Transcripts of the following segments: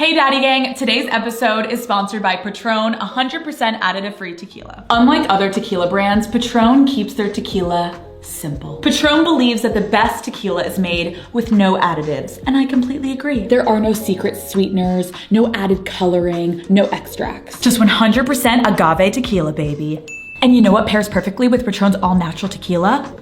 Hey Daddy Gang, today's episode is sponsored by Patron 100% additive-free tequila. Unlike other tequila brands, Patron keeps their tequila simple. Patron believes that the best tequila is made with no additives, and I completely agree. There are no secret sweeteners, no added coloring, no extracts. Just 100% agave tequila, baby. And you know what pairs perfectly with Patron's all-natural tequila?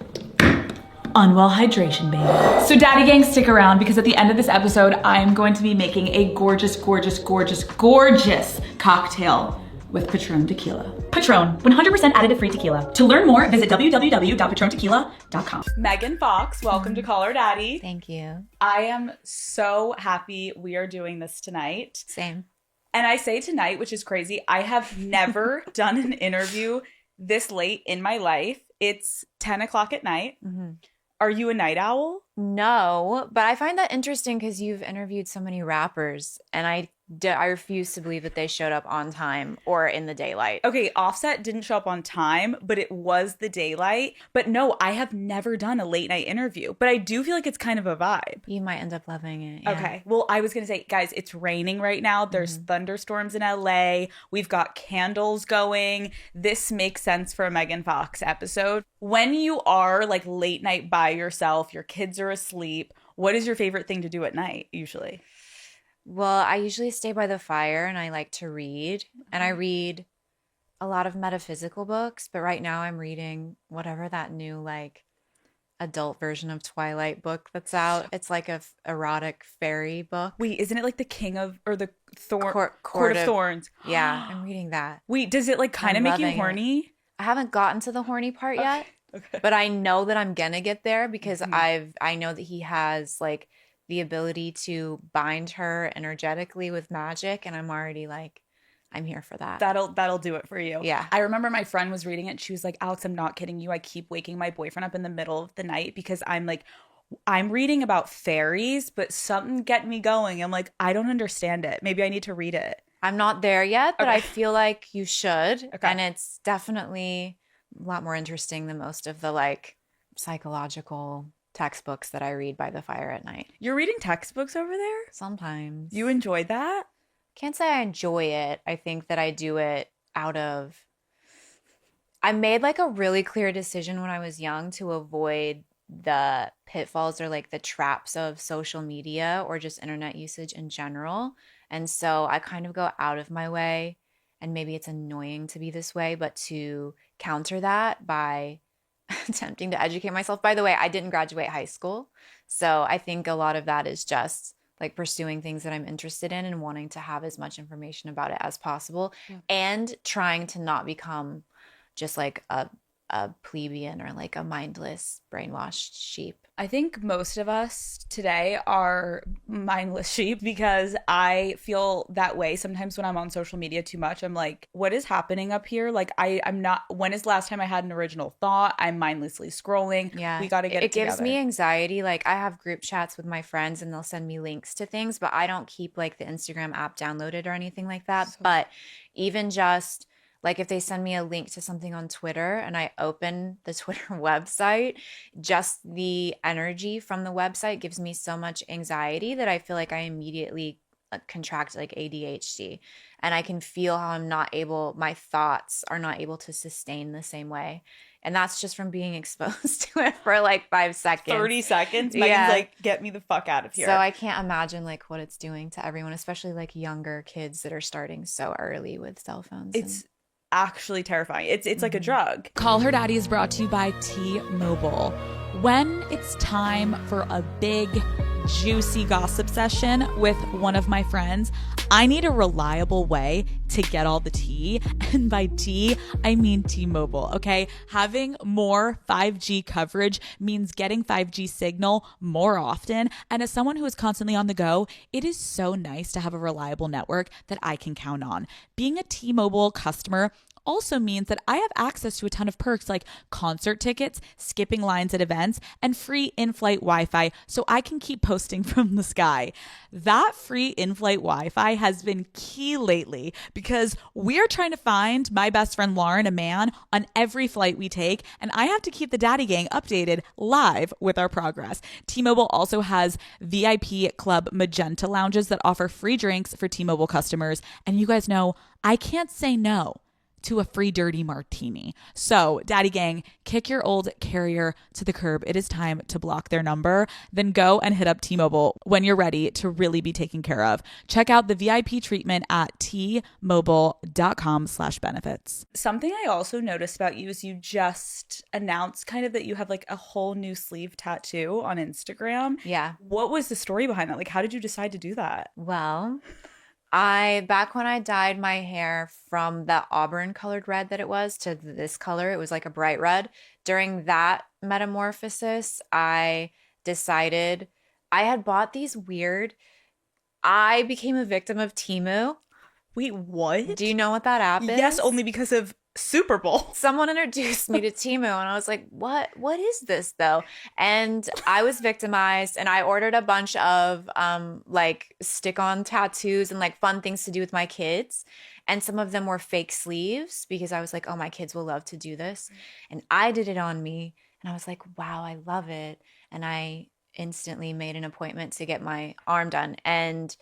Unwell hydration, baby. So Daddy Gang, stick around because at the end of this episode, I'm going to be making a gorgeous, gorgeous, gorgeous, gorgeous cocktail with Patron tequila. Patron, 100% additive-free tequila. To learn more, visit www.patrontequila.com. Megan Fox, welcome to Call Her Daddy. Thank you. I am so happy we are doing this tonight. Same. And I say tonight, which is crazy. I have never done an interview this late in my life. It's 10 o'clock at night. Mm-hmm. Are you a night owl? No, but I find that interesting because you've interviewed so many rappers, and I refuse to believe that they showed up on time or in the daylight. Okay, Offset didn't show up on time, but it was the daylight. But no, I have never done a late night interview, but I do feel like it's kind of a vibe. You might end up loving it. Yeah. Okay, well, I was going to say, guys, it's raining right now. There's thunderstorms in LA. We've got candles going. This makes sense for a Megan Fox episode. When you are like late night by yourself, your kids are asleep, what is your favorite thing to do at night usually? Well, I usually stay by the fire and I like to read. And I read a lot of metaphysical books, but right now I'm reading whatever that new like adult version of Twilight book that's out. It's like a erotic fairy book. Wait, isn't it like the King of or the Court of Thorns? Yeah, I'm reading that. Wait, does it like kind of make you horny? I haven't gotten to the horny part yet. Okay. But I know that I'm gonna get there because I know that he has like the ability to bind her energetically with magic, and I'm already like, I'm here for that. That'll do it for you. Yeah. I remember my friend was reading it. She was like, Alex, I'm not kidding you. I keep waking my boyfriend up in the middle of the night because I'm reading about fairies, but something get me going. I'm like, I don't understand it. Maybe I need to read it. I'm not there yet, but okay. I feel like you should. Okay. And it's definitely a lot more interesting than most of the like psychological textbooks that I read by the fire at night. You're reading textbooks over there? Sometimes. You enjoy that? Can't say I enjoy it. I think that I do it out of... I made like a really clear decision when I was young to avoid the pitfalls or like the traps of social media or just internet usage in general. And so I kind of go out of my way, and maybe it's annoying to be this way, but to counter that by attempting to educate myself. By the way, I didn't graduate high school. So I think a lot of that is just like pursuing things that I'm interested in and wanting to have as much information about it as possible, and trying to not become just like a plebeian or like a mindless, brainwashed sheep. I think most of us today are mindless sheep because I feel that way sometimes when I'm on social media too much. I'm like, what is happening up here? Like I'm not, when is the last time I had an original thought? I'm mindlessly scrolling. Yeah. We got to get it together. It gives me anxiety. Like I have group chats with my friends and they'll send me links to things, but I don't keep like the Instagram app downloaded or anything like that. But even just like if they send me a link to something on Twitter and I open the Twitter website, just the energy from the website gives me so much anxiety that I feel like I immediately contract like ADHD. And I can feel how my thoughts are not able to sustain the same way. And that's just from being exposed to it for like 5 seconds. 30 seconds? Megan's like, get me the fuck out of here. So I can't imagine like what it's doing to everyone, especially like younger kids that are starting so early with cell phones. It's actually terrifying. It's like a drug. Call Her Daddy is brought to you by T-Mobile. When it's time for a big, juicy gossip session with one of my friends, I need a reliable way to get all the tea. And by tea, I mean T-Mobile, okay? Having more 5G coverage means getting 5G signal more often. And as someone who is constantly on the go, it is so nice to have a reliable network that I can count on. Being a T-Mobile customer also means that I have access to a ton of perks like concert tickets, skipping lines at events, and free in-flight Wi-Fi so I can keep posting from the sky. That free in-flight Wi-Fi has been key lately because we're trying to find my best friend Lauren a man on every flight we take, and I have to keep the Daddy Gang updated live with our progress. T-Mobile also has VIP Club Magenta lounges that offer free drinks for T-Mobile customers, and you guys know I can't say no to a free dirty martini. So, Daddy Gang, kick your old carrier to the curb. It is time to block their number. Then go and hit up T-Mobile when you're ready to really be taken care of. Check out the VIP treatment at tmobile.com/benefits. Something I also noticed about you is you just announced kind of that you have like a whole new sleeve tattoo on Instagram. Yeah. What was the story behind that? Like, how did you decide to do that? Well, back when I dyed my hair from the auburn colored red that it was to this color, it was like a bright red. During that metamorphosis, I decided I had bought these I became a victim of Temu. Wait, what? Do you know what that app is? Yes, only because of Super Bowl. Someone introduced me to Temu and I was like, what is this though? And I was victimized and I ordered a bunch of like stick-on tattoos and like fun things to do with my kids. And some of them were fake sleeves because I was like, oh, my kids will love to do this. And I did it on me and I was like, wow, I love it. And I instantly made an appointment to get my arm done. And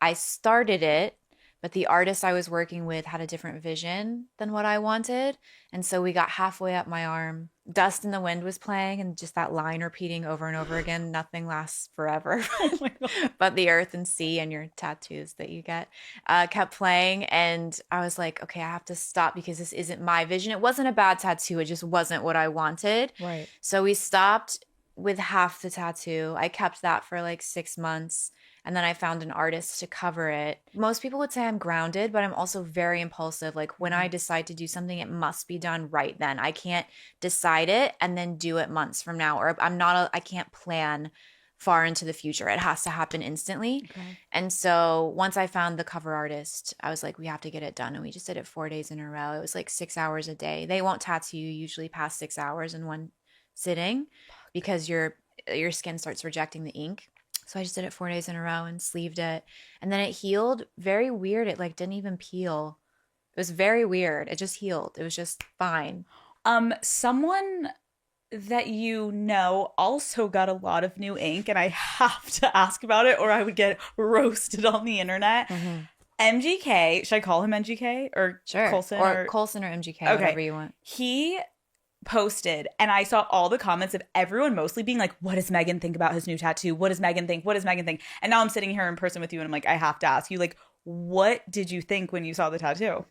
I started it. But the artist I was working with had a different vision than what I wanted. And so we got halfway up my arm. Dust in the Wind was playing and just that line repeating over and over again. Nothing lasts forever. Oh my God. But the earth and sea and your tattoos that you get kept playing. And I was like, okay, I have to stop because this isn't my vision. It wasn't a bad tattoo. It just wasn't what I wanted. Right. So we stopped with half the tattoo. I kept that for like 6 months. And then I found an artist to cover it. Most people would say I'm grounded, but I'm also very impulsive. Like when I decide to do something, it must be done right then. I can't decide it and then do it months from now. Or I can't plan far into the future. It has to happen instantly. Okay. And so once I found the cover artist, I was like, we have to get it done. And we just did it 4 days in a row. It was like 6 hours a day. They won't tattoo you usually past 6 hours in one sitting because your skin starts rejecting the ink. So I just did it 4 days in a row and sleeved it. And then it healed very weird. It like didn't even peel. It was very weird. It just healed. It was just fine. Someone that you know also got a lot of new ink, and I have to ask about it or I would get roasted on the internet. Mm-hmm. MGK, should I call him MGK or sure. Coulson? Or Coulson or MGK, okay. Whatever you want. He posted and I saw all the comments of everyone mostly being like, what does Megan think about his new tattoo? What does Megan think? What does Megan think? And now I'm sitting here in person with you and I'm like, I have to ask you, like, what did you think when you saw the tattoo?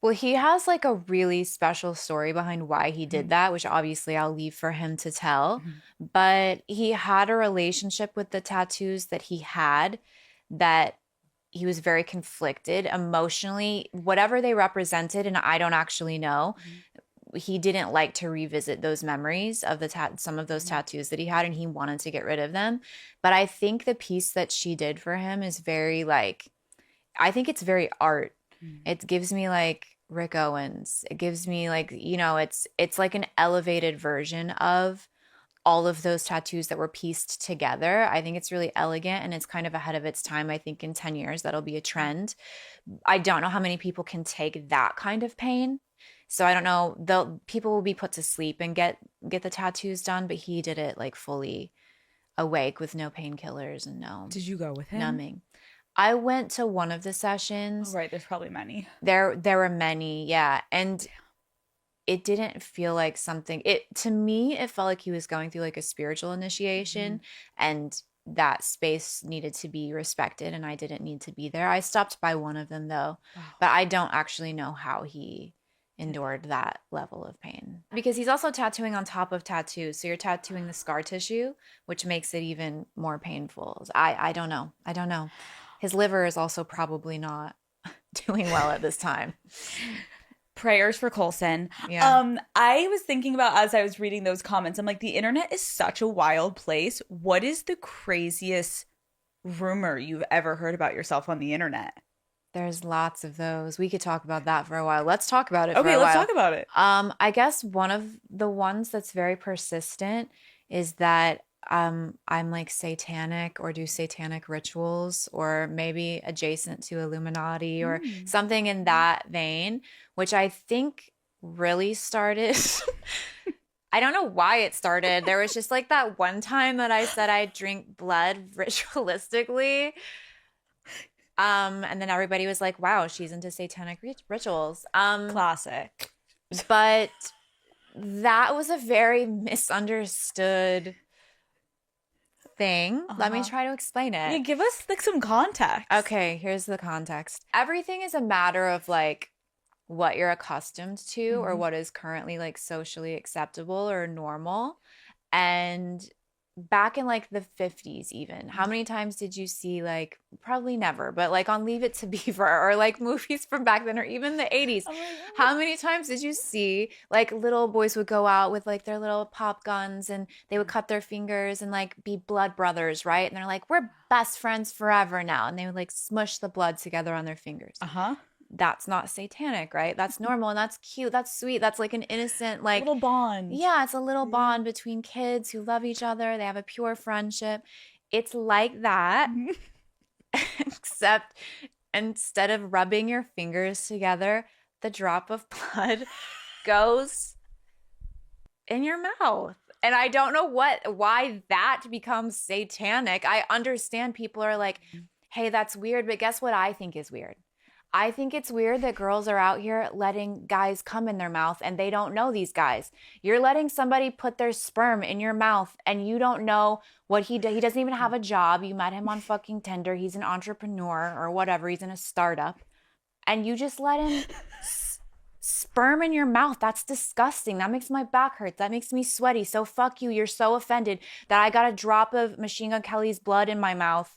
Well, he has like a really special story behind why he did that, which obviously I'll leave for him to tell. Mm-hmm. But he had a relationship with the tattoos that he had that he was very conflicted emotionally, whatever they represented, and I don't actually know. Mm-hmm. He didn't like to revisit those memories of some of those tattoos that he had, and he wanted to get rid of them. But I think the piece that she did for him is very like, I think it's very art. It gives me like Rick Owens. It gives me like, you know, it's like an elevated version of all of those tattoos that were pieced together. I think it's really elegant and it's kind of ahead of its time. I think in 10 years, that'll be a trend. I don't know how many people can take that kind of pain. So I don't know, people will be put to sleep and get the tattoos done, but he did it like fully awake with no painkillers and no. Did you go with him? Numbing. I went to one of the sessions. Oh, right, there's probably many. There were many, yeah. And it didn't feel like something, to me, it felt like he was going through like a spiritual initiation, and that space needed to be respected and I didn't need to be there. I stopped by one of them though, but I don't actually know how he endured that level of pain because he's also tattooing on top of tattoos. So you're tattooing the scar tissue, which makes it even more painful. I don't know. His liver is also probably not doing well at this time. Prayers for Coulson. Yeah. I was thinking about, as I was reading those comments, I'm like, the internet is such a wild place. What is the craziest rumor you've ever heard about yourself on the internet? There's lots of those. We could talk about that for a while. Let's talk about it for a while. Okay, let's talk about it. I guess one of the ones that's very persistent is that I'm like satanic or do satanic rituals or maybe adjacent to Illuminati or something in that vein, which I think really started. I don't know why it started. There was just like that one time that I said I drink blood ritualistically. And then everybody was like, wow, she's into satanic rituals. Classic. But that was a very misunderstood thing. Let me try to explain it. Yeah, give us like some context. Okay, here's the context. Everything is a matter of like what you're accustomed to or what is currently like socially acceptable or normal. And back in like the 50s even, how many times did you see, like, probably never, but like on Leave It to Beaver or like movies from back then or even the 80s, how many times did you see like little boys would go out with like their little pop guns and they would cut their fingers and like be blood brothers, right? And they're like, we're best friends forever now, and they would like smush the blood together on their fingers. That's not satanic, right? That's normal and that's cute. That's sweet. That's like an innocent, like, little bond. Yeah, it's a little bond between kids who love each other. They have a pure friendship. It's like that, except instead of rubbing your fingers together, the drop of blood goes in your mouth. And I don't know why that becomes satanic. I understand people are like, hey, that's weird. But guess what I think is weird? I think it's weird that girls are out here letting guys come in their mouth and they don't know these guys. You're letting somebody put their sperm in your mouth and you don't know what he does. He doesn't even have a job. You met him on fucking Tinder. He's an entrepreneur or whatever. He's in a startup. And you just let him sperm in your mouth. That's disgusting. That makes my back hurt. That makes me sweaty. So fuck you. You're so offended that I got a drop of Machine Gun Kelly's blood in my mouth.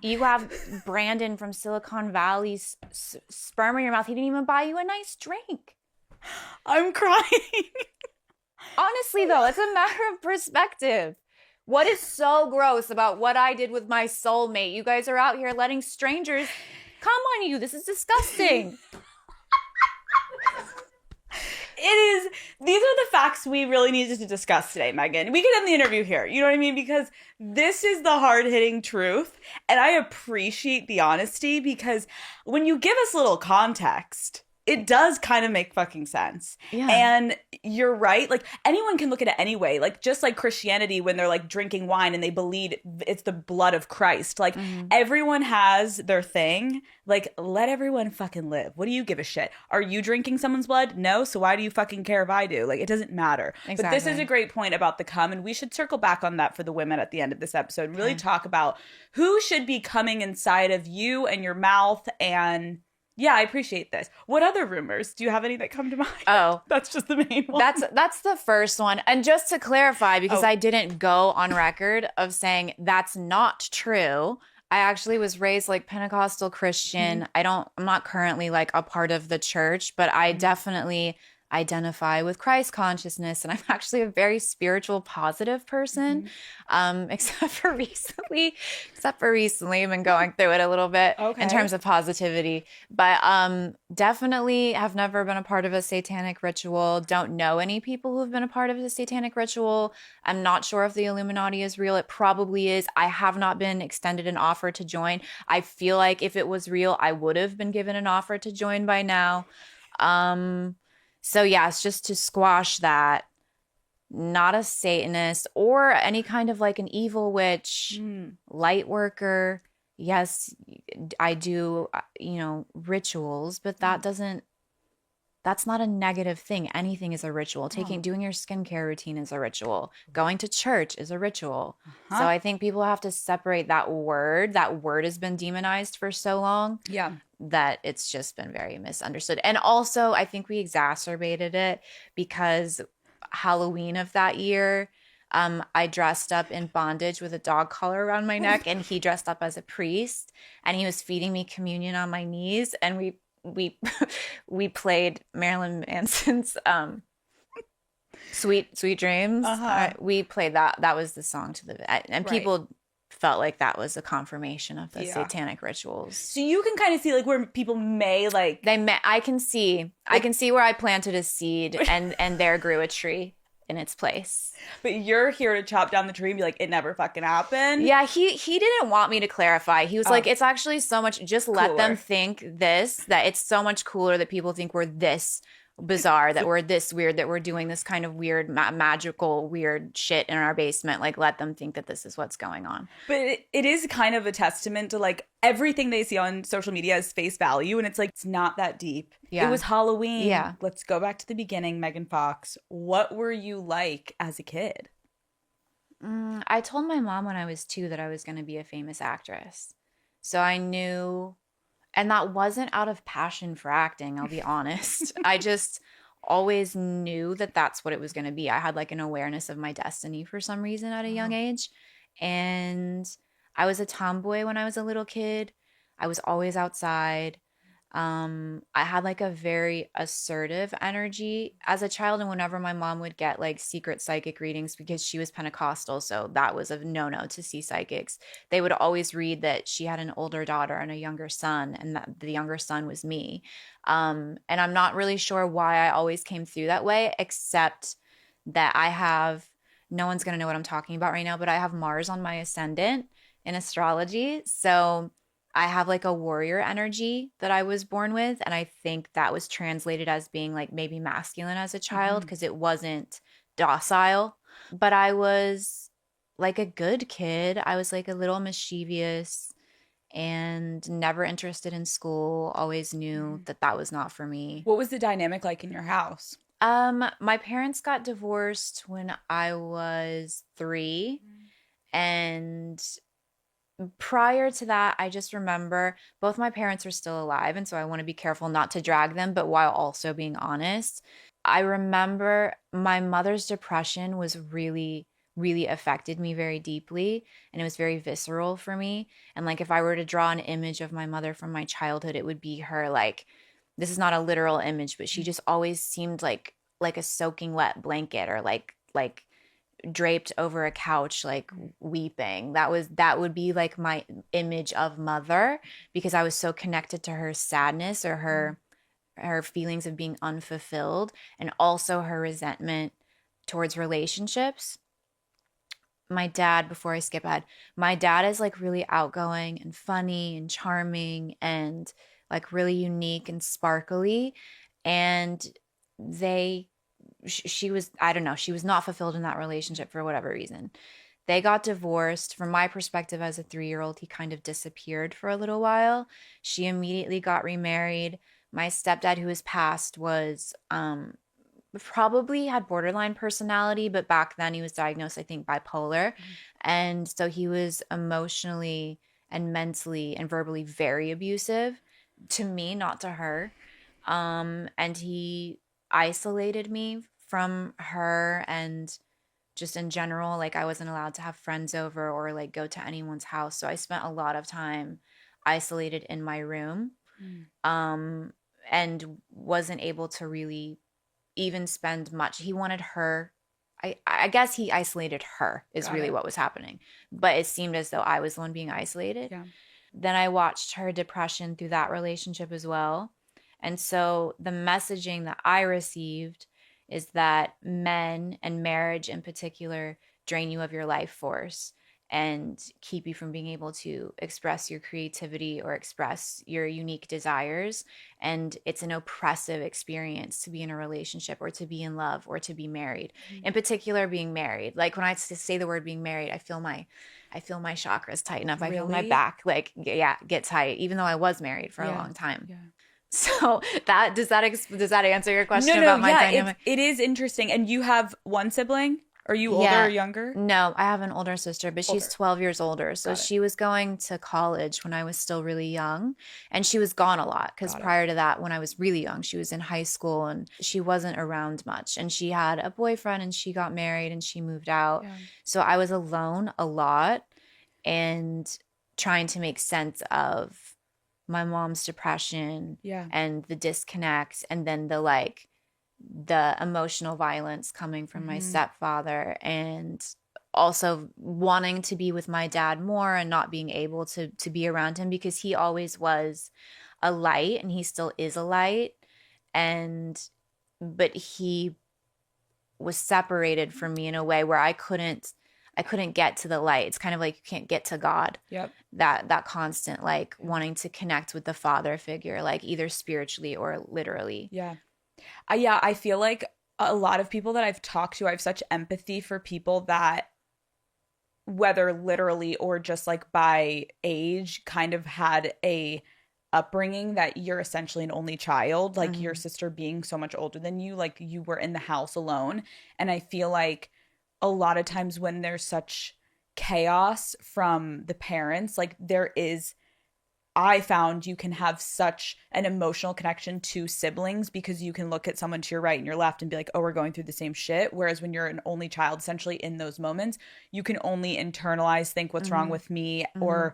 You have Brandon from Silicon Valley's sperm in your mouth. He didn't even buy you a nice drink. I'm crying. Honestly, though, it's a matter of perspective. What is so gross about what I did with my soulmate? You guys are out here letting strangers come on you. This is disgusting. These are the facts we really needed to discuss today, Megan. We could end the interview here. You know what I mean? Because this is the hard-hitting truth. And I appreciate the honesty because when you give us a little context, it does kind of make fucking sense. Yeah. And you're right. Like, anyone can look at it anyway. Like, just like Christianity when they're like drinking wine and they believe it's the blood of Christ. Like, everyone has their thing. Like, let everyone fucking live. What do you give a shit? Are you drinking someone's blood? No. So why do you fucking care if I do? Like, it doesn't matter. Exactly. But this is a great point about the cum. And we should circle back on that for the women at the end of this episode and really talk about who should be coming inside of you and your mouth. And yeah, I appreciate this. What other rumors? Do you have any that come to mind? Oh. That's just the main one. That's the first one. And just to clarify, because I didn't go on record of saying that's not true. I actually was raised like Pentecostal Christian. I'm not currently like a part of the church, but I definitely identify with Christ consciousness, and I'm actually a very spiritual, positive person. Except for recently, I've been going through it a little bit in terms of positivity. But definitely have never been a part of a satanic ritual. Don't know any people who've been a part of a satanic ritual. I'm not sure if the Illuminati is real. It probably is. I have not been extended an offer to join. I feel like if it was real, I would have been given an offer to join by now. So yeah, it's just to squash that. Not a Satanist or any kind of like an evil witch, light worker. Yes, I do, rituals, but that's not a negative thing. Anything is a ritual. Doing your skincare routine is a ritual. Going to church is a ritual. So I think people have to separate that word. That word has been demonized for so long. Yeah. That it's just been very misunderstood. And also, I think we exacerbated it because Halloween of that year, I dressed up in bondage with a dog collar around my neck, and he dressed up as a priest, and he was feeding me communion on my knees, and we played Marilyn Manson's Sweet Dreams. We played that. That was the song to the and people felt like that was a confirmation of the Yeah. satanic rituals. So you can kind of see like where people may like I can see where I planted a seed and there grew a tree in its place. but you're here to chop down the tree and be like, it never fucking happened. Yeah, he didn't want me to clarify. He was like, it's actually so much, just let them Cooler. think that it's so much cooler that people think we're this bizarre, that we're this weird, that we're doing this kind of weird, magical, weird shit in our basement. Like, let them think that this is what's going on. But it is kind of a testament to like everything they see on social media is face value. And it's like, it's not that deep. Yeah. It was Halloween. Yeah. Let's go back to the beginning, Megan Fox. What were you like as a kid? I told my mom when I was 2 that I was going to be a famous actress. So I knew, and that wasn't out of passion for acting, I'll be honest. I just always knew that that's what it was going to be. I had like an awareness of my destiny for some reason at a young age. And I was a tomboy when I was a little kid. I was always outside. I had like a very assertive energy as a child, and whenever my mom would get like secret psychic readings, because she was Pentecostal, so that was a no-no to see psychics, they would always read that she had an older daughter and a younger son, and that the younger son was me. And I'm not really sure why I always came through that way, except that I have, no one's going to know what I'm talking about right now, but I have Mars on my ascendant in astrology. So I have like a warrior energy that I was born with. And I think that was translated as being like maybe masculine as a child, because it wasn't docile. But I was like a good kid. I was like a little mischievous and never interested in school. Always knew that that was not for me. What was the dynamic like in your house? My parents got divorced when I was 3. And prior to that, I just remember both my parents are still alive, and so I want to be careful not to drag them, but while also being honest. I remember my mother's depression was really, really affected me very deeply, and it was very visceral for me. And like if I were to draw an image of my mother from my childhood, it would be her like, this is not a literal image, but she just always seemed like a soaking wet blanket, or like draped over a couch, like weeping. That would be like my image of mother, because I was so connected to her sadness, or her feelings of being unfulfilled, and also her resentment towards relationships. My dad, before I skip ahead, my dad is like really outgoing and funny and charming and like really unique and sparkly. And she was, I don't know, she was not fulfilled in that relationship for whatever reason. They got divorced. From my perspective as a 3-year-old, he kind of disappeared for a little while. She immediately got remarried. My stepdad, who has passed, was probably had borderline personality, but back then he was diagnosed, I think, bipolar. And so he was emotionally and mentally and verbally very abusive to me, not to her. And he isolated me from her, and just in general, like I wasn't allowed to have friends over or like go to anyone's house. So I spent a lot of time isolated in my room, and wasn't able to really even spend much. He wanted her. I guess he isolated her is really what was happening. But it seemed as though I was the one being isolated. Yeah. Then I watched her depression through that relationship as well. And so the messaging that I received is that men, and marriage in particular, drain you of your life force and keep you from being able to express your creativity or express your unique desires. And it's an oppressive experience to be in a relationship, or to be in love, or to be married. In particular, being married. Like when I say the word being married, I feel my chakras tighten up. I feel my back get tight, even though I was married for a long time. Yeah. So does that answer your question about my dynamic? It is interesting. And you have one sibling? Are you older or younger? No, I have an older sister, but she's 12 years older. So she was going to college when I was still really young, and she was gone a lot, because prior to that, when I was really young, she was in high school and she wasn't around much, and she had a boyfriend and she got married and she moved out. Yeah. So I was alone a lot and trying to make sense of my mom's depression and the disconnect, and then the emotional violence coming from my stepfather, and also wanting to be with my dad more and not being able to be around him because he always was a light and he still is a light. And but he was separated from me in a way where I couldn't get to the light. It's kind of like you can't get to God. Yep. That constant like wanting to connect with the father figure, like either spiritually or literally. Yeah. I feel like a lot of people that I've talked to, I have such empathy for people that, whether literally or just like by age, kind of had a upbringing that you're essentially an only child, like your sister being so much older than you, like you were in the house alone. And I feel like a lot of times when there's such chaos from the parents, like I found you can have such an emotional connection to siblings because you can look at someone to your right and your left and be like, oh, we're going through the same shit. Whereas when you're an only child, essentially in those moments, you can only internalize, think what's wrong with me, or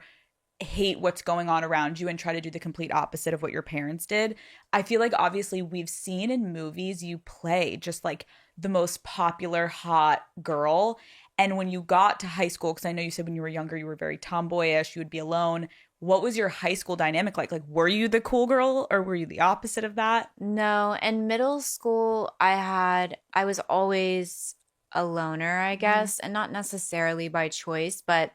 hate what's going on around you and try to do the complete opposite of what your parents did. I feel like obviously we've seen in movies you play just like the most popular hot girl. And when you got to high school, because I know you said when you were younger you were very tomboyish, you would be alone. What was your high school dynamic like? Like, were you the cool girl or were you the opposite of that? No, in middle school, I was always a loner, I guess, and not necessarily by choice, but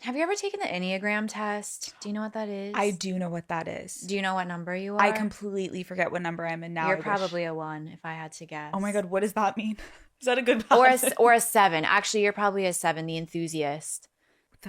have you ever taken the Enneagram test? Do you know what that is? I do know what that is. Do you know what number you are? I completely forget what number I'm in now. You're probably a 1, if I had to guess. Oh my God, what does that mean? Is that a good or a 7? Actually, you're probably a 7, the enthusiast.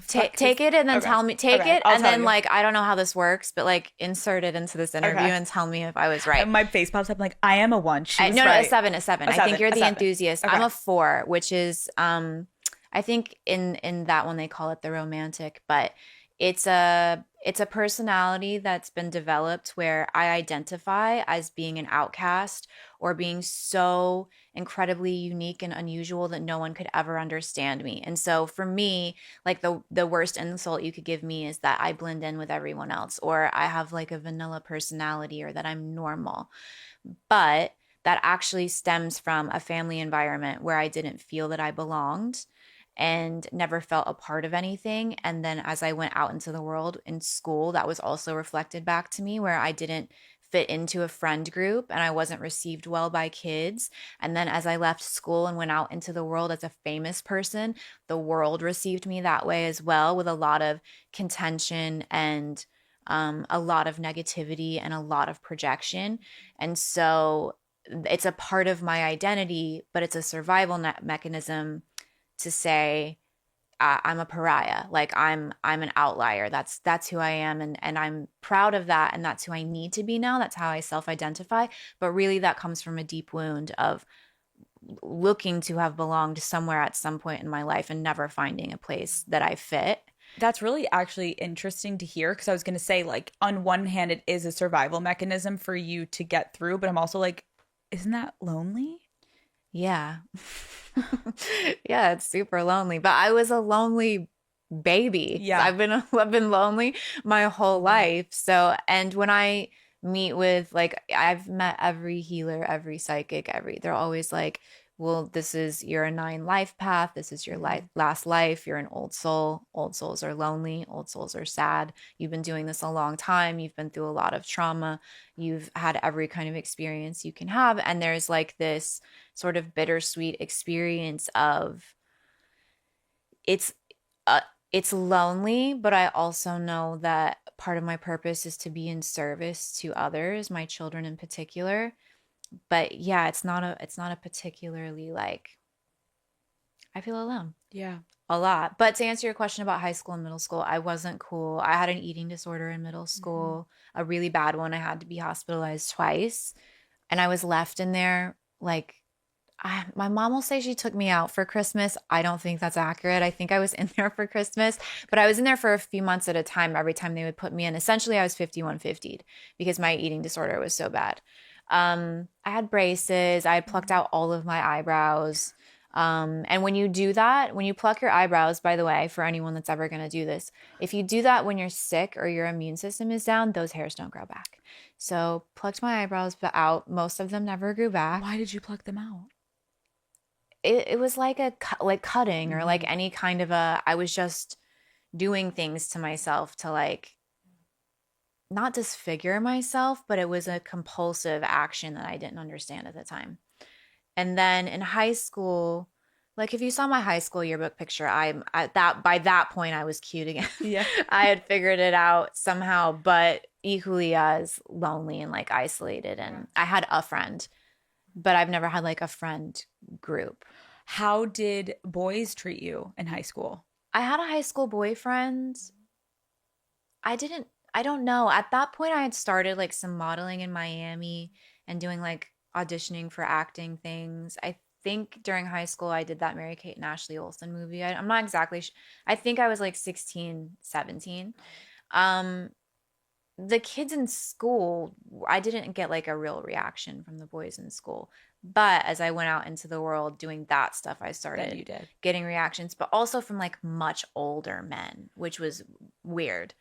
Take it and then tell me. Take it and then like I don't know how this works, but like insert it into this interview and tell me if I was right. And my face pops up like I am a 1. She was no, right. A 7. I think you're the enthusiast. I'm a 4, which is I think in that one they call it the romantic, but it's a personality that's been developed where I identify as being an outcast or being so incredibly unique and unusual that no one could ever understand me. And so for me, like the worst insult you could give me is that I blend in with everyone else, or I have like a vanilla personality, or that I'm normal. But that actually stems from a family environment where I didn't feel that I belonged and never felt a part of anything. And then as I went out into the world in school, that was also reflected back to me, where I didn't fit into a friend group and I wasn't received well by kids. And then as I left school and went out into the world as a famous person, the world received me that way as well, with a lot of contention and a lot of negativity and a lot of projection. And so it's a part of my identity, but it's a survival mechanism to say I'm a pariah, like I'm an outlier. That's who I am, and I'm proud of that, and that's who I need to be now. That's how I self-identify. But really, that comes from a deep wound of looking to have belonged somewhere at some point in my life and never finding a place that I fit. That's really actually interesting to hear, because I was going to say, like, on one hand, it is a survival mechanism for you to get through, but I'm also like, isn't that lonely? Yeah. Yeah, it's super lonely. But I was a lonely baby. Yeah. I've been lonely my whole life. So, and when I meet with, like, I've met every healer, every psychic, they're always like, well, you're a 9 life path. This is your last life. You're an old soul. Old souls are lonely. Old souls are sad. You've been doing this a long time. You've been through a lot of trauma. You've had every kind of experience you can have. And there's like this sort of bittersweet experience of it's lonely, but I also know that part of my purpose is to be in service to others, my children in particular. But yeah, it's not a particularly, like, I feel alone. Yeah. A lot. But to answer your question about high school and middle school, I wasn't cool. I had an eating disorder in middle school, a really bad one. I had to be hospitalized twice. And I was left in there, like, my mom will say she took me out for Christmas. I don't think that's accurate. I think I was in there for Christmas, but I was in there for a few months at a time. Every time they would put me in, essentially I was 5150'd because my eating disorder was so bad. I had braces. I had plucked out all of my eyebrows. And when you do that, when you pluck your eyebrows, by the way, for anyone that's ever going to do this, if you do that when you're sick or your immune system is down, those hairs don't grow back. So plucked my eyebrows out. Most of them never grew back. Why did you pluck them out? it was like like cutting or like Mhm. any kind of a, I was just doing things to myself to like not disfigure myself, but it was a compulsive action that I didn't understand at the time. And then in high school, like if you saw my high school yearbook picture, I'm at that by that point I was cute again. Yeah. I had figured it out somehow, but equally as lonely and like isolated. And I had a friend, but I've never had like a friend group. How did boys treat you in high school? I had a high school boyfriend. I don't know. At that point, I had started like some modeling in Miami and doing like auditioning for acting things. I think during high school, I did that Mary Kate and Ashley Olsen movie. I'm not exactly I think I was like 16, 17. Um, the kids in school, I didn't get like a real reaction from the boys in school. But as I went out into the world doing that stuff, I Then started you did. getting reactions, but also from like much older men, which was weird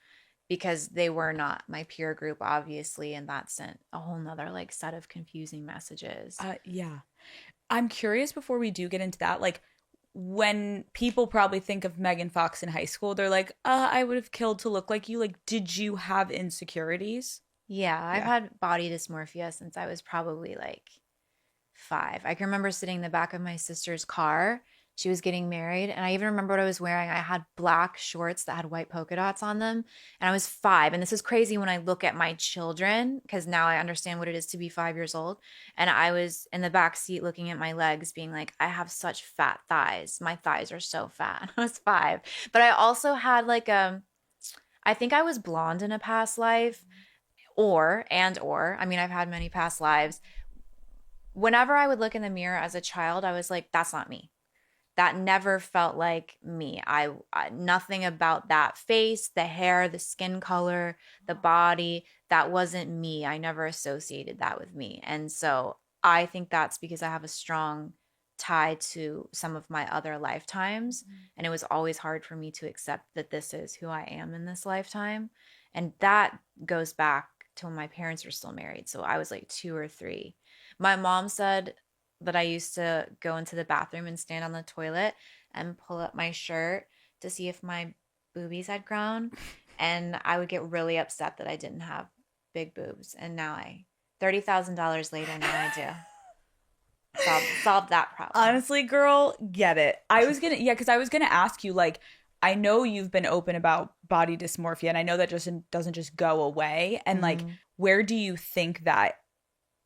because they were not my peer group, obviously, and that sent a whole nother like set of confusing messages. Yeah. I'm curious before we do get into that, like when people probably think of Megan Fox in high school, they're like, I would have killed to look like you. Like, did you have insecurities? Yeah, I've Yeah. had body dysmorphia since I was probably like 5. I can remember sitting in the back of my sister's car. She was getting married, and I even remember what I was wearing. I had black shorts that had white polka dots on them, and I was 5. And this is crazy when I look at my children because now I understand what it is to be 5 years old. And I was in the back seat looking at my legs, being like, I have such fat thighs. My thighs are so fat. I was 5, but I also had like I think I was blonde in a past life, or I mean, I've had many past lives. Whenever I would look in the mirror as a child, I was like, that's not me. That never felt like me. Nothing about that face, the hair, the skin color, the body, that wasn't me. I never associated that with me. And so I think that's because I have a strong tie to some of my other lifetimes. And it was always hard for me to accept that this is who I am in this lifetime. And that goes back to when my parents were still married. So I was like 2 or 3. My mom said that I used to go into the bathroom and stand on the toilet and pull up my shirt to see if my boobies had grown. And I would get really upset that I didn't have big boobs. And now $30,000 later, now I do. Solved that problem. Honestly, girl, get it. Yeah, because I was gonna ask you, like, I know you've been open about body dysmorphia, and I know that just doesn't just go away. And like, Mhm. where do you think that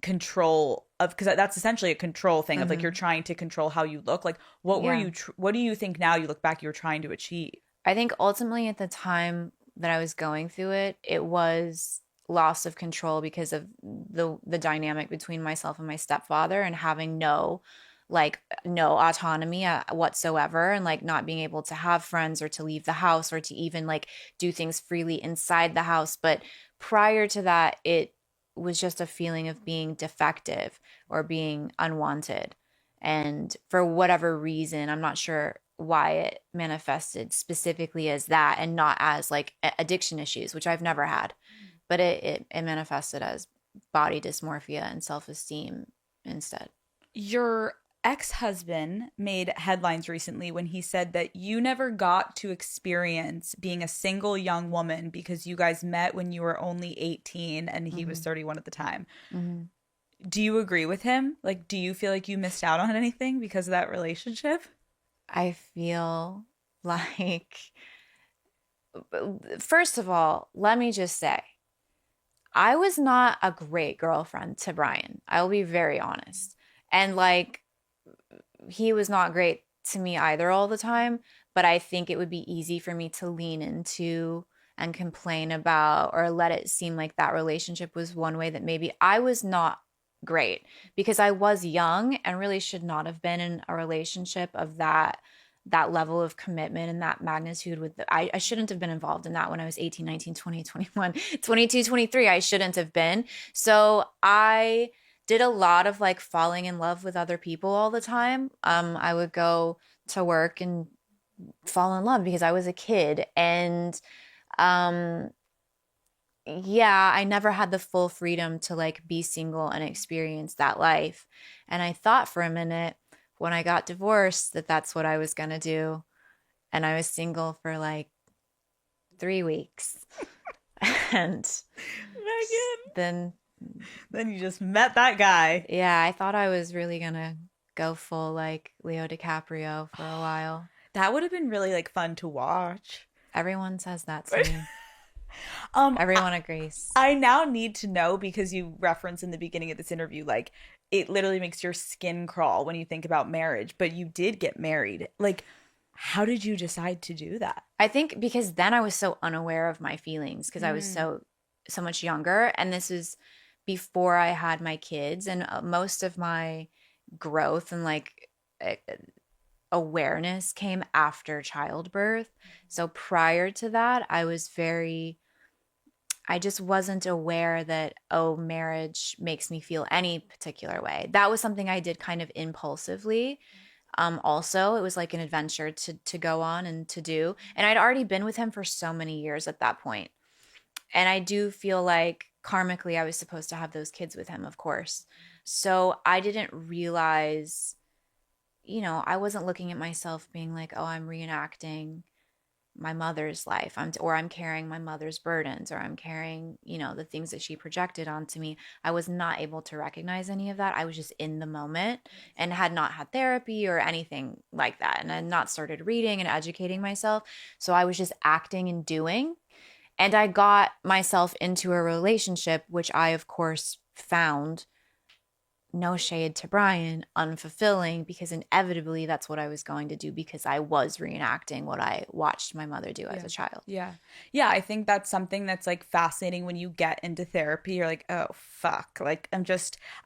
control of, because that's essentially a control thing of like Mhm. you're trying to control how you look. Like, Yeah. what do you think now you look back you were trying to achieve? I think ultimately at the time that I was going through it, it was loss of control because of the dynamic between myself and my stepfather and having no autonomy whatsoever, and like not being able to have friends or to leave the house or to even like do things freely inside the house. But prior to that, it was just a feeling of being defective or being unwanted. And for whatever reason, I'm not sure why it manifested specifically as that and not as like addiction issues, which I've never had, but it manifested as body dysmorphia and self-esteem instead. Your ex-husband made headlines recently when he said that you never got to experience being a single young woman because you guys met when you were only 18 and he was Hmm. 31 at the time. Hmm. Do you agree with him? Like, do you feel like you missed out on anything because of that relationship? I feel like, first of all, let me just say, I was not a great girlfriend to Brian. I will be very honest. And like, he was not great to me either all the time, but I think it would be easy for me to lean into and complain about or let it seem like that relationship was one way that maybe I was not great because I was young and really should not have been in a relationship of that level of commitment and that magnitude I shouldn't have been involved in that when I was 18, 19, 20, 21, 22, 23. I shouldn't have been. So I did a lot of like falling in love with other people all the time. I would go to work and fall in love because I was a kid. And um, yeah, I never had the full freedom to like be single and experience that life. And I thought for a minute, when I got divorced that that's what I was going to do. And I was single for like 3 weeks. And Megan. then You just met that guy. yeah, I thought I was really going to go full like Leo DiCaprio for a while. That would have been really like fun to watch. Everyone says that to me. Um, Everyone agrees. I now need to know, because you referenced in the beginning of this interview, like it literally makes your skin crawl when you think about marriage, but you did get married. Like, how did you decide to do that? I think because then I was so unaware of my feelings because I was so much younger, and this is before I had my kids, and most of my growth and like awareness came after childbirth. So prior to that, I just wasn't aware that, oh, marriage makes me feel any particular way. That was something I did kind of impulsively. Also, it was like an adventure to go on and to do. And I'd already been with him for so many years at that point. And I do feel like karmically I was supposed to have those kids with him, of course. So I didn't realize, I wasn't looking at myself being like, oh, I'm reenacting my mother's life. I'm carrying my mother's burdens, or I'm carrying, the things that she projected onto me. I was not able to recognize any of that. I was just in the moment and had not had therapy or anything like that. And I had not started reading and educating myself. So I was just acting and doing. And I got myself into a relationship, which I, of course, found, no shade to Brian, unfulfilling, because inevitably that's what I was going to do, because I was reenacting what I watched my mother do as a child. Yeah. Yeah, I think that's something that's like fascinating when you get into therapy. You're like, oh, fuck. Like,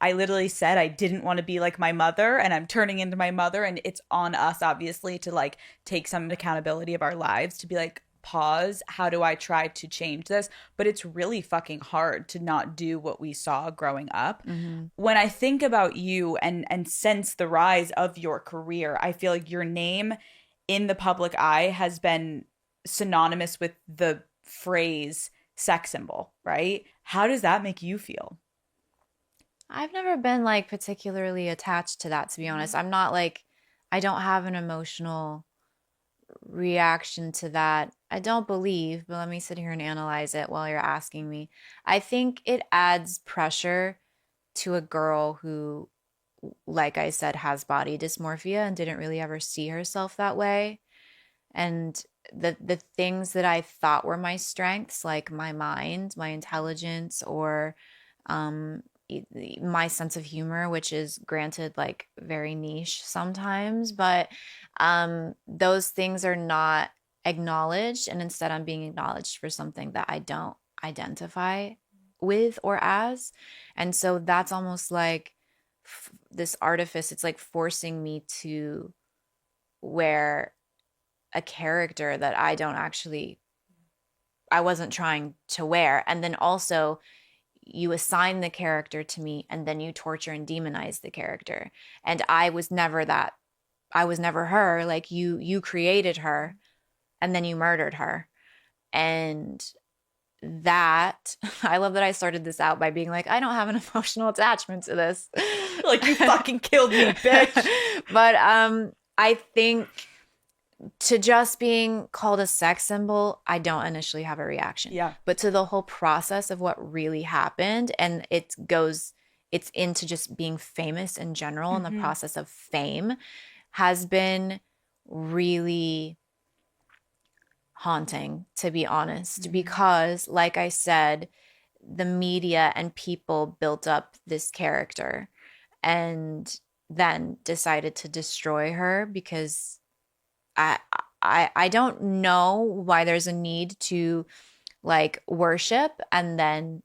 I literally said I didn't want to be like my mother, and I'm turning into my mother. And it's on us, obviously, to like take some accountability of our lives, to be like, pause, how do I try to change this? But it's really fucking hard to not do what we saw growing up. When I think about you and since the rise of your career, I feel like your name in the public eye has been synonymous with the phrase sex symbol, right? How does that make you feel? I've never been like particularly attached to that, to be honest. I'm not like, I don't have an emotional reaction to that. I don't believe, but let me sit here and analyze it while you're asking me. I think it adds pressure to a girl who, like I said, has body dysmorphia and didn't really ever see herself that way. And the things that I thought were my strengths, like my mind, my intelligence, or my sense of humor, which is granted like very niche sometimes, but those things are not acknowledged, and instead I'm being acknowledged for something that I don't identify with or as. And so that's almost like this artifice. It's like forcing me to wear a character that I wasn't trying to wear. And then also you assign the character to me, and then you torture and demonize the character. And I was never that. I was never her. Like you created her, and then you murdered her. And that, I love that I started this out by being like, I don't have an emotional attachment to this. Like, you fucking killed me, bitch. But I think to just being called a sex symbol, I don't initially have a reaction. Yeah. But to the whole process of what really happened, and it's into just being famous in general, and the process of fame has been really haunting, to be honest, because like I said, the media and people built up this character and then decided to destroy her, because I don't know why there's a need to like worship and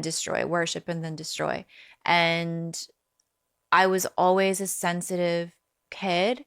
destroy, worship and then destroy. And I was always a sensitive kid,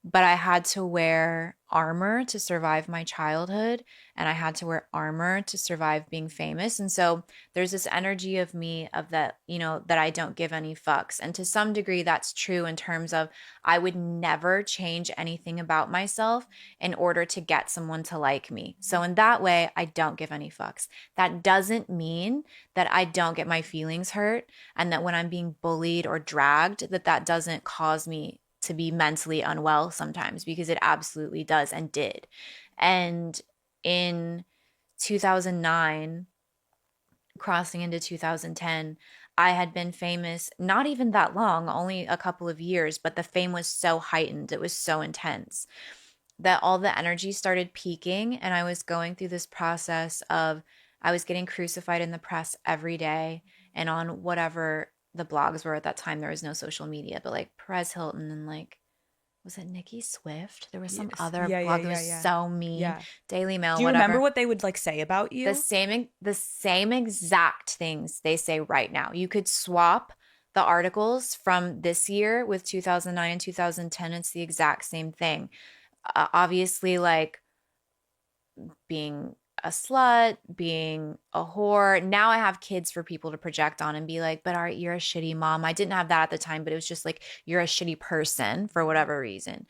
but I had to wear armor to survive my childhood, and I had to wear armor to survive being famous. And so there's this energy of me of that, you know, that I don't give any fucks. And to some degree, that's true in terms of I would never change anything about myself in order to get someone to like me. So in that way, I don't give any fucks. That doesn't mean that I don't get my feelings hurt, and that when I'm being bullied or dragged, that doesn't cause me to be mentally unwell sometimes, because it absolutely does and did. And in 2009, crossing into 2010, I had been famous not even that long, only a couple of years, but the fame was so heightened, it was so intense that all the energy started peaking. And I was going through this process of, I was getting crucified in the press every day and on whatever the blogs were at that time. There was no social media, but like Perez Hilton and like, was it Nikki Swift? There was some Yes. other Yeah, blog yeah, that was yeah. so mean. Yeah. Daily Mail, Do you whatever. remember what they would like say about you? The same exact things they say right now. You could swap the articles from this year with 2009 and 2010. It's the exact same thing. Obviously, like being a slut, being a whore. Now I have kids for people to project on and be like, but you're a shitty mom. I didn't have that at the time, but it was just like, you're a shitty person for whatever reason.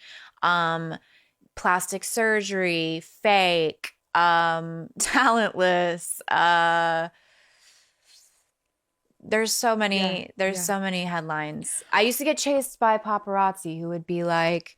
Plastic surgery, fake, talentless. There's so many, so many headlines. I used to get chased by paparazzi who would be like,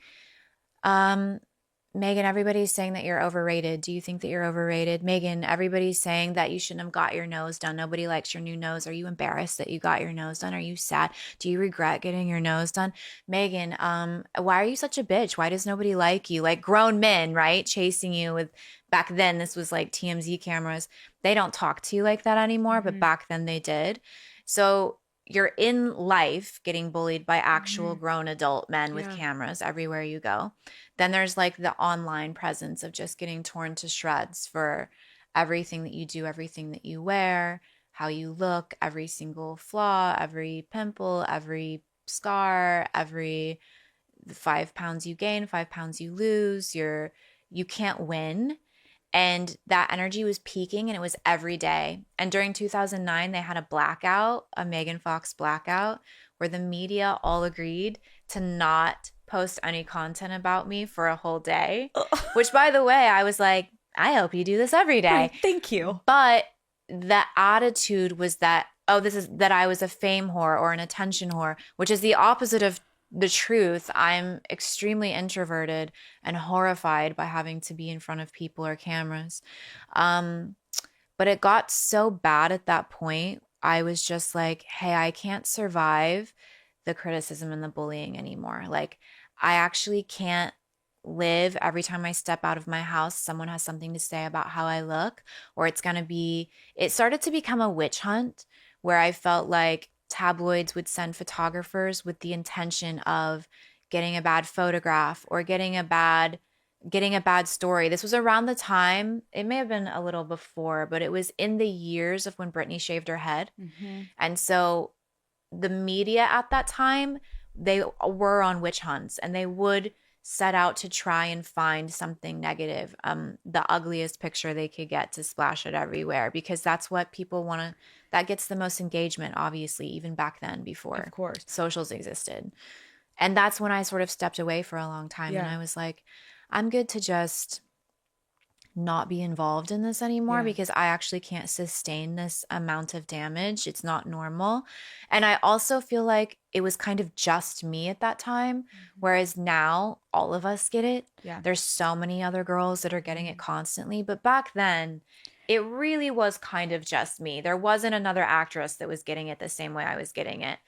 Megan, everybody's saying that you're overrated. Do you think that you're overrated? Megan, everybody's saying that you shouldn't have got your nose done. Nobody likes your new nose. Are you embarrassed that you got your nose done? Are you sad? Do you regret getting your nose done? Megan, why are you such a bitch? Why does nobody like you? Like grown men, right? Chasing you with, back then, this was like TMZ cameras. They don't talk to you like that anymore, but back then they did. So you're in life getting bullied by actual grown adult men with cameras everywhere you go. Then there's like the online presence of just getting torn to shreds for everything that you do, everything that you wear, how you look, every single flaw, every pimple, every scar, every 5 pounds you gain, 5 pounds you lose. You can't win. And that energy was peaking, and it was every day. And during 2009, they had a blackout, a Megan Fox blackout, where the media all agreed to not post any content about me for a whole day. Which, by the way, I was like, I hope you do this every day. Thank you. But the attitude was that, that I was a fame whore or an attention whore, which is the opposite of the truth. I'm extremely introverted and horrified by having to be in front of people or cameras. But it got so bad at that point. I was just like, hey, I can't survive the criticism and the bullying anymore. Like, I actually can't live every time I step out of my house, someone has something to say about how I look, or it started to become a witch hunt where I felt like tabloids would send photographers with the intention of getting a bad photograph or getting a bad story. This was around the time, it may have been a little before, but it was in the years of when Britney shaved her head. And so the media at that time, they were on witch hunts, and they would set out to try and find something negative, the ugliest picture they could get to splash it everywhere, because that's what people want to, that gets the most engagement, obviously, even back then before of course socials existed. And that's when I sort of stepped away for a long time. And I was like, I'm good to just not be involved in this anymore, because I actually can't sustain this amount of damage. It's not normal. And I also feel like it was kind of just me at that time, whereas now all of us get it. There's so many other girls that are getting it constantly, but back then it really was kind of just me. There wasn't another actress that was getting it the same way I was getting it.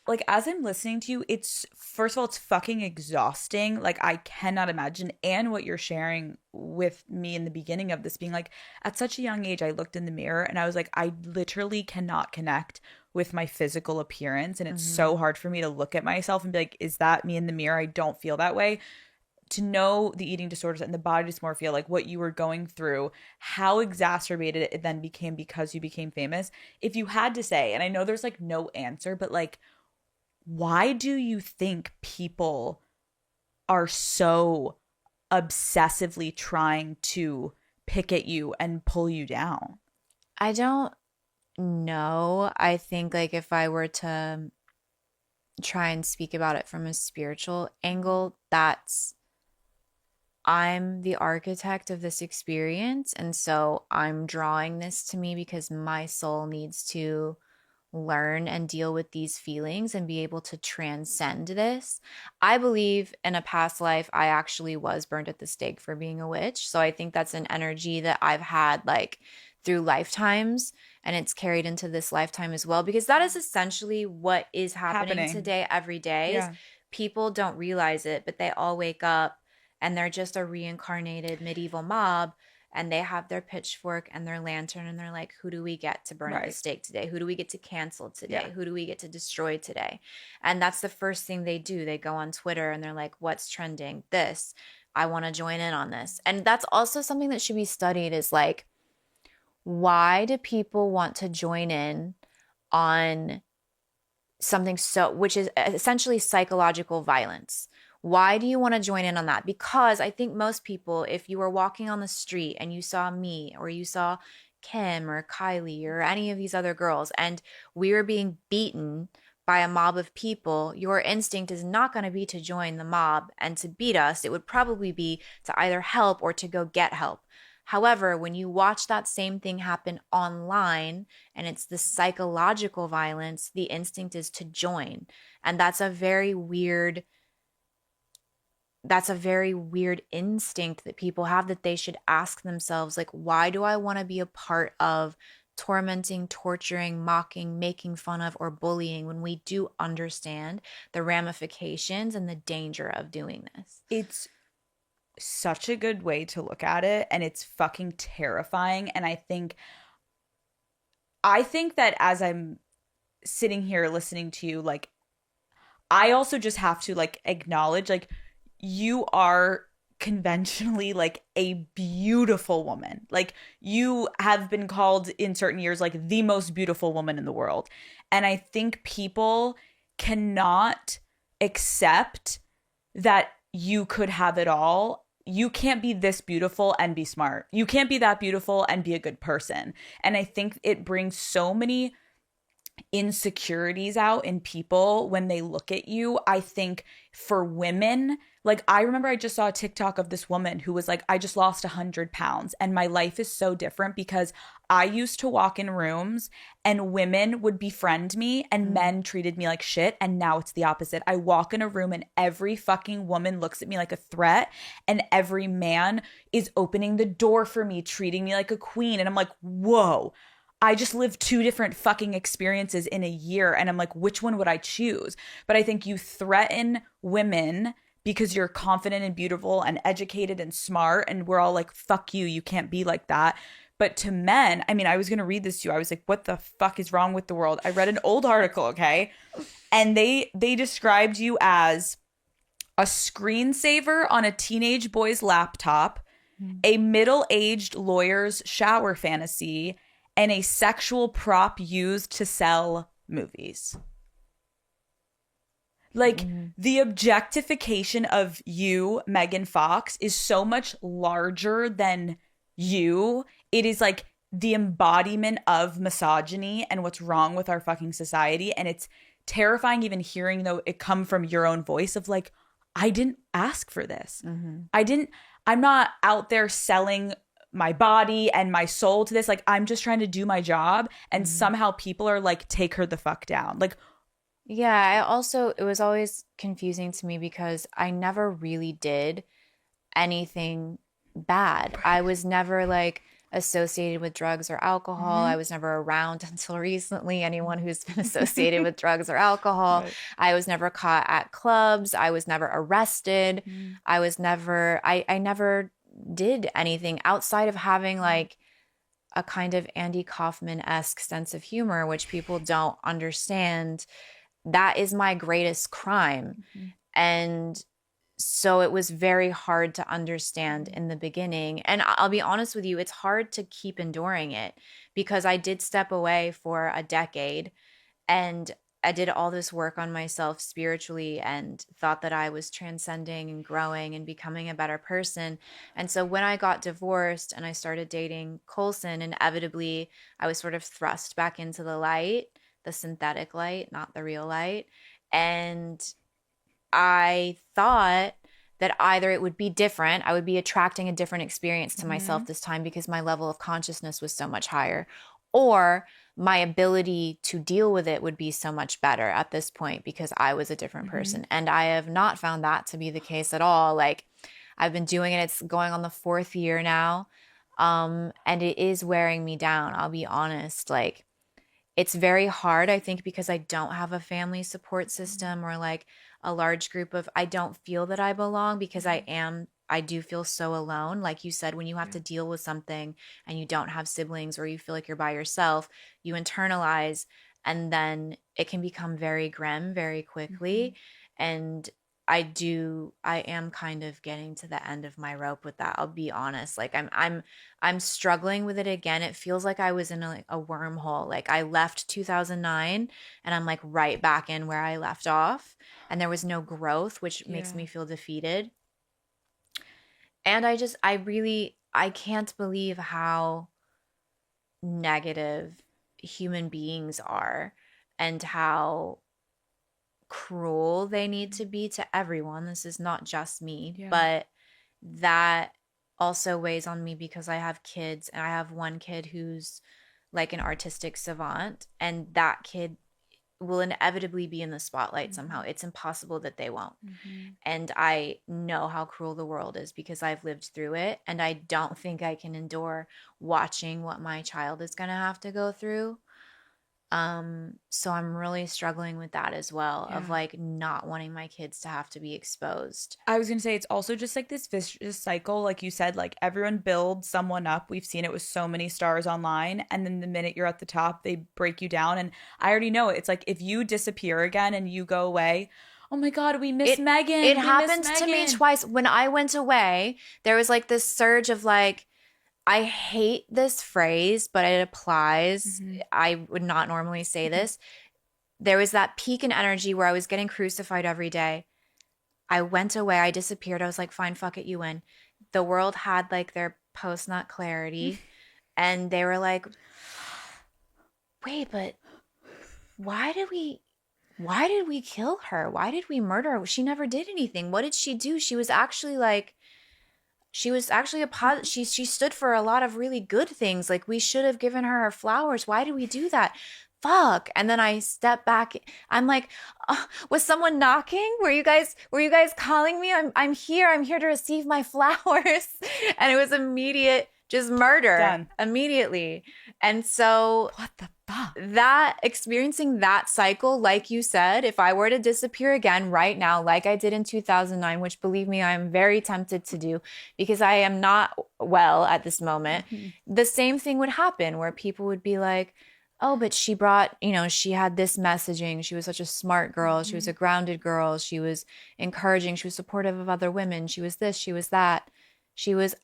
Like, as I'm listening to you, it's, first of all, it's fucking exhausting. Like, I cannot imagine. And what you're sharing with me in the beginning of this, being like, at such a young age, I looked in the mirror and I was like, I literally cannot connect with my physical appearance. And it's so hard for me to look at myself and be like, is that me in the mirror? I don't feel that way. To know the eating disorders and the body dysmorphia, like what you were going through, how exacerbated it then became because you became famous. If you had to say, and I know there's like no answer, but like, why do you think people are so obsessively trying to pick at you and pull you down? I don't know. I think like if I were to try and speak about it from a spiritual angle, that's I'm the architect of this experience. And so I'm drawing this to me because my soul needs to learn and deal with these feelings and be able to transcend this. I believe in a past life, I actually was burned at the stake for being a witch. So I think that's an energy that I've had like through lifetimes, and it's carried into this lifetime as well, because that is essentially what is happening today, every day. Is Yeah. people don't realize it, but they all wake up and they're just a reincarnated medieval mob, and they have their pitchfork and their lantern, and they're like, who do we get to burn at the Right. stake today? Who do we get to cancel today? Yeah. Who do we get to destroy today? And that's the first thing they do. They go on Twitter and they're like, what's trending? This. I want to join in on this. And that's also something that should be studied, is like, why do people want to join in on something which is essentially psychological violence? Why do you want to join in on that? Because I think most people, if you were walking on the street and you saw me, or you saw Kim or Kylie or any of these other girls, and we were being beaten by a mob of people, your instinct is not going to be to join the mob and to beat us. It would probably be to either help or to go get help. However, when you watch that same thing happen online and it's the psychological violence, the instinct is to join. And that's a very weird instinct that people have, that they should ask themselves, like, why do I want to be a part of tormenting, torturing, mocking, making fun of, or bullying, when we do understand the ramifications and the danger of doing this? It's such a good way to look at it, and it's fucking terrifying. And I think that as I'm sitting here listening to you, like, I also just have to like acknowledge, like, you are conventionally like a beautiful woman. Like, you have been called in certain years like the most beautiful woman in the world. And I think people cannot accept that you could have it all. You can't be this beautiful and be smart. You can't be that beautiful and be a good person. And I think it brings so many insecurities out in people when they look at you. I think for women, like, I remember I just saw a TikTok of this woman who was like, I just lost 100 pounds and my life is so different because I used to walk in rooms and women would befriend me and men treated me like shit, and now it's the opposite. I walk in a room and every fucking woman looks at me like a threat, and every man is opening the door for me, treating me like a queen. And I'm like, whoa, I just lived two different fucking experiences in a year. And I'm like, which one would I choose? But I think you threaten women because you're confident and beautiful and educated and smart. And we're all like, fuck you. You can't be like that. But to men, I mean, I was going to read this to you. I was like, what the fuck is wrong with the world? I read an old article, okay? And they described you as a screensaver on a teenage boy's laptop, a middle-aged lawyer's shower fantasy, and a sexual prop used to sell movies. Like, the objectification of you, Megan Fox, is so much larger than you. It is like the embodiment of misogyny and what's wrong with our fucking society. And it's terrifying even hearing, though, it come from your own voice of like, I didn't ask for this. I'm not out there selling my body and my soul to this. Like, I'm just trying to do my job, and somehow people are like, take her the fuck down. Like, Yeah, it was always confusing to me because I never really did anything bad. I was never like associated with drugs or alcohol. I was never around until recently anyone who's been associated with drugs or alcohol. Right. I was never caught at clubs. I was never arrested. I never did anything outside of having like a kind of Andy Kaufman-esque sense of humor, which people don't understand. That is my greatest crime. And so it was very hard to understand in the beginning. And I'll be honest with you, it's hard to keep enduring it because I did step away for a decade, and I did all this work on myself spiritually and thought that I was transcending and growing and becoming a better person. And so when I got divorced and I started dating Colson, inevitably I was sort of thrust back into the light, the synthetic light, not the real light. And I thought that either it would be different, I would be attracting a different experience to myself this time because my level of consciousness was so much higher, or my ability to deal with it would be so much better at this point because I was a different person. And I have not found that to be the case at all. Like, I've been doing it, it's going on the 4th year now. And it is wearing me down. I'll be honest. Like, it's very hard, I think, because I don't have a family support system or like a large group of, I don't feel that I belong because I do feel so alone. Like you said, when you have to deal with something and you don't have siblings or you feel like you're by yourself, you internalize and then it can become very grim very quickly. And I am kind of getting to the end of my rope with that. I'll be honest. Like I'm struggling with it again. It feels like I was in a wormhole. Like I left 2009 and I'm like right back in where I left off, and there was no growth, which makes me feel defeated. And I can't believe how negative human beings are and how cruel they need to be to everyone. This is not just me, but that also weighs on me because I have kids, and I have one kid who's like an artistic savant, and that kid will inevitably be in the spotlight somehow. It's impossible that they won't. And I know how cruel the world is because I've lived through it, and I don't think I can endure watching what my child is going to have to go through. So I'm really struggling with that as well, of like not wanting my kids to have to be exposed. I was going to say, it's also just like this vicious cycle. Like you said, like everyone builds someone up. We've seen it with so many stars online. And then the minute you're at the top, they break you down. And I already know it. It's like if you disappear again and you go away, oh my God, we miss Megan. It happened to me twice. When I went away, there was like this surge of like, I hate this phrase, but it applies. I would not normally say this. There was that peak in energy where I was getting crucified every day. I went away. I disappeared. I was like, fine, fuck it, you win. The world had like their post-nut clarity. And they were like, wait, but why did we kill her? Why did we murder her? She never did anything. What did she do? She was actually she stood for a lot of really good things. Like, we should have given her flowers. Why did we do that? Fuck. And then I step back. I'm like, was someone knocking? Were you guys calling me? I'm here. I'm here to receive my flowers. And it was immediate, just murder. Done. Immediately. And so What the fuck? that experiencing that cycle, like you said, if I were to disappear again right now, like I did in 2009, which believe me, I'm very tempted to do because I am not well at this moment, the same thing would happen where people would be like, oh, but she brought, she had this messaging. She was such a smart girl. She was a grounded girl. She was encouraging. She was supportive of other women. She was this, she was that.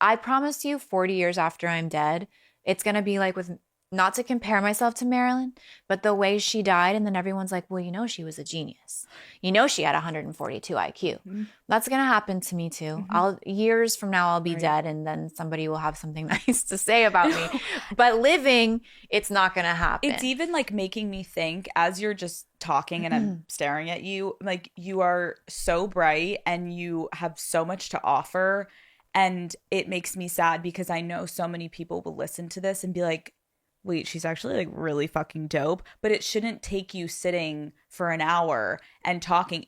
I promise you 40 years after I'm dead, it's going to be like with, not to compare myself to Marilyn, but the way she died. And then everyone's like, well, she was a genius. She had 142 IQ. That's going to happen to me too. Years from now, I'll be dead, and then somebody will have something nice to say about me. But living, it's not going to happen. It's even like making me think as you're just talking and I'm staring at you, like you are so bright and you have so much to offer. And it makes me sad because I know so many people will listen to this and be like, wait, she's actually like really fucking dope. But it shouldn't take you sitting for an hour and talking.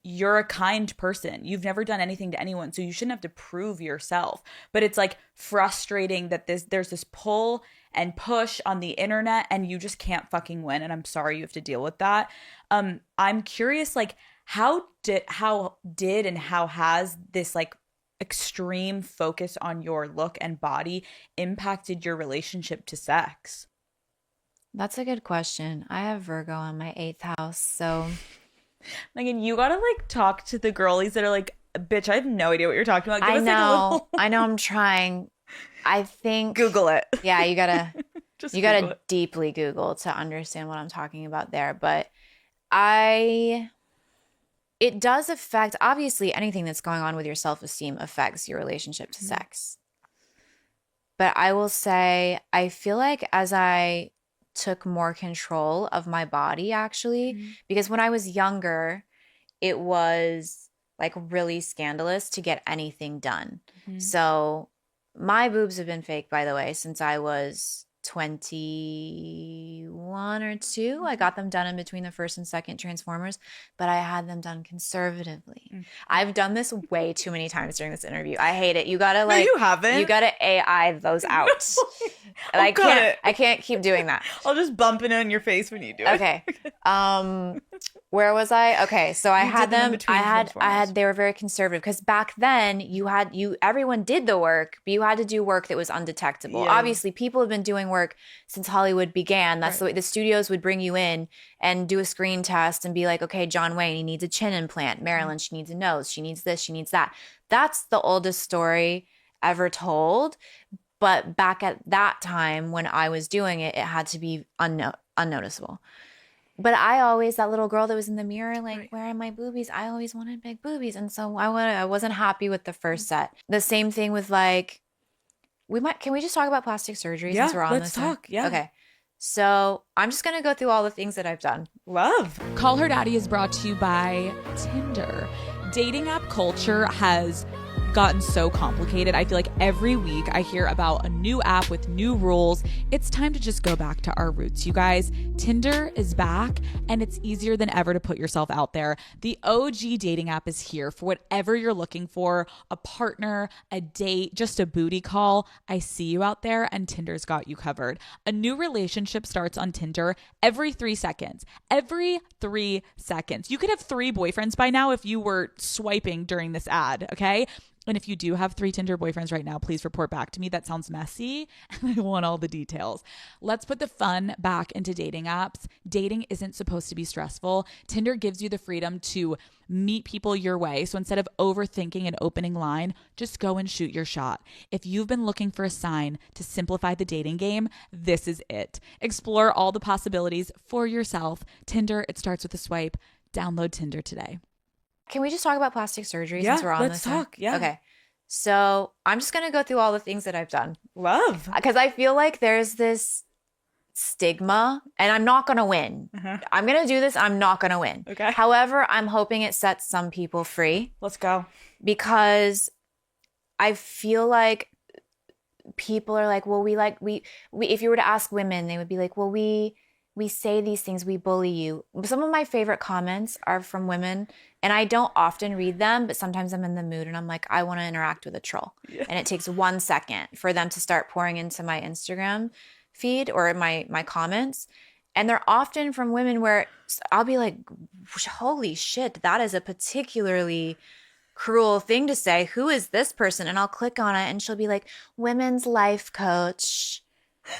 You're a kind person, you've never done anything to anyone, so you shouldn't have to prove yourself. But it's like frustrating that there's this pull and push on the internet and you just can't fucking win. And I'm sorry you have to deal with that. I'm curious, like how did and how has this like extreme focus on your look and body impacted your relationship to sex? That's a good question. I have Virgo in my 8th house, so Megan, you gotta like talk to the girlies that are like, bitch, I have no idea what you're talking about. I know I'm trying. I think Google it. Yeah, you gotta Just you Google gotta it. deeply Google to understand what I'm talking about there. But It does affect, obviously, anything that's going on with your self-esteem affects your relationship to sex. But I will say, I feel like as I took more control of my body, actually, because when I was younger, it was like really scandalous to get anything done. So my boobs have been fake, by the way, since I was 21 or 2. I got them done in between the first and second Transformers, but I had them done conservatively. I've done this way too many times during this interview. I hate it. You gotta No, you haven't. You gotta AI those out. And I can't keep doing that. I'll just bump it in your face when you do it. Okay. Where was I? Okay, so I had them. They were very conservative because back then everyone did the work, but you had to do work that was undetectable. Yeah. Obviously, people have been doing work since Hollywood began. That's the way the studios would bring you in and do a screen test and be like, okay, John Wayne, he needs a chin implant. Marilyn, she needs a nose. She needs this. She needs that. That's the oldest story ever told. But back at that time when I was doing it, it had to be unnoticeable. But I always, that little girl that was in the mirror, like, where are my boobies? I always wanted big boobies. And so I wasn't happy with the first set. The same thing with like, can we just talk about plastic surgery since we're on this? Let's talk. Yeah. Okay. So I'm just going to go through all the things that I've done. Love. Call Her Daddy is brought to you by Tinder. Dating app culture has gotten so complicated. I feel like every week I hear about a new app with new rules. It's time to just go back to our roots, you guys. Tinder is back and it's easier than ever to put yourself out there. The OG dating app is here for whatever you're looking for, a partner, a date, just a booty call. I see you out there and Tinder's got you covered. A new relationship starts on Tinder every 3 seconds. Every 3 seconds. You could have 3 boyfriends by now if you were swiping during this ad, okay? And if you do have 3 Tinder boyfriends right now, please report back to me. That sounds messy and I want all the details. Let's put the fun back into dating apps. Dating isn't supposed to be stressful. Tinder gives you the freedom to meet people your way. So instead of overthinking an opening line, just go and shoot your shot. If you've been looking for a sign to simplify the dating game, this is it. Explore all the possibilities for yourself. Tinder, it starts with a swipe. Download Tinder today. Can we just talk about plastic surgery since we're on this? Let's talk. Yeah. Okay. So I'm just going to go through all the things that I've done. Love. Because I feel like there's this stigma and I'm not going to win. I'm going to do this. I'm not going to win. Okay. However, I'm hoping it sets some people free. Let's go. Because I feel like people are like, well, we if you were to ask women, they would be like, well, we say these things, we bully you. Some of my favorite comments are from women, and I don't often read them, but sometimes I'm in the mood and I'm like, I want to interact with a troll. Yeah. And it takes 1 second for them to start pouring into my Instagram feed or my comments. And they're often from women where I'll be like, holy shit, that is a particularly cruel thing to say. Who is this person? And I'll click on it and she'll be like, women's life coach,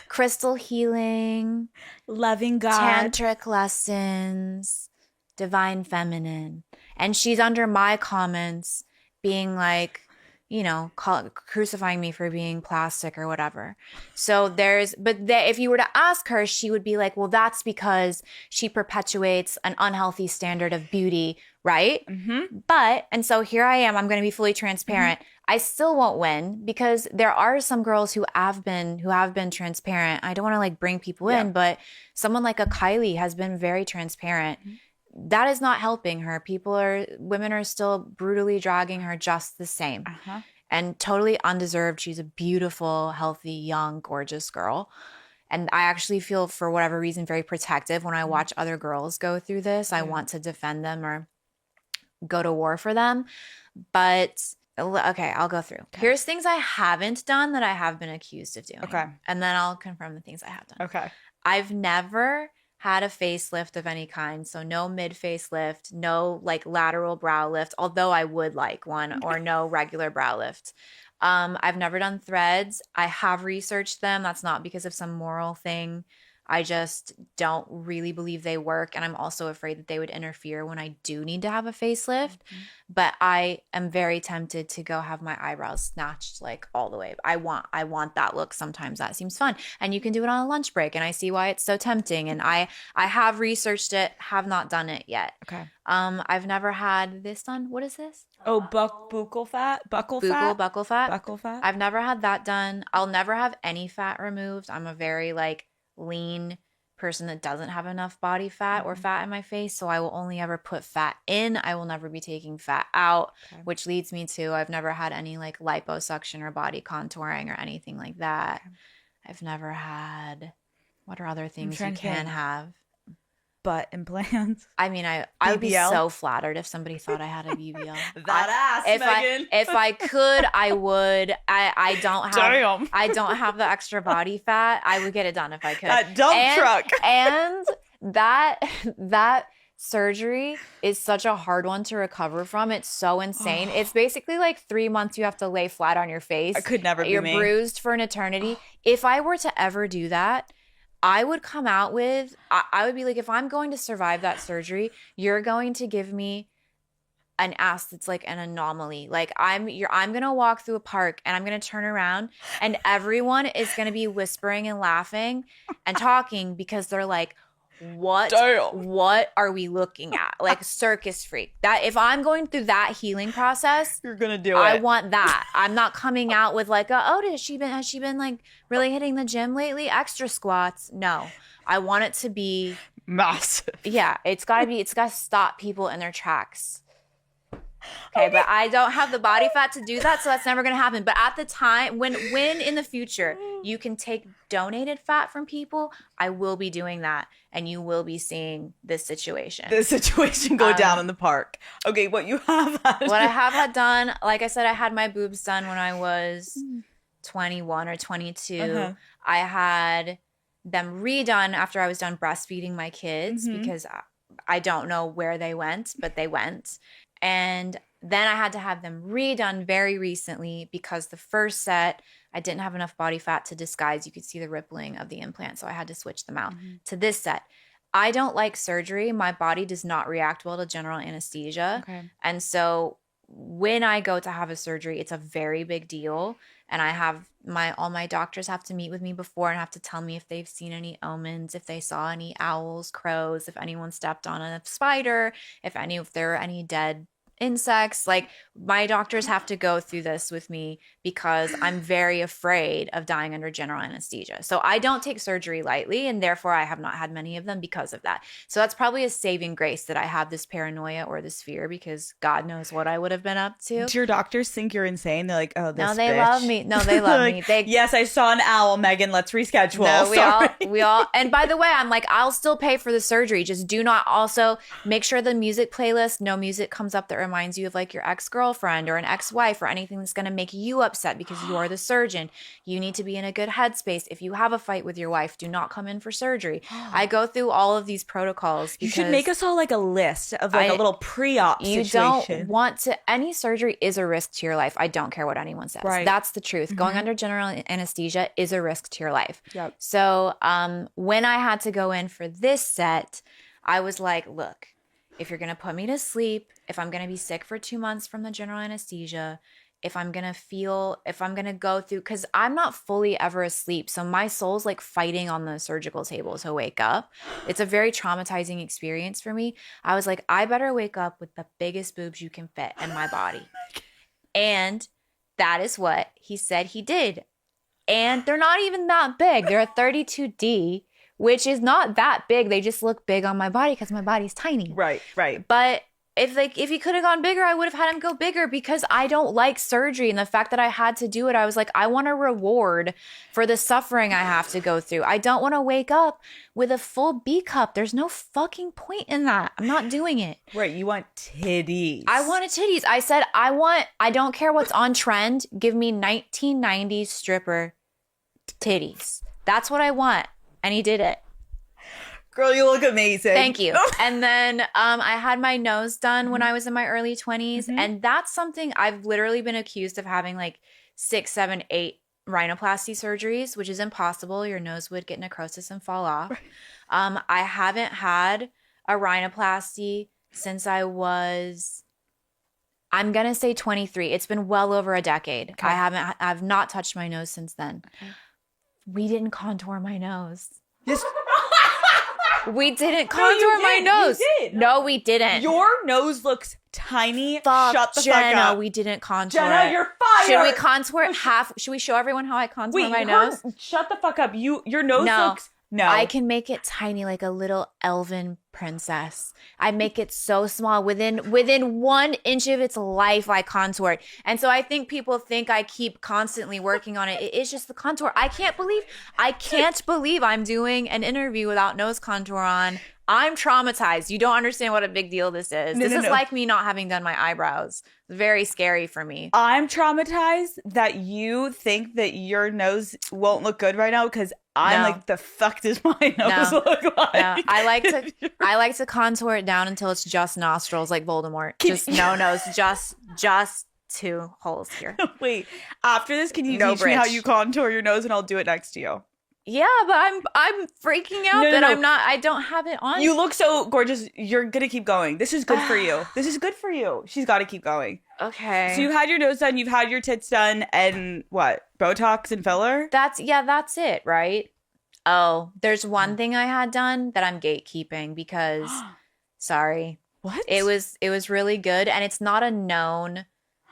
crystal healing, loving God, tantric lessons, divine feminine. And she's under my comments being like, you know, crucifying me for being plastic or whatever. So if you were to ask her, she would be like, well, that's because she perpetuates an unhealthy standard of beauty, right? But, and so here I am, I'm going to be fully transparent. I still won't win because there are some girls who have been transparent. I don't want to like bring people in, but someone like a Kylie has been very transparent. That is not helping her. Women are still brutally dragging her just the same. And totally undeserved. She's a beautiful, healthy, young, gorgeous girl. And I actually feel, for whatever reason, very protective when I watch other girls go through this. I want to defend them or go to war for them. But okay, I'll go through. Okay. Here's things I haven't done that I have been accused of doing. Okay. And then I'll confirm the things I have done. Okay. I've never had a facelift of any kind. So no mid facelift, no like lateral brow lift, although I would like one, or no regular brow lift. I've never done threads. I have researched them. That's not because of some moral thing. I just don't really believe they work. And I'm also afraid that they would interfere when I do need to have a facelift. But I am very tempted to go have my eyebrows snatched like all the way. I want that look sometimes. That seems fun. And you can do it on a lunch break. And I see why it's so tempting. And I have researched it, have not done it yet. Okay. I've never had this done. What is this? Oh, buccal fat? Buccal fat? I've never had that done. I'll never have any fat removed. I'm a very like lean person that doesn't have enough body fat or fat in my face. So I will only ever put fat in. I will never be taking fat out, which leads me to I've never had any like liposuction or body contouring or anything like that. Okay. I've never had, what are other things you can have? Butt implants. I mean, I would be so flattered if somebody thought I had a BBL. That ass, Megan. If I could, I would. I don't have the extra body fat. I would get it done if I could. That dump truck. And that surgery is such a hard one to recover from. It's so insane. It's basically like 3 months you have to lay flat on your face. I could never be me. You're bruised for an eternity. If I were to ever do that, I would come out with, I would be like, if I'm going to survive that surgery, you're going to give me an ass that's like an anomaly. Like I'm going to walk through a park and I'm going to turn around and everyone is going to be whispering and laughing and talking because they're like, what are we looking at? Like circus freak. That if I'm going through that healing process, you're gonna do it. I want that. I'm not coming out with like, has she been like really hitting the gym lately? Extra squats. No. I want it to be massive. Yeah, it's gotta stop people in their tracks. Okay, but I don't have the body fat to do that, so that's never gonna happen. But at the time, when in the future you can take donated fat from people, I will be doing that, and you will be seeing this situation. Go down in the park. Okay, what you have had. What I have had done, like I said, I had my boobs done when I was 21 or 22. I had them redone after I was done breastfeeding my kids because I don't know where they went, but they went. And then I had to have them redone very recently because the first set, I didn't have enough body fat to disguise. You could see the rippling of the implant, so I had to switch them out to this set. I don't like surgery. My body does not react well to general anesthesia. Okay. And so when I go to have a surgery, it's a very big deal. And I have all my doctors have to meet with me before and have to tell me if they've seen any omens, if they saw any owls, crows, if anyone stepped on a spider, if there are any dead insects. Like my doctors have to go through this with me because I'm very afraid of dying under general anesthesia. So I don't take surgery lightly, and therefore I have not had many of them because of that. So that's probably a saving grace that I have this paranoia or this fear, because God knows what I would have been up to. Do your doctors think you're insane? They're like, oh, this No, they bitch. love me. No, they love me. Yes, I saw an owl, Megan. Let's reschedule. No, we all. And by the way, I'm like, I'll still pay for the surgery. Just do not also make sure the music playlist, no music comes up that reminds you of like your ex-girlfriend or an ex-wife or anything that's going to make you upset because you are the surgeon. You need to be in a good headspace. If you have a fight with your wife, do not come in for surgery. I go through all of these protocols. You should make us all like a list of like a little pre-op situation. You don't want to, any surgery is a risk to your life. I don't care what anyone says. Right. That's the truth. Going under general anesthesia is a risk to your life. Yep. So when I had to go in for this set, I was like, look, if you're going to put me to sleep, if I'm going to be sick for 2 months from the general anesthesia, if I'm going to go through, because I'm not fully ever asleep. So my soul's like fighting on the surgical table to wake up. It's a very traumatizing experience for me. I was like, I better wake up with the biggest boobs you can fit in my body. And that is what he said he did. And they're not even that big. They're a 32D. Which is not that big. They just look big on my body because my body's tiny. Right. But if he could have gone bigger, I would have had him go bigger because I don't like surgery. And the fact that I had to do it, I was like, I want a reward for the suffering I have to go through. I don't want to wake up with a full B cup. There's no fucking point in that. I'm not doing it. Right. You want titties. I wanted titties. I said, I don't care what's on trend. Give me 1990s stripper titties. That's what I want. And he did it. Girl, you look amazing. Thank you. And then I had my nose done when I was in my early 20s. And that's something I've literally been accused of having like 6, 7, 8 rhinoplasty surgeries, which is impossible. Your nose would get necrosis and fall off. I haven't had a rhinoplasty since I'm going to say 23. It's been well over a decade. Okay. I've not touched my nose since then. Okay. We didn't contour my nose. Yes. We didn't contour my nose. You did. No, we didn't. Your nose looks tiny. Fuck, Shut the Jenna, fuck up. we didn't contour Jenna, it. you're fired. Should we contour it half? Should we show everyone how I contour my nose? Shut the fuck up. Your nose looks... No. I can make it tiny like a little elven princess. I make it so small. Within 1 inch of its life, I contour it. And so I think people think I keep constantly working on it. It is just the contour. I can't believe I'm doing an interview without nose contour on. I'm traumatized. You don't understand what a big deal this is. This is like me not having done my eyebrows. It's very scary for me. I'm traumatized that you think that your nose won't look good right now because I'm like, the fuck does my nose look like? No. I like to contour it down until it's just nostrils, like Voldemort. Just no nose, just 2 holes here. Wait, after this, can you teach me how you contour your nose and I'll do it next to you? Yeah, but I'm freaking out that I don't have it on. You look so gorgeous. You're gonna keep going. This is good for you. This is good for you. She's got to keep going. Okay. So you've had your nose done, you've had your tits done, and what? Botox and filler? That's it, right? Oh, there's one thing I had done that I'm gatekeeping because sorry. What? It was really good, and it's not a known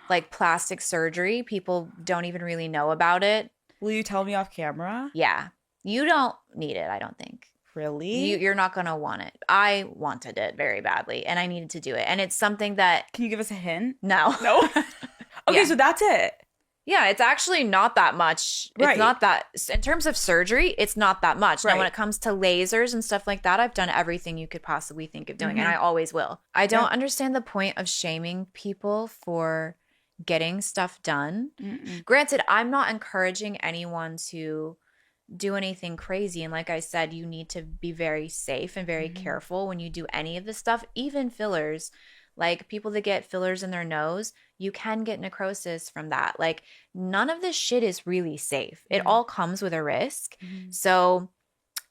like plastic surgery. People don't even really know about it. Will you tell me off camera? Yeah. You don't need it, I don't think. Really? You're not going to want it. I wanted it very badly, and I needed to do it. And it's something that... Can you give us a hint? No. No? Okay, Yeah. so that's it. Yeah, it's actually not that much. Right. It's not that... In terms of surgery, it's not that much. Right. Now, when it comes to lasers and stuff like that, I've done everything you could possibly think of doing, and I always will. I don't understand the point of shaming people for getting stuff done. Mm-mm. Granted, I'm not encouraging anyone to do anything crazy, and like I said, you need to be very safe and very careful when you do any of this stuff, even fillers. Like people that get fillers in their nose, you can get necrosis from that. Like none of this shit is really safe. It all comes with a risk. So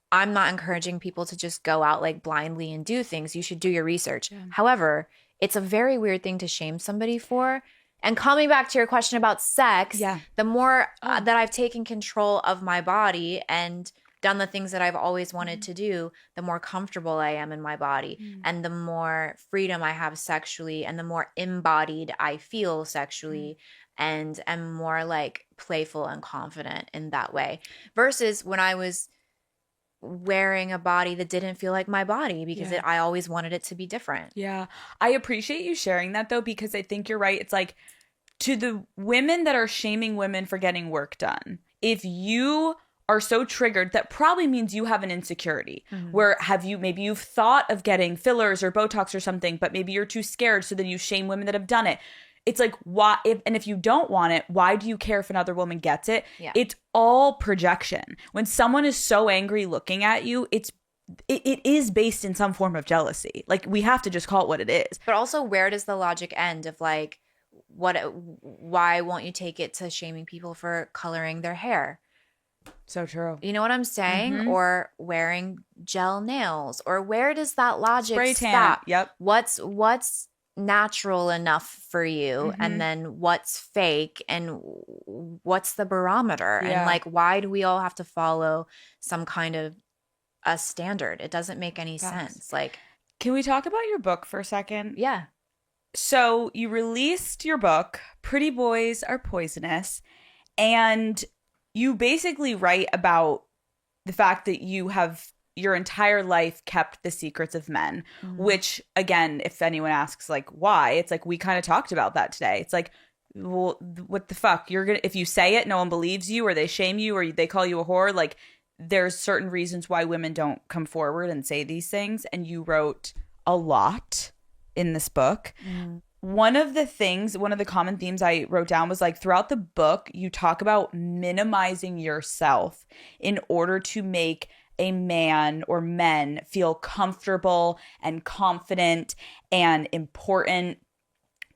I'm not encouraging people to just go out like blindly and do things. You should do your research. However, it's a very weird thing to shame somebody for. And coming back to your question about sex, the more that I've taken control of my body and done the things that I've always wanted to do, the more comfortable I am in my body and the more freedom I have sexually and the more embodied I feel sexually and am more like playful and confident in that way. Versus when I was wearing a body that didn't feel like my body because I always wanted it to be different. Yeah. I appreciate you sharing that though, because I think you're right. It's like to the women that are shaming women for getting work done, if you are so triggered, that probably means you have an insecurity where maybe you've thought of getting fillers or Botox or something, but maybe you're too scared. So then you shame women that have done it. It's like, why? If you don't want it, why do you care if another woman gets it? Yeah. It's all projection. When someone is so angry looking at you, it is based in some form of jealousy. Like we have to just call it what it is. But also, where does the logic end of like, why won't you take it to shaming people for coloring their hair? So true. You know what I'm saying? Or wearing gel nails, or where does that logic spray tan stop? Yep. What's natural enough for you, and then what's fake, and what's the barometer? And like, why do we all have to follow some kind of a standard? It doesn't make any sense. Like, can we talk about your book for a second? Yeah. So you released your book, Pretty Boys Are Poisonous, and you basically write about the fact that you have your entire life kept the secrets of men, which, again, if anyone asks, like, why? It's like, we kind of talked about that today. It's like, well, what the fuck? If you say it, no one believes you, or they shame you, or they call you a whore. Like, there's certain reasons why women don't come forward and say these things. And you wrote a lot in this book. One of the common themes I wrote down was like, throughout the book, you talk about minimizing yourself in order to make a man or men feel comfortable and confident and important.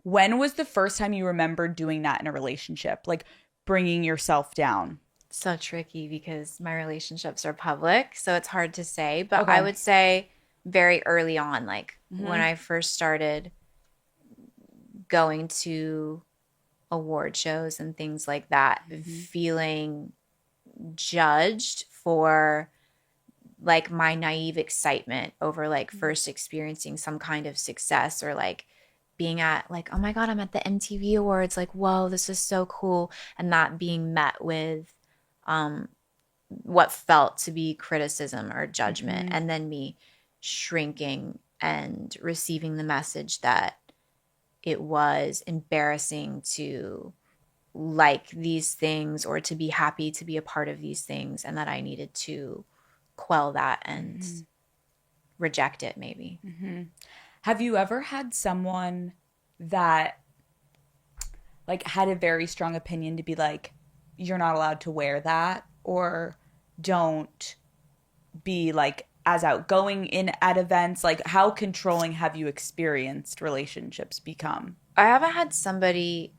When was the first time you remembered doing that in a relationship? Like, bringing yourself down? So tricky because my relationships are public, so it's hard to say. But Okay. I would say very early on, like when I first started going to award shows and things like that, feeling judged for like my naive excitement over like first experiencing some kind of success, or like being at like, oh my God, I'm at the MTV Awards, like, whoa, this is so cool. And that being met with what felt to be criticism or judgment, and then me shrinking and receiving the message that it was embarrassing to like these things or to be happy to be a part of these things, and that I needed to quell that and reject it maybe. Have you ever had someone that like had a very strong opinion to be like, you're not allowed to wear that, or don't be like as outgoing in at events? Like, how controlling have you experienced relationships become? I haven't had somebody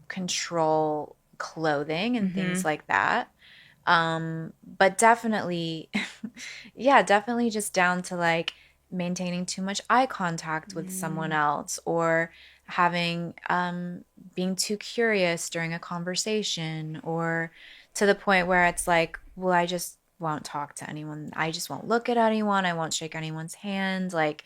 control clothing and things like that. But definitely, yeah, definitely just down to like maintaining too much eye contact with someone else, or having, being too curious during a conversation, or to the point where it's like, well, I just won't talk to anyone. I just won't look at anyone. I won't shake anyone's hand. Like,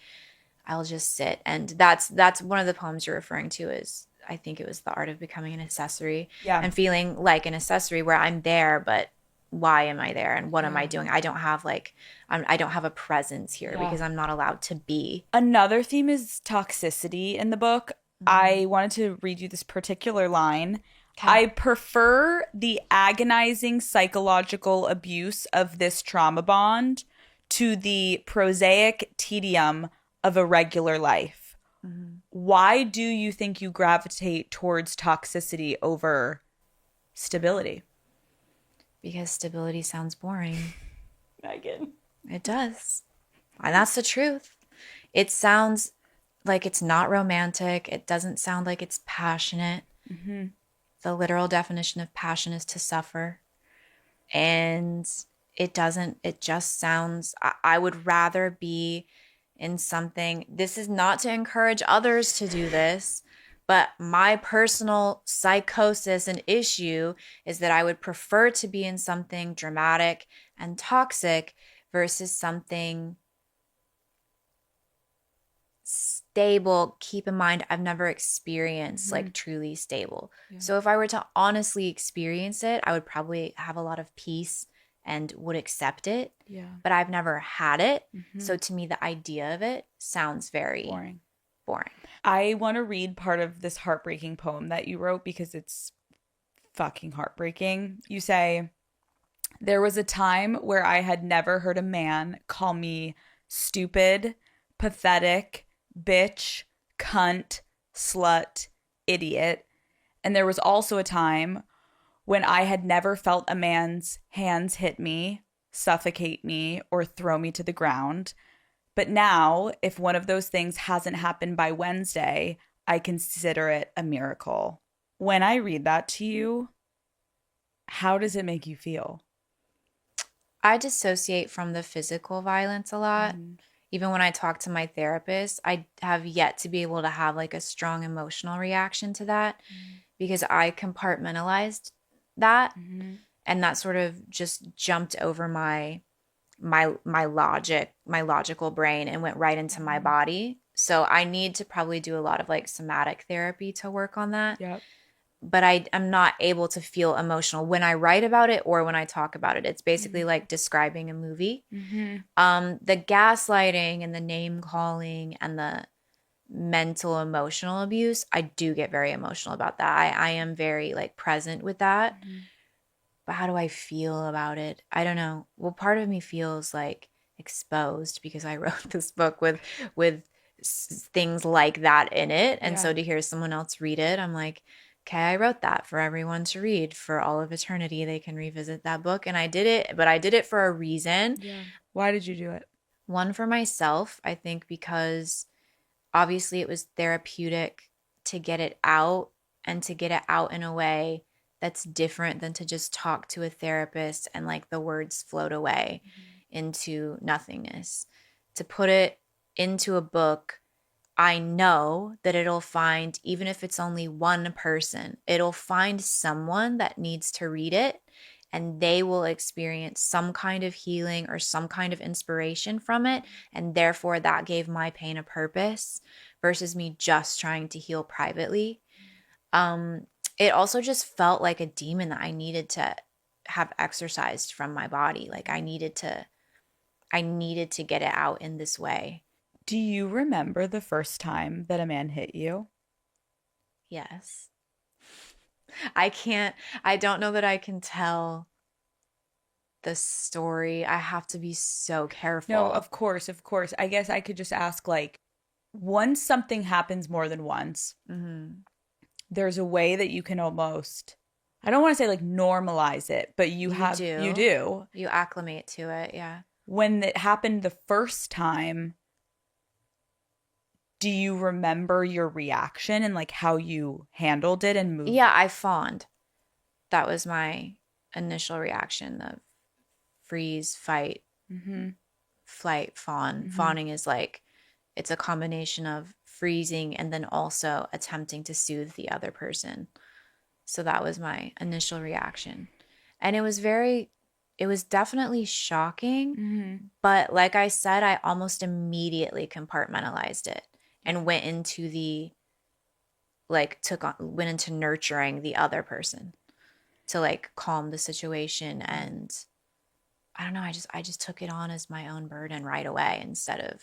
I'll just sit. And that's one of the poems you're referring to is, I think it was The Art of Becoming an Accessory. Yeah. And feeling like an accessory where I'm there, but why am I there and what am I doing? I don't have like, I don't have a presence here because I'm not allowed to be. Another theme is toxicity in the book. I wanted to read you this particular line. I prefer the agonizing psychological abuse of this trauma bond to the prosaic tedium of a regular life. Why do you think you gravitate towards toxicity over stability? Because stability sounds boring. Megan. It does. And that's the truth. It sounds like it's not romantic. It doesn't sound like it's passionate. The literal definition of passion is to suffer. And it just sounds, I would rather be in something. This is not to encourage others to do this, but my personal psychosis and issue is that I would prefer to be in something dramatic and toxic versus something stable. Keep in mind, I've never experienced like truly stable. So if I were to honestly experience it, I would probably have a lot of peace and would accept it. But I've never had it. So to me, the idea of it sounds very boring. I want to read part of this heartbreaking poem that you wrote because it's fucking heartbreaking. You say, there was a time where I had never heard a man call me stupid, pathetic, bitch, cunt, slut, idiot. And there was also a time when I had never felt a man's hands hit me, suffocate me, or throw me to the ground. But now, if one of those things hasn't happened by Wednesday, I consider it a miracle. When I read that to you, how does it make you feel? I dissociate from the physical violence a lot. Even when I talk to my therapist, I have yet to be able to have like a strong emotional reaction to that because I compartmentalized that, and that sort of just jumped over my logical brain and went right into my body. So I need to probably do a lot of like somatic therapy to work on that. But I'm not able to feel emotional when I write about it or when I talk about it. It's basically like describing a movie. The gaslighting and the name calling and the mental emotional abuse, I do get very emotional about that. I am very like present with that. But how do I feel about it? I don't know. Well, part of me feels like exposed because I wrote this book with things like that in it. And so to hear someone else read it, I'm like, okay, I wrote that for everyone to read for all of eternity. They can revisit that book. And I did it, but I did it for a reason. Why did you do it? One, for myself, I think, because obviously it was therapeutic to get it out and to get it out in a way that's different than to just talk to a therapist and like the words float away into nothingness. To put it into a book, I know that it'll find, even if it's only one person, it'll find someone that needs to read it, and they will experience some kind of healing or some kind of inspiration from it. And therefore, that gave my pain a purpose versus me just trying to heal privately. It also just felt like a demon that I needed to have exorcised from my body. Like I needed to get it out in this way. Do you remember the first time that a man hit you? Yes. I don't know that I can tell the story. I have to be so careful. No, of course, of course. I guess I could just ask, like, once something happens more than once, there's a way that you can almost, I don't want to say like normalize it, but you do. You acclimate to it, yeah. When it happened the first time, do you remember your reaction and like how you handled it and moved? Yeah, I fawned. That was my initial reaction, the freeze, fight, flight, fawn. Fawning is like, it's a combination of freezing and then also attempting to soothe the other person. So that was my initial reaction. And it was definitely shocking. But like I said, I almost immediately compartmentalized it and went into nurturing the other person to like calm the situation. And I don't know, I just took it on as my own burden right away instead of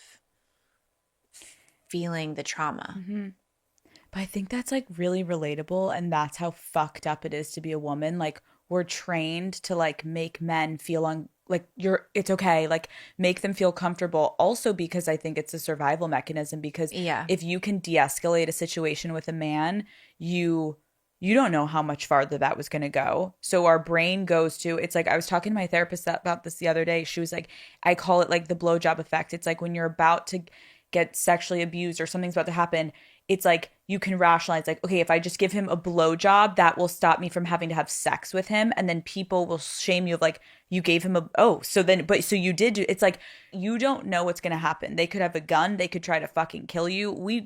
feeling the trauma. But I think that's like really relatable, and that's how fucked up it is to be a woman. Like we're trained to like make men feel it's okay, like make them feel comfortable. Also because I think it's a survival mechanism, because if you can de-escalate a situation with a man, you don't know how much farther that was going to go. So our brain goes to, it's like, I was talking to my therapist about this the other day. She was like, I call it like the blowjob effect. It's like when you're about to get sexually abused or something's about to happen, it's like you can rationalize like, okay, if I just give him a blowjob, that will stop me from having to have sex with him. And then people will shame you of like, you gave him so you did do, it's like, you don't know what's going to happen. They could have a gun. They could try to fucking kill you. We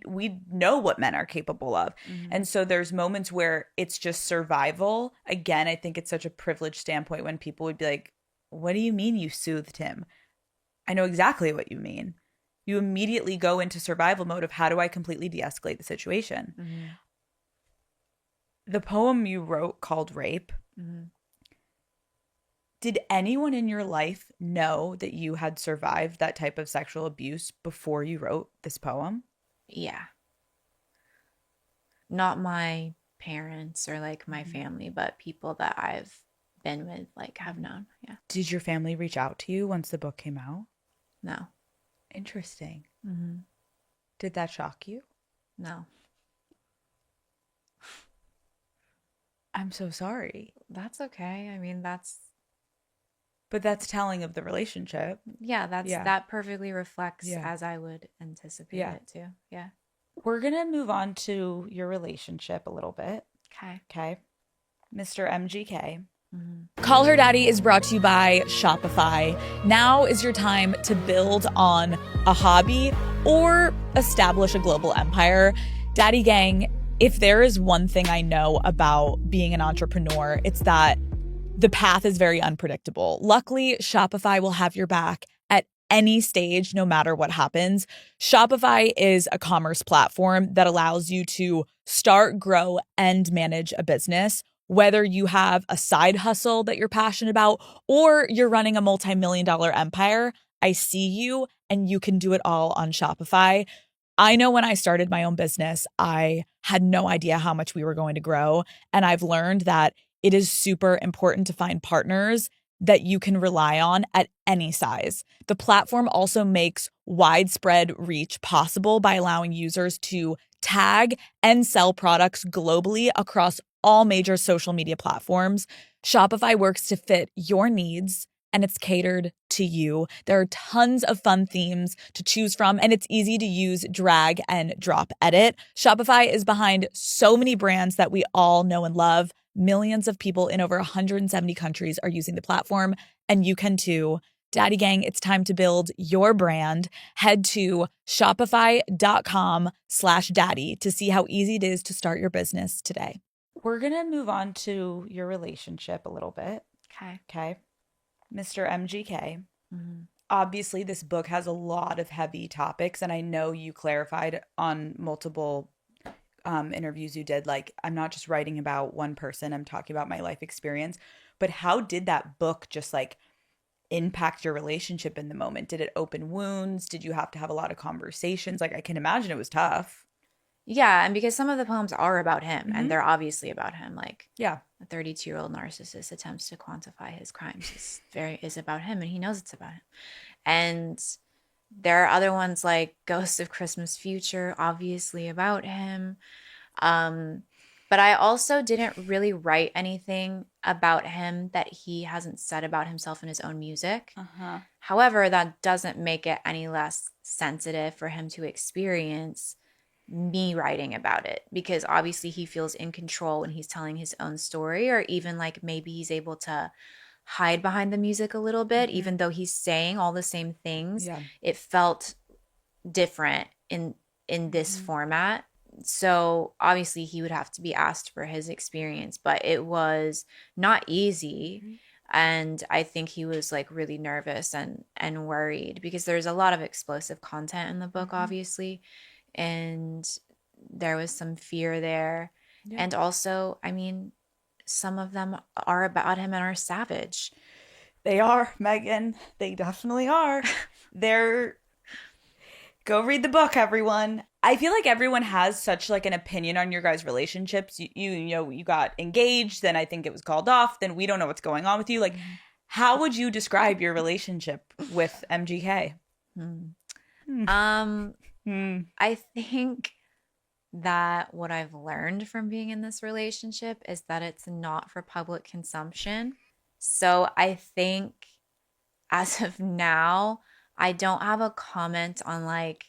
know what men are capable of. And so there's moments where it's just survival. Again, I think it's such a privileged standpoint when people would be like, what do you mean you soothed him? I know exactly what you mean. You immediately go into survival mode of how do I completely de-escalate the situation? The poem you wrote called Rape, did anyone in your life know that you had survived that type of sexual abuse before you wrote this poem? Yeah. Not my parents or like my family, but people that I've been with like have known. Yeah. Did your family reach out to you once the book came out? No. Interesting. Did that shock you? No. I'm so sorry. That's okay. I mean, But that's telling of the relationship. Yeah, that perfectly reflects as I would anticipate it to. Yeah. We're going to move on to your relationship a little bit. Okay. Mr. MGK. Call Her Daddy is brought to you by Shopify. Now is your time to build on a hobby or establish a global empire. Daddy Gang, if there is one thing I know about being an entrepreneur, it's that the path is very unpredictable. Luckily, Shopify will have your back at any stage, no matter what happens. Shopify is a commerce platform that allows you to start, grow, and manage a business. Whether you have a side hustle that you're passionate about or you're running a multi-million-dollar empire, I see you, and you can do it all on Shopify. I know when I started my own business, I had no idea how much we were going to grow. And I've learned that it is super important to find partners that you can rely on at any size. The platform also makes widespread reach possible by allowing users to tag and sell products globally across all major social media platforms. Shopify works to fit your needs, and it's catered to you. There are tons of fun themes to choose from, and it's easy to use, drag, and drop edit. Shopify is behind so many brands that we all know and love. Millions of people in over 170 countries are using the platform, and you can too. Daddy Gang, it's time to build your brand. Head to shopify.com/daddy to see how easy it is to start your business today. We're going to move on to your relationship a little bit. Okay. Mr. MGK. Mm-hmm. Obviously, this book has a lot of heavy topics, and I know you clarified on multiple interviews you did, like, I'm not just writing about one person, I'm talking about my life experience. But how did that book just like impact your relationship in the moment? Did it open wounds? Did you have to have a lot of conversations? Like, I can imagine it was tough. Yeah, and because some of the poems are about him, and they're obviously about him. Like, Yeah. a 32-year-old narcissist attempts to quantify his crimes is about him, and he knows it's about him. And there are other ones like Ghost of Christmas Future, obviously about him. But I also didn't really write anything about him that he hasn't said about himself in his own music. However, that doesn't make it any less sensitive for him to experience me writing about it, because obviously he feels in control when he's telling his own story, or even like maybe he's able to hide behind the music a little bit, even though he's saying all the same things. Yeah. It felt different in this format. So obviously he would have to be asked for his experience, but it was not easy. And I think he was like really nervous and worried, because there's a lot of explosive content in the book, obviously. And there was some fear there. Yeah. And also, I mean, some of them are about him and are savage. They are, Megan. They definitely are. Go read the book, everyone. I feel like everyone has such like an opinion on your guys' relationships. You know, you got engaged, then I think it was called off, then we don't know what's going on with you. Like, how would you describe your relationship with MGK? I think that what I've learned from being in this relationship is that it's not for public consumption. So I think as of now, I don't have a comment on like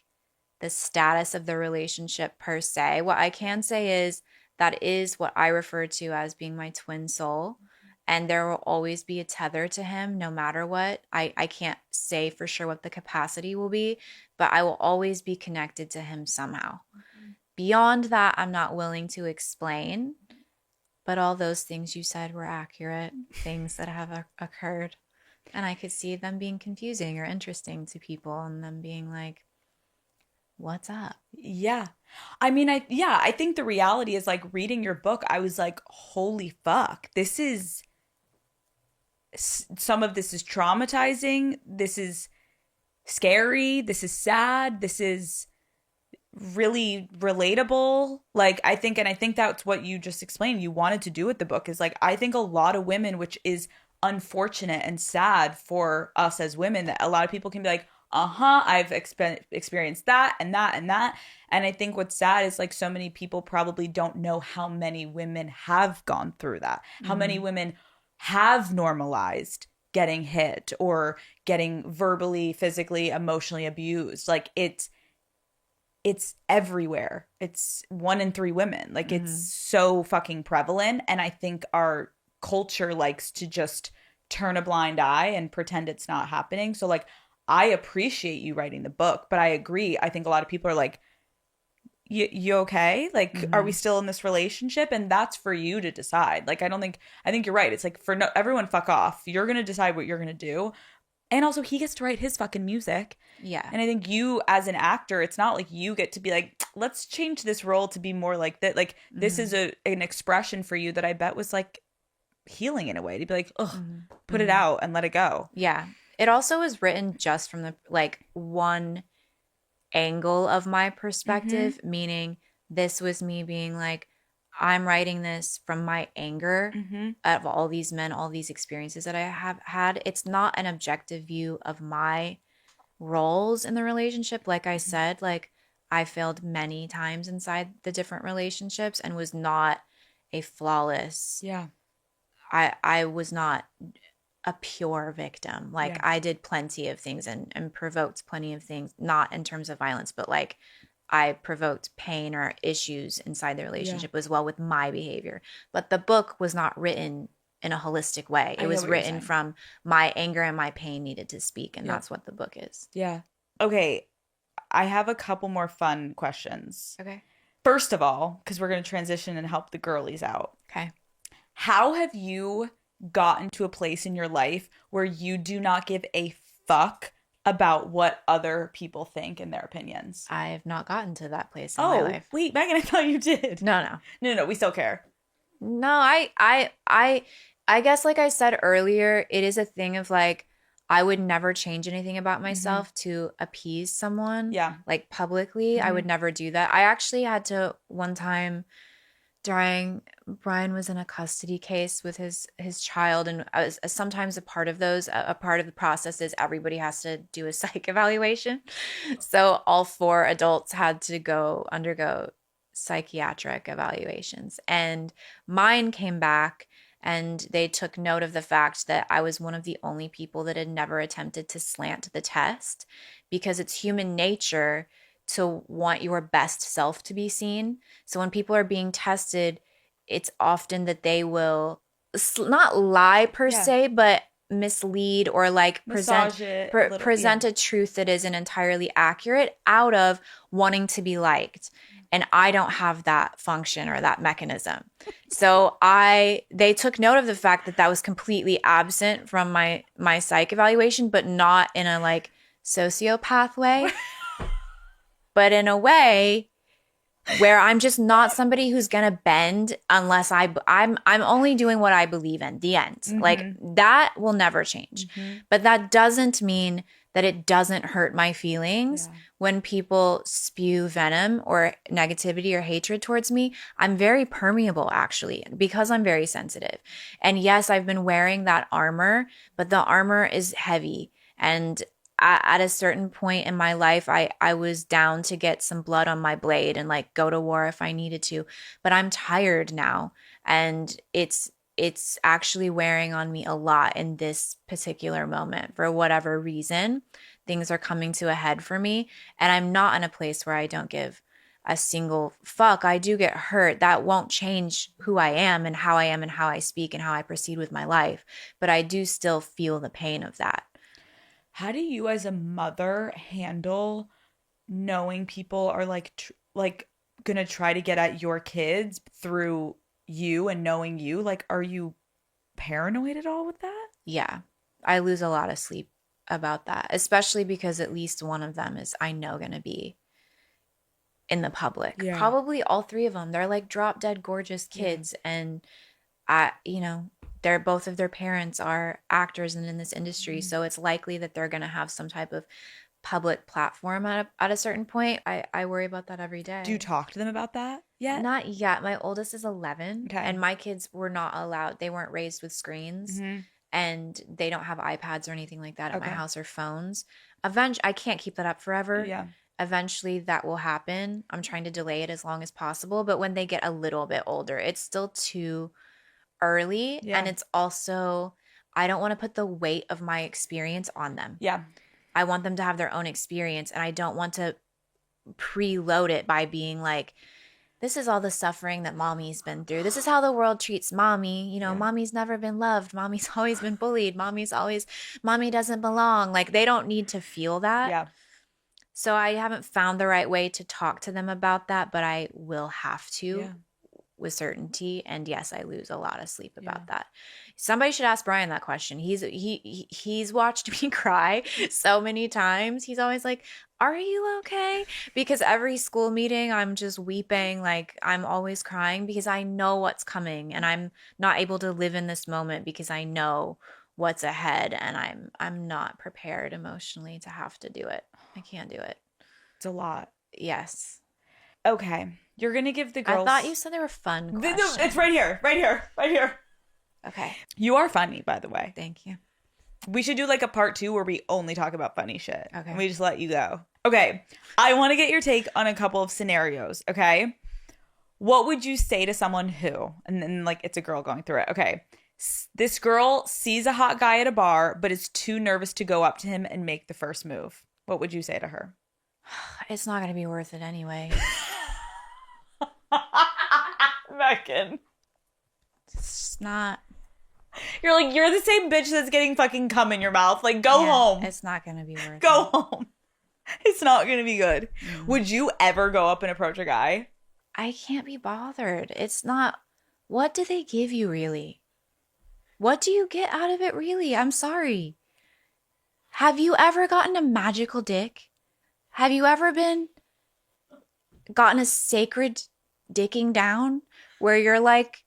the status of the relationship per se. What I can say is that is what I refer to as being my twin soul. And there will always be a tether to him no matter what. I can't say for sure what the capacity will be, but I will always be connected to him somehow. Beyond that, I'm not willing to explain. But all those things you said were accurate, things that have occurred. And I could see them being confusing or interesting to people, and them being like, what's up? Yeah. I mean, I think the reality is, like, reading your book, I was like, holy fuck, some of this is traumatizing. This is scary. This is sad. This is really relatable. Like, I think that's what you just explained you wanted to do with the book, is like, I think a lot of women, which is unfortunate and sad for us as women, that a lot of people can be like, I've experienced that and that and that. And I think what's sad is, like, so many people probably don't know how many women have gone through that, how many women have normalized getting hit or getting verbally, physically, emotionally abused. Like, it's everywhere. It's 1 in 3 women. Like, it's so fucking prevalent. And I think our culture likes to just turn a blind eye and pretend it's not happening. So, like, I appreciate you writing the book, but I agree. I think a lot of people are like, you okay? Like, are we still in this relationship? And that's for you to decide. Like, I think you're right. It's like, everyone fuck off. You're going to decide what you're going to do. And also, he gets to write his fucking music. Yeah. And I think you, as an actor, it's not like you get to be like, let's change this role to be more like that. Like, this is an expression for you that I bet was, like, healing in a way, to be like, put it out and let it go. Yeah. It also was written just from the, like, one angle of my perspective, meaning this was me being like, I'm writing this from my anger of all these men, all these experiences that I have had. It's not an objective view of my roles in the relationship. Like I said, like, I failed many times inside the different relationships and was not a flawless. Yeah. I was not a pure victim. Like Yeah. I did plenty of things and provoked plenty of things, not in terms of violence, but like I provoked pain or issues inside the relationship as well with my behavior. But the book was not written in a holistic way. It was written from my anger and my pain needed to speak. And that's what the book is. Yeah. Okay. I have a couple more fun questions. Okay. First of all, because we're going to transition and help the girlies out. Okay. How have you gotten to a place in your life where you do not give a fuck about what other people think and their opinions? I have not gotten to that place in my life. Wait, Megan, I thought you did. No. No, we still care. No, I guess like I said earlier, it is a thing of like I would never change anything about myself to appease someone. Yeah. Like publicly, I would never do that. I actually had to one time during Brian was in a custody case with his child, and I was sometimes a part of those. A part of the process is everybody has to do a psych evaluation. So all 4 adults had to undergo psychiatric evaluations, and mine came back. And they took note of the fact that I was one of the only people that had never attempted to slant the test, because it's human nature to want your best self to be seen. So when people are being tested, it's often that they will not lie per se, but mislead or like present a truth that isn't entirely accurate out of wanting to be liked. And I don't have that function or that mechanism. So they took note of the fact that was completely absent from my psych evaluation, but not in a like sociopath way, but in a way where I'm just not somebody who's going to bend unless I'm only doing what I believe in, the end. Like that will never change. But that doesn't mean that it doesn't hurt my feelings when people spew venom or negativity or hatred towards me. I'm very permeable, actually, because I'm very sensitive. And yes, I've been wearing that armor, but the armor is heavy. And at a certain point in my life, I was down to get some blood on my blade and like go to war if I needed to. But I'm tired now, and it's actually wearing on me a lot in this particular moment. For whatever reason, things are coming to a head for me, and I'm not in a place where I don't give a single fuck. I do get hurt. That won't change who I am and how I speak and how I proceed with my life, but I do still feel the pain of that. How do you as a mother handle knowing people are like gonna try to get at your kids through you and knowing you? Like, are you paranoid at all with that? Yeah, I lose a lot of sleep about that, especially because at least one of them is, I know, gonna be in the public. Yeah. Probably all 3 of them. They're like drop dead gorgeous kids, and they're both of their parents are actors and in this industry, so it's likely that they're gonna have some type of public platform at a certain point. I worry about that every day. Do you talk to them about that yet? Not yet. My oldest is 11, and my kids were not allowed. They weren't raised with screens, and they don't have iPads or anything like that at my house, or phones. Eventually, I can't keep that up forever. Yeah. Eventually, that will happen. I'm trying to delay it as long as possible. But when they get a little bit older, it's still too early, and it's also, I don't want to put the weight of my experience on them. Yeah. I want them to have their own experience, and I don't want to preload it by being like, this is all the suffering that mommy's been through. This is how the world treats mommy. Mommy's never been loved. Mommy's always been bullied. Mommy doesn't belong. Like, they don't need to feel that. Yeah. So I haven't found the right way to talk to them about that, but I will have to with certainty. And yes, I lose a lot of sleep about that. Somebody should ask Brian that question. He's watched me cry so many times. He's always like, are you okay? Because every school meeting, I'm just weeping. Like, I'm always crying because I know what's coming, and I'm not able to live in this moment because I know what's ahead, and I'm not prepared emotionally to have to do it. I can't do it. It's a lot. Yes. Okay. You're going to give the girls... I thought you said they were fun questions. It's right here. Okay. You are funny, by the way. Thank you. We should do like a part 2 where we only talk about funny shit. Okay. And we just let you go. Okay. I want to get your take on a couple of scenarios, okay? What would you say to someone who, and then like it's a girl going through it, okay? This girl sees a hot guy at a bar, but is too nervous to go up to him and make the first move. What would you say to her? It's not going to be worth it anyway. Megan. It's not. You're like, you're the same bitch that's getting fucking cum in your mouth. Like, go home. It's not going to be worth Go it. home. It's not going to be good. Would you ever go up and approach a guy? I can't be bothered. It's not. What do they give you, really? What do you get out of it, really? I'm sorry. Have you ever gotten a magical dick? Have you ever gotten a sacred dicking down where you're like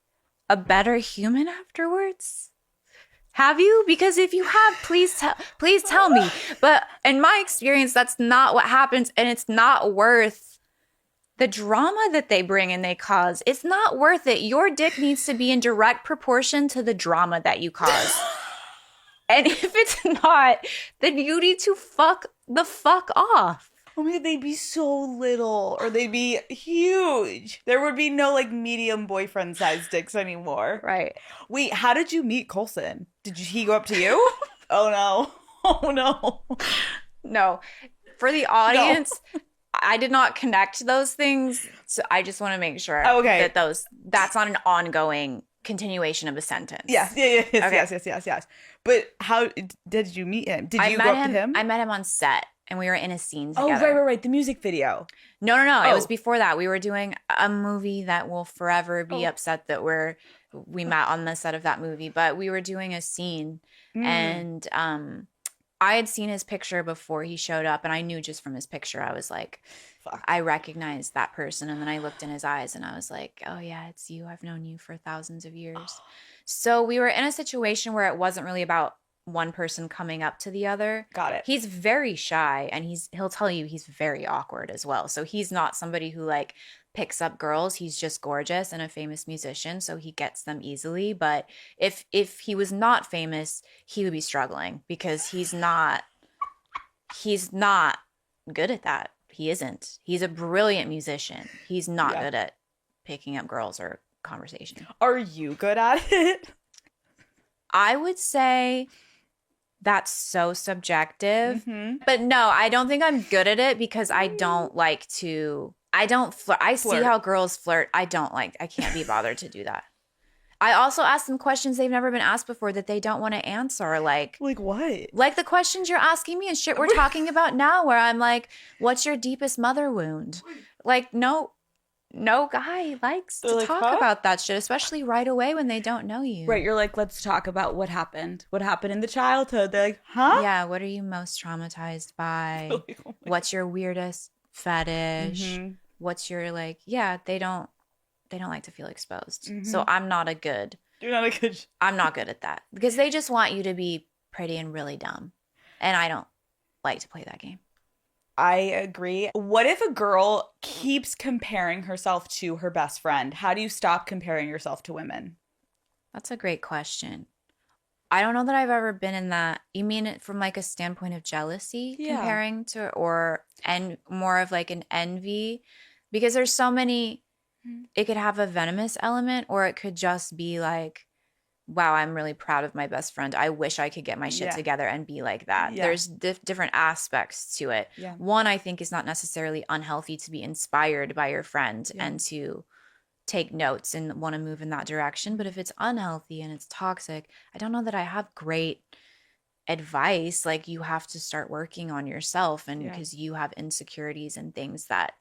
a better human afterwards? Have you? Because if you have, please tell me. But in my experience, that's not what happens, and it's not worth the drama that they bring and they cause. It's not worth it. Your dick needs to be in direct proportion to the drama that you cause. And if it's not, then you need to fuck the fuck off. I mean, they'd be so little, or they'd be huge. There would be no like medium boyfriend size dicks anymore. Right. Wait, how did you meet Colson? He go up to you? Oh no. Oh no. No. For the audience, I did not connect those things. So I just want to make sure that that's not an ongoing continuation of a sentence. Yes. Yes. But how did you meet him? Did you go up to him? I met him on set. And we were in a scene together. Oh, right. The music video. No. It was before that. We were doing a movie that will forever be upset that we met on the set of that movie. But we were doing a scene. And I had seen his picture before he showed up. And I knew just from his picture, I was like, fuck. I recognized that person. And then I looked in his eyes and I was like, oh, yeah, it's you. I've known you for thousands of years. So we were in a situation where it wasn't really about one person coming up to the other. Got it. He's very shy, and he'll tell you he's very awkward as well. So he's not somebody who like picks up girls. He's just gorgeous and a famous musician, so he gets them easily. But if he was not famous, he would be struggling because he's not good at that. He isn't. He's a brilliant musician. He's not good at picking up girls or conversation. Are you good at it? I would say that's so subjective. But no, I don't think I'm good at it because I don't like to. I don't flirt. I see how girls flirt. I can't be bothered to do that. I also ask them questions they've never been asked before that they don't want to answer. Like what? Like the questions you're asking me and shit we're talking about now, where I'm like, what's your deepest mother wound? Like, no guy likes to talk about that shit, especially right away when they don't know you. Right, you're like, let's talk about what happened. What happened in the childhood? They're like, huh? Yeah, what are you most traumatized by? What's your weirdest fetish? What's your like, they don't like to feel exposed. So I'm not good at that. Because they just want you to be pretty and really dumb. And I don't like to play that game. I agree. What if a girl keeps comparing herself to her best friend? How do you stop comparing yourself to women? That's a great question. I don't know that I've ever been in that. You mean it from like a standpoint of jealousy comparing to, and more of like an envy? Because there's so many, it could have a venomous element, or it could just be like, wow, I'm really proud of my best friend. I wish I could get my shit together and be like that. There's different aspects to it. One, I think, is not necessarily unhealthy to be inspired by your friend and to take notes and want to move in that direction. But if it's unhealthy and it's toxic, I don't know that I have great advice. Like, you have to start working on yourself, and because you have insecurities and things that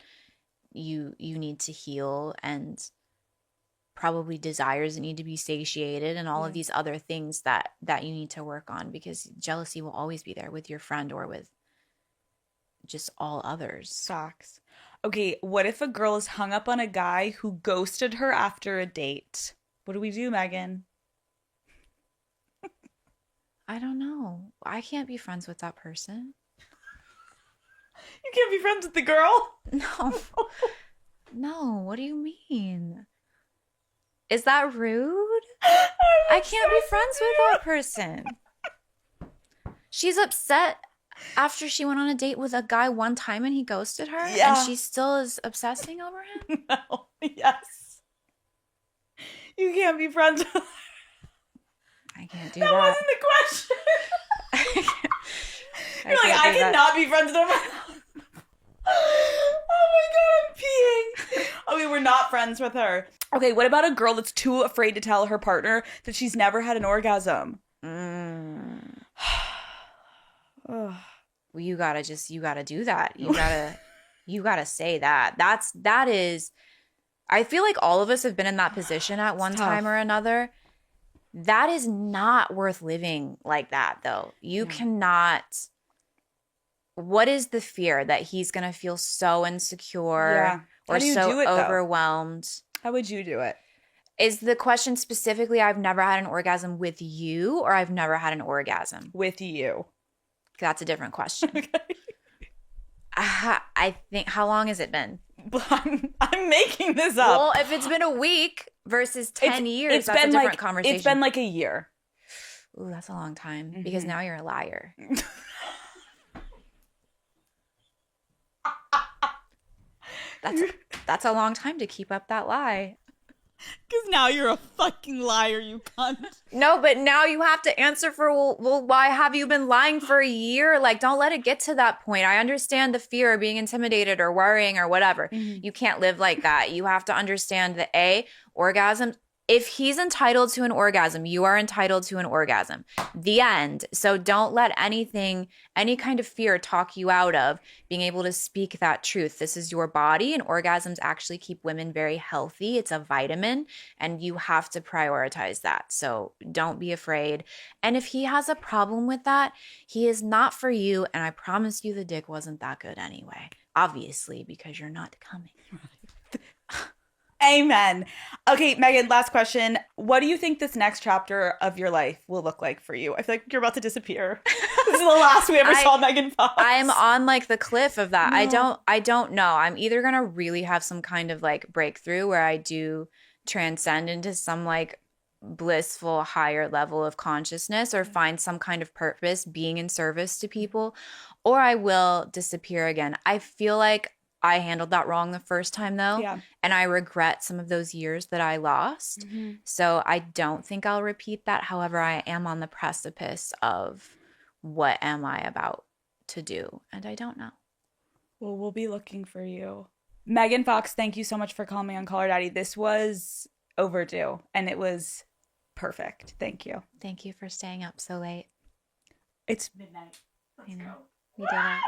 you need to heal, and probably desires that need to be satiated, and all of these other things that you need to work on, because jealousy will always be there with your friend or with just all others. Socks. Okay, what if a girl is hung up on a guy who ghosted her after a date? What do we do, Megan? I don't know. I can't be friends with that person. You can't be friends with the girl? No. No, what do you mean? Is that rude? I can't be friends with that person. She's upset after she went on a date with a guy one time and he ghosted her, and she still is obsessing over him? No. Yes. You can't be friends with her. I can't do That that. wasn't the question. You're like, I cannot be friends with him. Oh my god, I'm peeing. Okay, we're not friends with her. Okay, what about a girl that's too afraid to tell her partner that she's never had an orgasm? Well, you gotta do that. You gotta say that. That is, I feel like all of us have been in that position at one time or another. That is not worth living like that, though. You cannot. What is the fear that he's gonna feel so insecure or so overwhelmed? How would you do it? Is the question specifically, I've never had an orgasm with you, or I've never had an orgasm? With you. That's a different question. Okay. I think, how long has it been? I'm making this up. Well, if it's been a week versus 10 years, that's a different conversation. It's been like a year. Ooh, that's a long time because now you're a liar. That's a long time to keep up that lie. Because now you're a fucking liar, you cunt. No, but now you have to answer for, well, why have you been lying for a year? Like, don't let it get to that point. I understand the fear of being intimidated or worrying or whatever. You can't live like that. You have to understand that orgasms, if he's entitled to an orgasm, you are entitled to an orgasm. The end. So don't let any kind of fear talk you out of being able to speak that truth. This is your body, and orgasms actually keep women very healthy. It's a vitamin, and you have to prioritize that. So don't be afraid. And if he has a problem with that, he is not for you. And I promise you the dick wasn't that good anyway. Obviously, because you're not coming. Amen. Okay, Megan, last question. What do you think this next chapter of your life will look like for you? I feel like you're about to disappear. This is the last we ever saw Megan Fox. I'm on like the cliff of that. No. I don't know. I'm either going to really have some kind of like breakthrough where I do transcend into some like blissful higher level of consciousness or find some kind of purpose being in service to people, or I will disappear again. I feel like I handled that wrong the first time though. Yeah. And I regret some of those years that I lost. So I don't think I'll repeat that. However, I am on the precipice of what am I about to do? And I don't know. Well, we'll be looking for you. Megan Fox, thank you so much for calling me on Call Her Daddy. This was overdue and it was perfect. Thank you. Thank you for staying up so late. It's midnight. Let's go. We did it.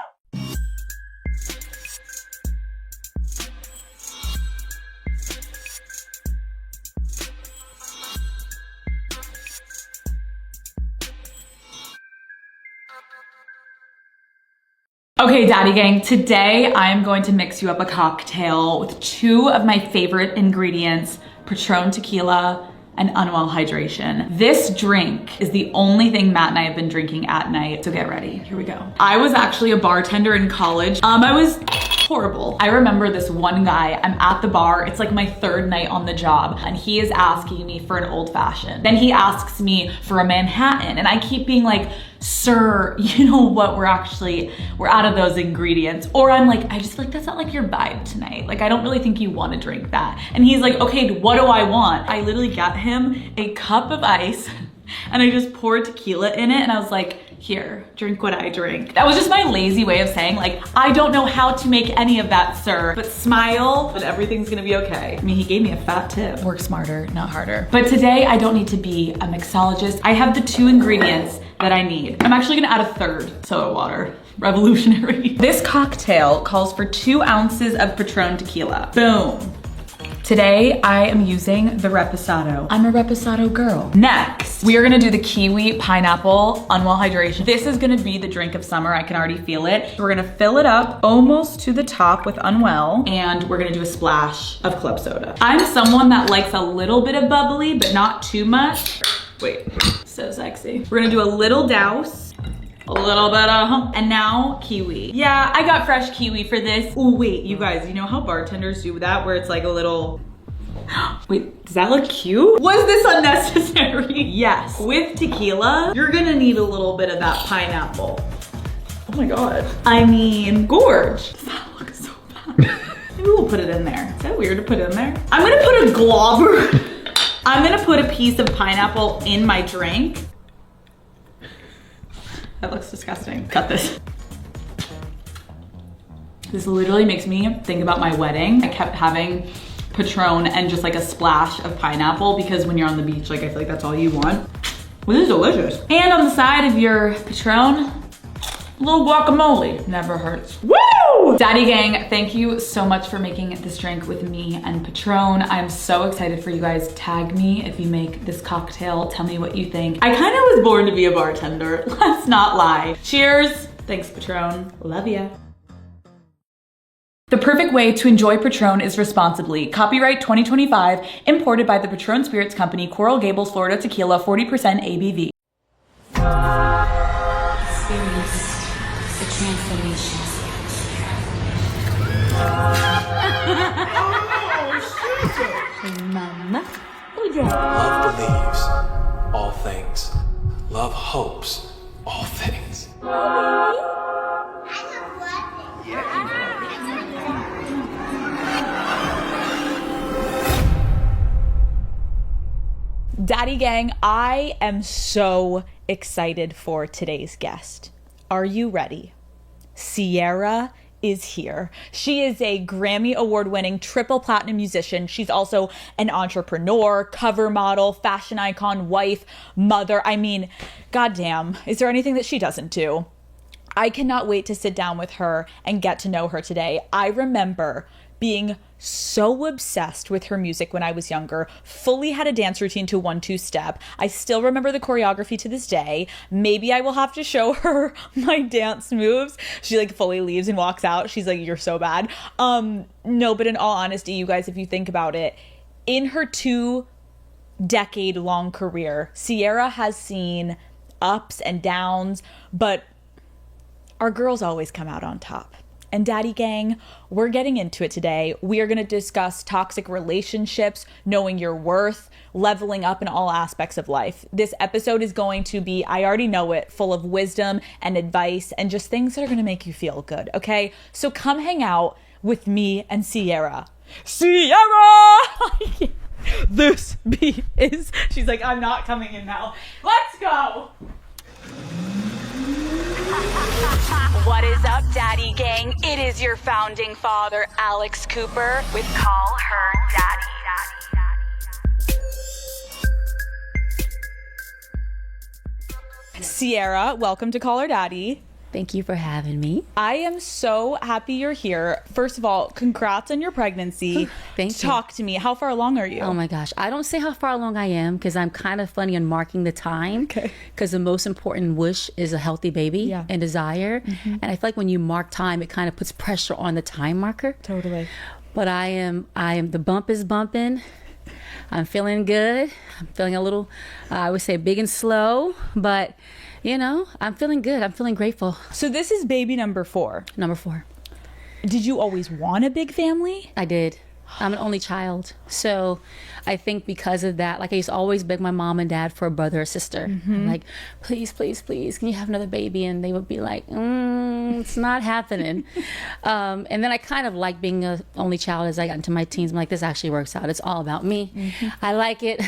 Okay, Daddy Gang, today I am going to mix you up a cocktail with two of my favorite ingredients, Patron tequila and Unwell hydration. This drink is the only thing Matt and I have been drinking at night, so get ready. Here we go. I was actually a bartender in college. I was horrible. I remember this one guy, I'm at the bar, it's like my third night on the job, and he is asking me for an old fashioned. Then he asks me for a Manhattan, and I keep being like, sir, you know what, we're out of those ingredients. Or I'm like, I just feel like that's not like your vibe tonight. Like, I don't really think you want to drink that. And he's like, okay, what do I want? I literally got him a cup of ice and I just poured tequila in it and I was like, here, drink what I drink. That was just my lazy way of saying like, I don't know how to make any of that, sir, but smile and everything's gonna be okay. I mean, he gave me a fat tip. Work smarter, not harder. But today I don't need to be a mixologist. I have the two ingredients that I need. I'm actually gonna add a third, soda water. Revolutionary. This cocktail calls for 2 ounces of Patron tequila. Boom. Today, I am using the Reposado. I'm a Reposado girl. Next, we are gonna do the kiwi pineapple Unwell hydration. This is gonna be the drink of summer. I can already feel it. We're gonna fill it up almost to the top with Unwell, and we're gonna do a splash of club soda. I'm someone that likes a little bit of bubbly, but not too much. Wait, so sexy. We're gonna do a little douse. A little bit of, and now kiwi. Yeah, I got fresh kiwi for this. Oh wait, you guys, you know how bartenders do that where it's like a little, wait, does that look cute? Was this unnecessary? Yes, with tequila, you're gonna need a little bit of that pineapple. Oh my God. I mean, gorge. That looks so bad. Maybe we'll put it in there. Is that weird to put in there? I'm gonna put a globber. I'm gonna put a piece of pineapple in my drink. That looks disgusting. Cut this. This literally makes me think about my wedding. I kept having Patron and just like a splash of pineapple because when you're on the beach, like I feel like that's all you want. Well, this is delicious. And on the side of your Patron, a little guacamole, never hurts. Woo! Daddy Gang, thank you so much for making this drink with me and Patron. I'm so excited for you guys. Tag me if you make this cocktail. Tell me what you think. I kind of was born to be a bartender. Let's not lie. Cheers. Thanks, Patron. Love ya. The perfect way to enjoy Patron is responsibly. Copyright 2025, imported by the Patron Spirits Company, Coral Gables, Florida Tequila, 40% ABV. The transformation. Mama. Love believes all things. Love hopes all things. Daddy Gang, I am so excited for today's guest. Are you ready? Sierra is here. She is a Grammy award-winning triple platinum musician. She's also an entrepreneur, cover model, fashion icon, wife, mother. I mean, goddamn, is there anything that she doesn't do? I cannot wait to sit down with her and get to know her today. I remember being so obsessed with her music when I was younger, fully had a dance routine to 1-2 Step. I still remember the choreography to this day. Maybe I will have to show her my dance moves. She like fully leaves and walks out. She's like, you're so bad. No, but in all honesty, you guys, if you think about it, in her 2-decade-long career, Sierra has seen ups and downs, but our girls always come out on top. And Daddy Gang, we're getting into it today. We are going to discuss toxic relationships, knowing your worth, leveling up in all aspects of life. This episode is going to be, I already know it, full of wisdom and advice and just things that are going to make you feel good, okay? So come hang out with me and Sierra. Sierra! This beat is, she's like, I'm not coming in now. Let's go! What is up, Daddy Gang? It is your founding father, Alex Cooper, with Call Her Daddy. Sierra, welcome to Call Her Daddy. Thank you for having me. I am so happy you're here. First of all, congrats on your pregnancy. Thank you. Talk to me. How far along are you? Oh my gosh. I don't say how far along I am because I'm kind of funny on marking the time. Okay. Because the most important wish is a healthy baby and desire. Mm-hmm. And I feel like when you mark time, it kind of puts pressure on the time marker. Totally. But I am, the bump is bumping. I'm feeling good. I'm feeling a little, I would say big and slow, but you know, I'm feeling good. I'm feeling grateful. So this is baby number 4. Number 4. Did you always want a big family? I did. I'm an only child. So I think because of that, like I used to always beg my mom and dad for a brother or sister. I'm like, please, please, please, can you have another baby? And they would be like, it's not happening. And then I kind of like being an only child as I got into my teens. I'm like, this actually works out. It's all about me. I like it.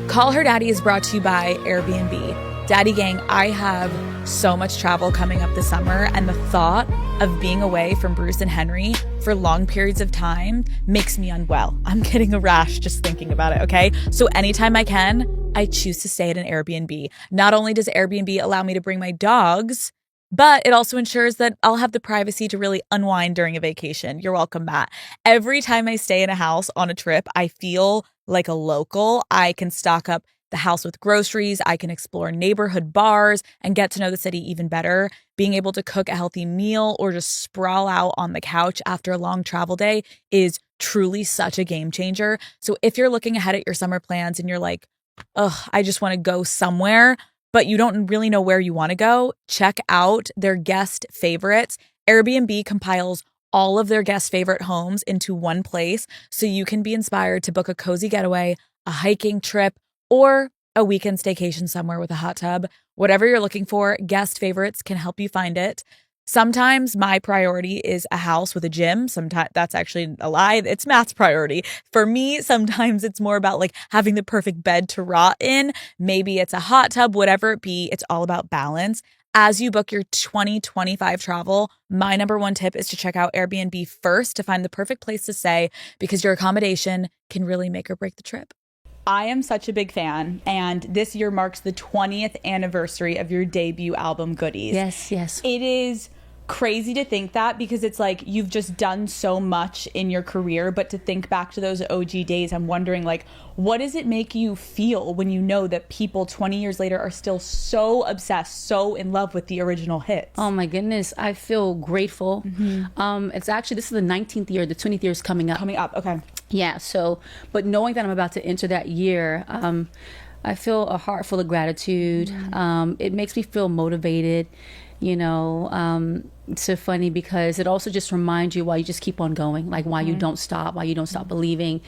Call Her Daddy is brought to you by Airbnb. Daddy Gang, I have so much travel coming up this summer, and the thought of being away from Bruce and Henry for long periods of time makes me unwell. I'm getting a rash just thinking about it, okay? So anytime I can, I choose to stay at an Airbnb. Not only does Airbnb allow me to bring my dogs, but it also ensures that I'll have the privacy to really unwind during a vacation. You're welcome, Matt. Every time I stay in a house on a trip, I feel like a local. I can stock up the house with groceries. I can explore neighborhood bars and get to know the city even better. Being able to cook a healthy meal or just sprawl out on the couch after a long travel day is truly such a game changer. So if you're looking ahead at your summer plans and you're like, I just want to go somewhere, but you don't really know where you want to go, check out their guest favorites. Airbnb compiles all of their guest favorite homes into one place so you can be inspired to book a cozy getaway, a hiking trip, or a weekend staycation somewhere with a hot tub. Whatever you're looking for, guest favorites can help you find it. Sometimes my priority is a house with a gym. Sometimes that's actually a lie. It's Matt's priority. For me, sometimes it's more about like having the perfect bed to rot in. Maybe it's a hot tub, whatever it be. It's all about balance. As you book your 2025 travel, my number one tip is to check out Airbnb first to find the perfect place to stay, because your accommodation can really make or break the trip. I am such a big fan, and this year marks the 20th anniversary of your debut album, Goodies. Yes. It is crazy to think that, because it's like you've just done so much in your career, but to think back to those OG days, I'm wondering, like, what does it make you feel when you know that people 20 years later are still so obsessed, so in love with the original hits? Oh my goodness, I feel grateful. It's actually, this is the 19th year, the 20th year is coming up. Okay. Yeah, so, but knowing that I'm about to enter that year, I feel a heart full of gratitude. It makes me feel motivated, you know. It's so funny because it also just reminds you why you just keep on going, like why you don't stop, why you don't stop believing,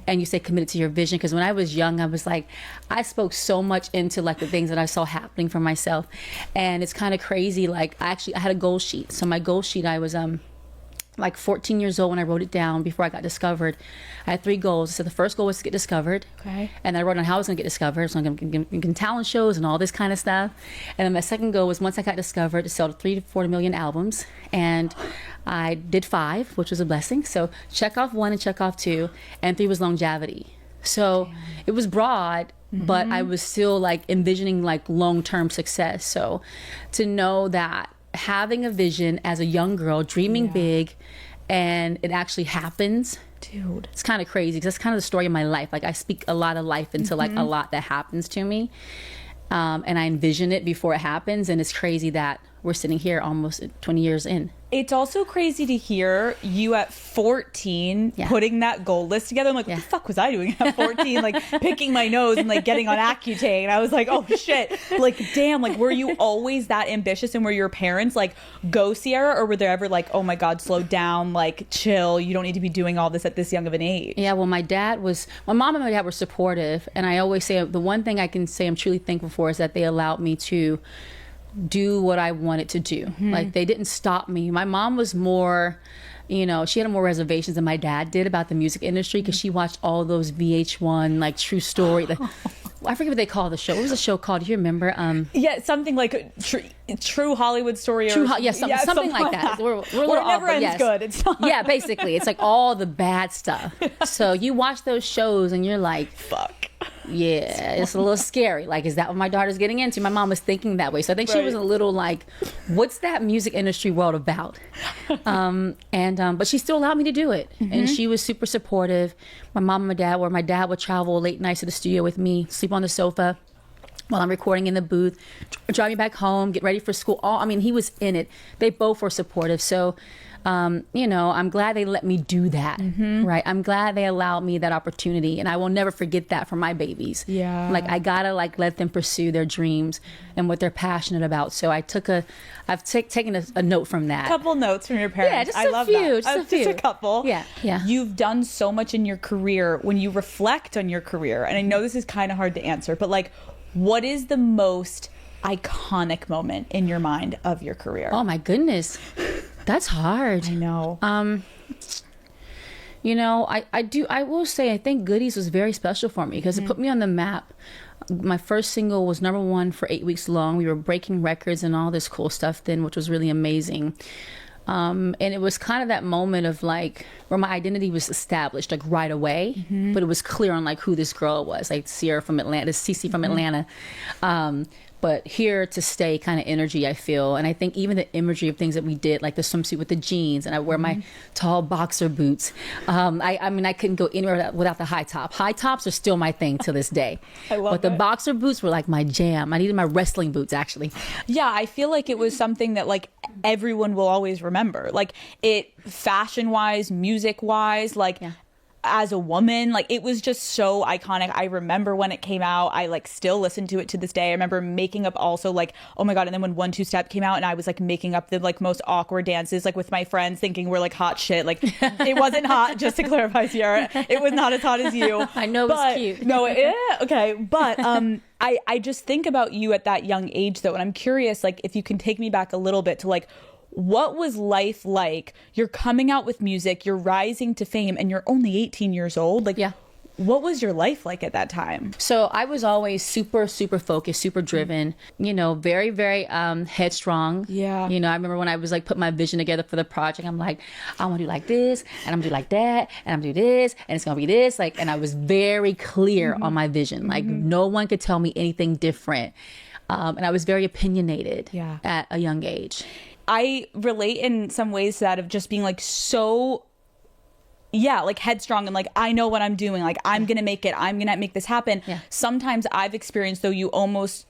and you stay committed to your vision. Because when I was young, I was like, I spoke so much into like the things that I saw happening for myself, and it's kind of crazy. Like I had a goal sheet. So my goal sheet, I was like 14 years old when I wrote it down before I got discovered. I had 3 goals. So the first goal was to get discovered. Okay. And I wrote on how I was going to get discovered. So I'm going to get talent shows and all this kind of stuff. And then my second goal was, once I got discovered, to sell 3 to 4 million albums. And I did 5, which was a blessing. So check off 1 and check off 2. And 3 was longevity. So it was broad, but I was still like envisioning like long-term success. So to know that having a vision as a young girl, dreaming big, and it actually happens, dude, it's kind of crazy, because that's kind of the story of my life. Like I speak a lot of life into like a lot that happens to me, and I envision it before it happens, and it's crazy that we're sitting here almost 20 years in. It's also crazy to hear you at 14 putting that goal list together. I'm like, what the fuck was I doing at 14? Like picking my nose and like getting on Accutane. I was like, oh shit. Like, damn, like were you always that ambitious, and were your parents like, go Sierra, or were they ever like, oh my God, slow down, like chill, you don't need to be doing all this at this young of an age? Yeah, well, my mom and my dad were supportive. And I always say the one thing I can say I'm truly thankful for is that they allowed me to do what I wanted to do. Like they didn't stop me. My mom was more, you know, she had more reservations than my dad did about the music industry, because she watched all those VH1 like True Story. I forget what they call the show. What was the show called? Do you remember? Yeah, something like True Hollywood Story. Something like that. We're a little it never off, ends yes. good. It's not. Yeah, basically, it's like all the bad stuff. So you watch those shows and you're like, fuck. Yeah, it's a little scary. Like, is that what my daughter's getting into? My mom was thinking that way. So I think she was a little like, what's that music industry world about? But she still allowed me to do it. And she was super supportive. My mom and my dad would travel late nights to the studio with me, sleep on the sofa while I'm recording in the booth, drive me back home, get ready for school. He was in it. They both were supportive. So, you know, I'm glad they let me do that, right? I'm glad they allowed me that opportunity, and I will never forget that for my babies. Yeah. Like, I gotta like let them pursue their dreams and what they're passionate about. So I've taken a note from that. Couple notes from your parents. Yeah, just I love a few. that. Just a couple. Yeah. You've done so much in your career. When you reflect on your career, and I know this is kind of hard to answer, but like, what is the most iconic moment in your mind of your career? Oh my goodness. That's hard. I know. You know, I will say, I think Goodies was very special for me, because it put me on the map. My first single was #1 for 8 weeks long. We were breaking records and all this cool stuff then, which was really amazing. And it was kind of that moment of like, where my identity was established like right away, but it was clear on like who this girl was, like Sierra from Atlanta, Cece from Atlanta. But here to stay kind of energy, I feel. And I think even the imagery of things that we did, like the swimsuit with the jeans, and I wear my tall boxer boots. I couldn't go anywhere without the high top. High tops are still my thing to this day. But the boxer boots were like my jam. I needed my wrestling boots, actually. Yeah, I feel like it was something that like everyone will always remember. Like it, fashion-wise, music-wise, like... Yeah. As a woman, like it was just so iconic. I remember when it came out, I like still listen to it to this day. I remember making up also like, oh my God. And then when 1-2 Step came out, and I was like making up the like most awkward dances, like with my friends, thinking we're like hot shit. Like it wasn't hot, just to clarify, Sierra. It was not as hot as you. I know, it was cute. No, okay. But I just think about you at that young age though. And I'm curious, like if you can take me back a little bit to like, what was life like? You're coming out with music, you're rising to fame, and you're only 18 years old. Like, Yeah. what was your life like at that time? So I was always super focused, super driven, you know, very, very headstrong. Yeah. You know, I remember when I was like put my vision together for the project, I'm like, I want to do like this, and I'm gonna do like that, and I'm gonna do this, and it's gonna be this. Like, and I was very clear on my vision. Like, no one could tell me anything different. And I was very opinionated at a young age. I relate in some ways to that of just being like so, like headstrong and like, I know what I'm doing. Like, I'm going to make it. I'm going to make this happen. Yeah. Sometimes I've experienced, though, you almost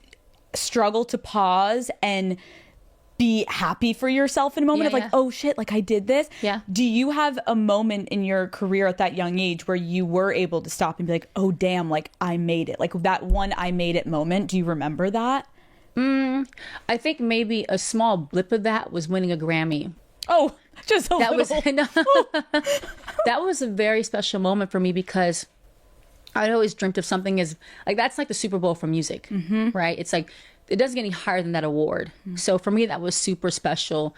struggle to pause and be happy for yourself in a moment of like, oh shit, like I did this. Yeah. Do you have a moment in your career at that young age where you were able to stop and be like, oh damn, like I made it? Like that one I made it moment. Do you remember that? I think maybe a small blip of that was winning a Grammy. Oh, just a That little. that was a very special moment for me because I'd always dreamt of something as like that's like the Super Bowl for music, right? It's like it doesn't get any higher than that award. So for me, that was super special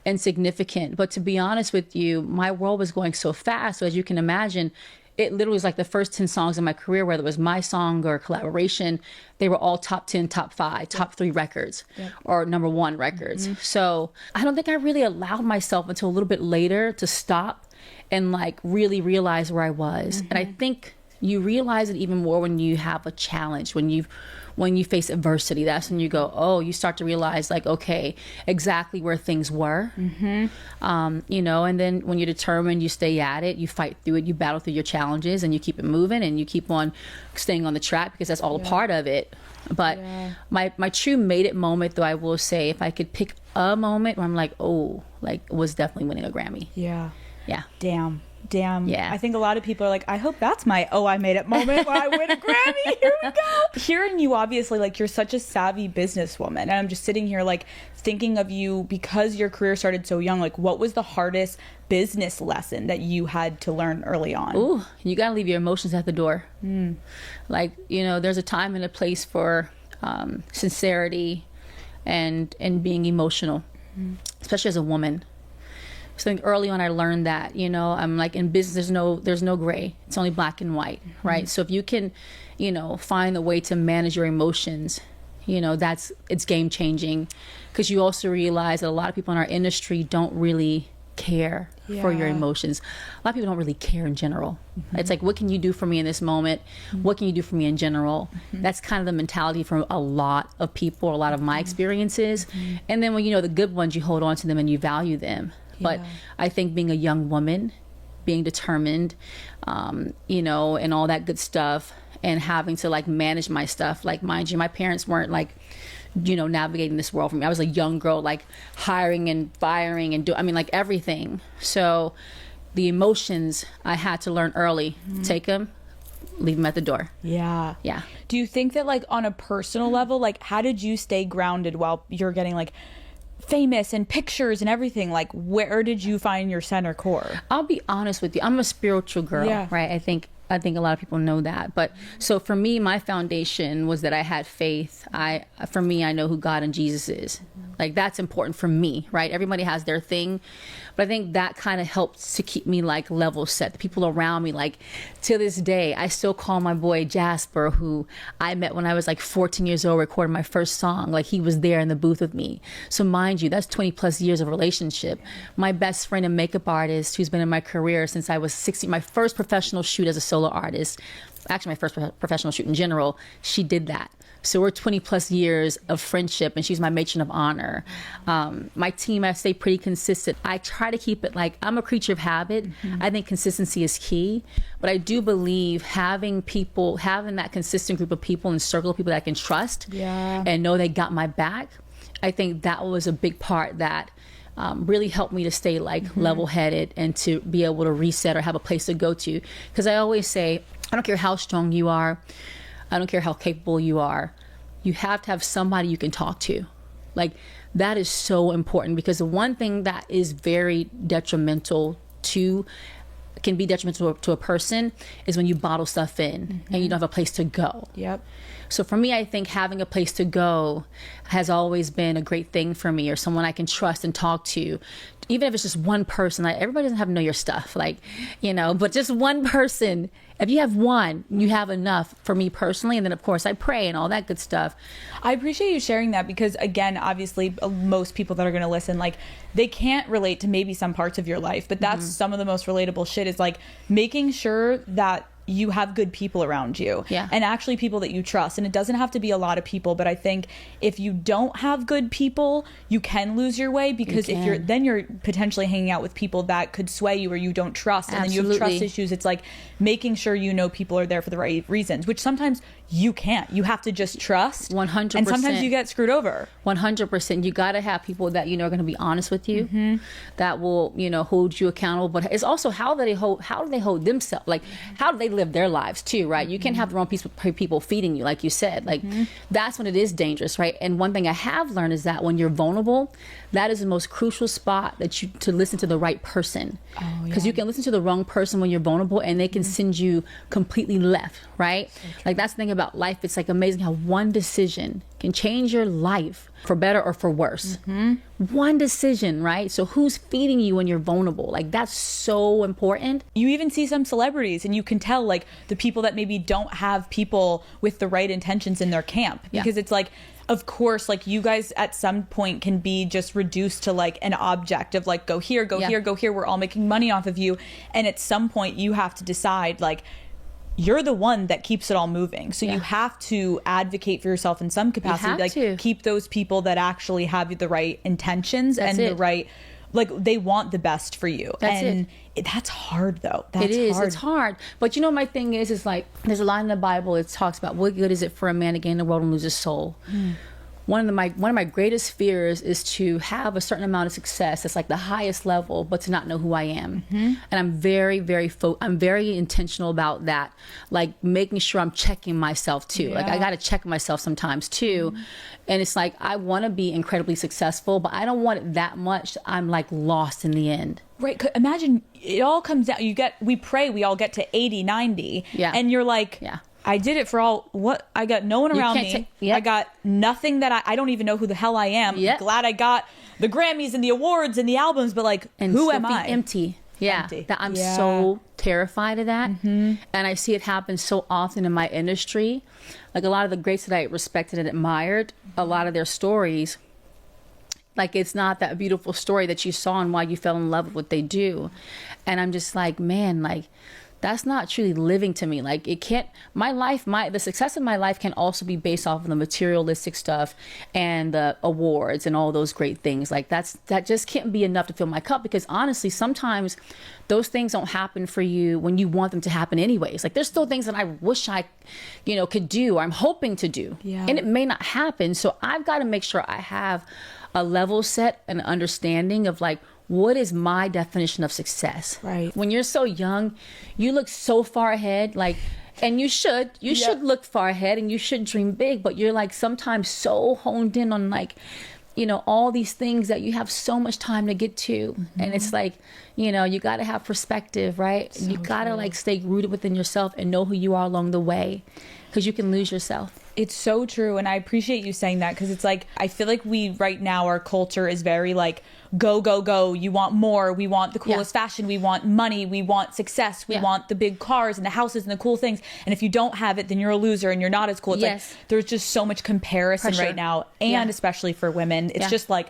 and significant. But to be honest with you, my world was going so fast. So as you can imagine, it literally was like the first 10 songs in my career, whether it was my song or collaboration, they were all top 10, top 5, top 3 records or number 1 records. So I don't think I really allowed myself until a little bit later to stop and like really realize where I was. And I think you realize it even more when you have a challenge, when you face adversity. That's when you go, oh, you start to realize like, okay, exactly where things were. You know, and then when you're determined, you stay at it, you fight through it, you battle through your challenges, and you keep it moving, and you keep on staying on the track because that's all a part of it. But my true made it moment, though, I will say, if I could pick a moment where I'm like, oh, like was definitely winning a Grammy. Yeah. Yeah. Damn. Yeah. I think a lot of people are like, I hope that's my I made it moment when I win a Grammy. Here we go. Hearing you, obviously, like you're such a savvy businesswoman. And I'm just sitting here like thinking of you because your career started so young. Like, what was the hardest business lesson that you had to learn early on? Ooh, you gotta leave your emotions at the door. Like, you know, there's a time and a place for sincerity and being emotional, especially as a woman. So I think early on I learned that, you know, I'm like in business, there's no gray. It's only black and white, right? So if you can, you know, find a way to manage your emotions, you know, it's game changing, because you also realize that a lot of people in our industry don't really care for your emotions. A lot of people don't really care in general. It's like, what can you do for me in this moment? What can you do for me in general? That's kind of the mentality from a lot of people, a lot of my experiences. And then when you know the good ones, you hold on to them and you value them. But I think being a young woman, being determined, you know, and all that good stuff, and having to like manage my stuff. Like, mind you, my parents weren't like, you know, navigating this world for me. I was a young girl, like hiring and firing and like everything. So the emotions I had to learn early, take them, leave them at the door. Yeah. Do you think that like on a personal level, like how did you stay grounded while you're getting like famous and pictures and everything? Like, where did you find your center core? I'll be honest with you. I'm a spiritual girl, right? I think a lot of people know that. But so for me, my foundation was that I had faith. For me, I know who God and Jesus is. Like, that's important for me, right? Everybody has their thing. But I think that kind of helped to keep me like level set. The people around me, like to this day, I still call my boy Jasper, who I met when I was like 14 years old, recording my first song. Like, he was there in the booth with me. So mind you, that's 20 plus years of relationship. My best friend and makeup artist, who's been in my career since I was 16, my first professional shoot as a solo artist, actually my first professional shoot in general, she did that. So we're 20 plus years of friendship, and she's my matron of honor. My team, I stay pretty consistent. I try to keep it like, I'm a creature of habit. I think consistency is key, but I do believe having that consistent group of people and circle of people that I can trust and know they got my back. I think that was a big part that really helped me to stay like level-headed and to be able to reset or have a place to go to. Because I always say, I don't care how strong you are, I don't care how capable you are, you have to have somebody you can talk to. Like, that is so important, because the one thing that is very detrimental to a person is when you bottle stuff in and you don't have a place to go. So for me, I think having a place to go has always been a great thing for me, or someone I can trust and talk to. Even if it's just one person, like everybody doesn't have to know your stuff, like, you know, but just one person. If you have one, you have enough for me personally. And then of course I pray and all that good stuff. I appreciate you sharing that because again, obviously most people that are going to listen, like they can't relate to maybe some parts of your life, but that's some of the most relatable shit is like making sure that you have good people around you and actually people that you trust. And it doesn't have to be a lot of people, but I think if you don't have good people, you can lose your way because if you're potentially hanging out with people that could sway you or you don't trust. And then you have trust issues. It's like making sure you know people are there for the right reasons, which sometimes you can't. You have to just trust. 100%. And sometimes you get screwed over. 100%. You got to have people that, you know, are going to be honest with you, that will, you know, hold you accountable. But it's also how do they hold themselves? Like, how do they live their lives too, right? You can't have the wrong people feeding you, like you said. Like, that's when it is dangerous, right? And one thing I have learned is that when you're vulnerable, that is the most crucial spot to listen to the right person. Because you can listen to the wrong person when you're vulnerable and they can send you completely left, right? Like, that's the thing about life. It's like amazing how one decision can change your life for better or for worse. One decision, right? So who's feeding you when you're vulnerable? Like, that's so important. You even see some celebrities and you can tell like the people that maybe don't have people with the right intentions in their camp, because it's like, of course, like you guys at some point can be just reduced to like an object of like, go here, go here, go here. We're all making money off of you. And at some point you have to decide like, you're the one that keeps it all moving. So you have to advocate for yourself in some capacity. Like keep those people that actually have the right intentions the right, like they want the best for you. That's hard though. It is. It's hard. But you know, my thing is like, there's a line in the Bible. It talks about what good is it for a man to gain the world and lose his soul. One of my greatest fears is to have a certain amount of success that's like the highest level, but to not know who I am. And I'm very, I'm very intentional about that. Like making sure I'm checking myself too. Like I got to check myself sometimes too. And it's like, I want to be incredibly successful, but I don't want it that much. I'm like lost in the end. Right. Imagine it all comes down. We pray, we all get to 80, 90. And you're like, I did it for all what I got. No one around me. I got nothing that I don't even know who the hell I am. Glad I got the Grammys and the awards and the albums, but like, who am I? Empty. That I'm so terrified of that. And I see it happen so often in my industry. Like a lot of the greats that I respected and admired, a lot of their stories, like it's not that beautiful story that you saw and why you fell in love with what they do. And I'm just like, man, like, that's not truly living to me. Like it can't, the success of my life can also be based off of the materialistic stuff and the awards and all those great things. Like that just can't be enough to fill my cup, because honestly, sometimes those things don't happen for you when you want them to happen anyways. Like there's still things that I wish I, could do, or I'm hoping to do, and it may not happen. So I've got to make sure I have a level set and understanding of like, what is my definition of success? Right. When you're so young, you look so far ahead, like, and you should look far ahead and you should dream big, but you're like sometimes so honed in on like, all these things that you have so much time to get to. And it's like, you got to have perspective, right? So you got to like stay rooted within yourself and know who you are along the way, because you can lose yourself. It's so true. And I appreciate you saying that, because it's like, I feel like right now, our culture is very like, go, go, go. You want more. We want the coolest fashion. We want money. We want success. We want the big cars and the houses and the cool things. And if you don't have it, then you're a loser and you're not as cool. It's like, there's just so much comparison right now. And especially for women, it's just like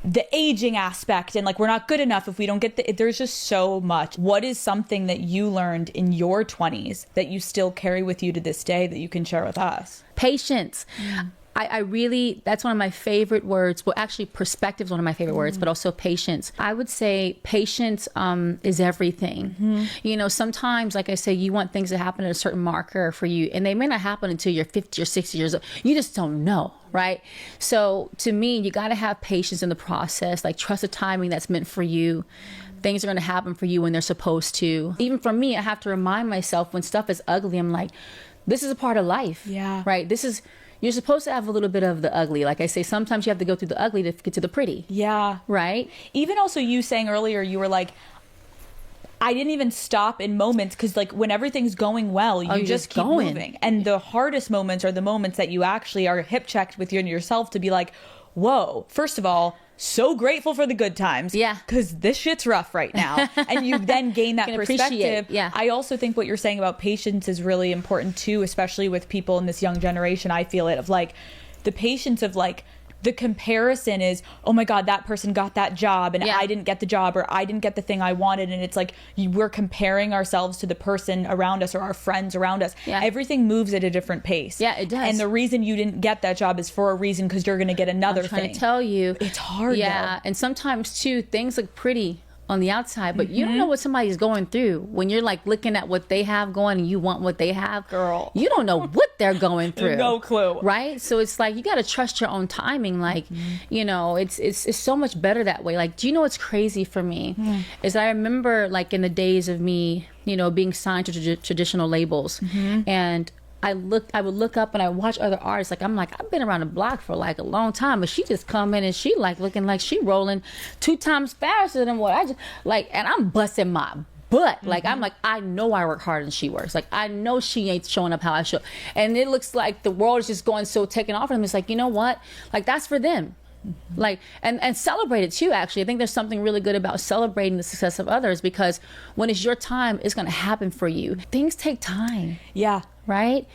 the aging aspect and like, we're not good enough if we don't get there's just so much. What is something that you learned in your 20s that you still carry with you to this day that you can share with us? Patience. I really, that's one of my favorite words. Well, actually, perspective is one of my favorite words, but also patience. I would say patience is everything. Sometimes, like I say, you want things to happen at a certain marker for you, and they may not happen until you're 50 or 60 years old. You just don't know, right? So to me, you got to have patience in the process, like trust the timing that's meant for you. Things are going to happen for you when they're supposed to. Even for me, I have to remind myself when stuff is ugly, I'm like, this is a part of life, right? You're supposed to have a little bit of the ugly. Like I say, sometimes you have to go through the ugly to get to the pretty. Right? Even also you saying earlier, you were like, I didn't even stop in moments because like when everything's going well, you just keep moving. And the hardest moments are the moments that you actually are hip checked with you and yourself to be like, whoa, first of all, so grateful for the good times. Yeah. Because this shit's rough right now. And you then gain that perspective. Yeah. I also think what you're saying about patience is really important too, especially with people in this young generation. I feel it of like the patience of like, the comparison is, oh my God, that person got that job and I didn't get the job, or I didn't get the thing I wanted. And it's like we're comparing ourselves to the person around us or our friends around us. Yeah. Everything moves at a different pace. Yeah, it does. And the reason you didn't get that job is for a reason, because you're going to get another I'm trying thing. to tell you. It's hard. Yeah. Though. And sometimes too, things look pretty on the outside, but you don't know what somebody's going through when you're like looking at what they have going and you want what they have. Girl. You don't know what they're going through. No clue. Right? So it's like you got to trust your own timing. Like, you know, it's so much better that way. Like, do you know what's crazy for me is I remember like in the days of me, you know, being signed to traditional labels, and I would look up and I watch other artists. Like, I'm like, I've been around the block for like a long time, but she just come in and she like looking like she rolling 2 times faster than what I just like, and I'm busting my butt. Like, I'm like, I know I work harder than she works. Like, I know she ain't showing up how I show. And it looks like the world is just going so taken off of them. It's like, you know what? Like, that's for them. Like, and celebrate it too. Actually, I think there's something really good about celebrating the success of others, because when it's your time, it's going to happen for you. Things take time. Yeah. Right?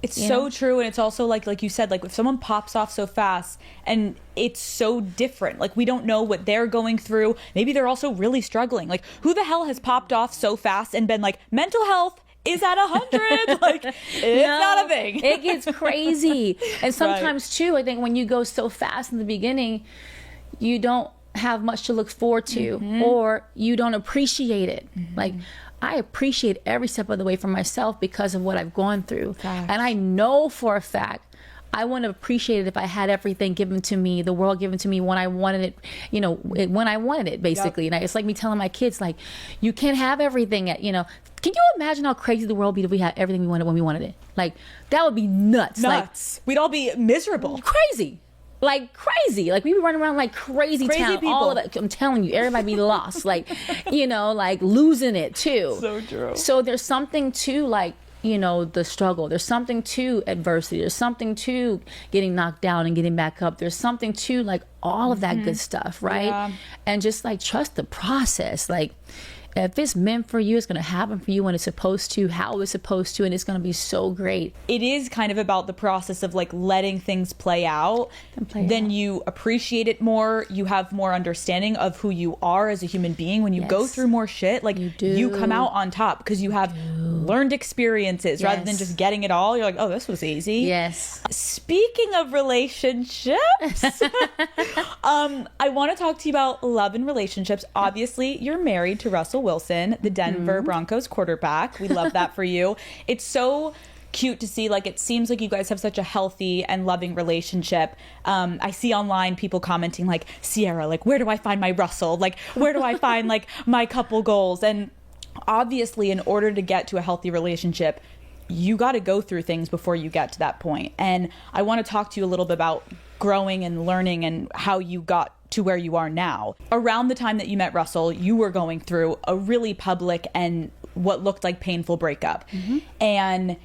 It's so true. And it's also like you said, like if someone pops off so fast and it's so different, like we don't know what they're going through. Maybe they're also really struggling. Like, who the hell has popped off so fast and been like, mental health is at 100? Like, it's not a thing. It gets crazy. And sometimes too, I think when you go so fast in the beginning, you don't have much to look forward to, or you don't appreciate it. Like, I appreciate every step of the way for myself because of what I've gone through. Facts. And I know for a fact I wouldn't have appreciated if I had everything given to me, the world given to me when I wanted it, you know, when I wanted it, basically. And it's like me telling my kids, like, you can't have everything at, you know, can you imagine how crazy the world would be if we had everything we wanted when we wanted it? Like, that would be nuts. Nuts. We'd all be miserable. Like, crazy. Like crazy. Like, we would run around like crazy town. people. All of it. I'm telling you, everybody be lost. Like, you know, like losing it too. So true. So there's something to like, you know, the struggle. There's something to adversity. There's something to getting knocked down and getting back up. There's something to like all of that good stuff, right? Yeah. And just like trust the process. Like, if it's meant for you, it's going to happen for you when it's supposed to, how it's supposed to, and it's going to be so great. It is kind of about the process of like letting things play out. Then you appreciate it more. You have more understanding of who you are as a human being. When you go through more shit, like you come out on top because you have learned experiences rather than just getting it all. You're like, oh, this was easy. Yes. Speaking of relationships, I want to talk to you about love and relationships. Obviously, you're married to Russell Wilson, the Denver Broncos quarterback. We love that for you. It's so cute to see. Like, it seems like you guys have such a healthy and loving relationship. I see online people commenting like, Sierra, like, where do I find my Russell? Like, where do I find like my couple goals? And obviously, in order to get to a healthy relationship, you got to go through things before you get to that point. And I want to talk to you a little bit about growing and learning and how you got to where you are now. Around the time that you met Russell, you were going through a really public and what looked like painful breakup. And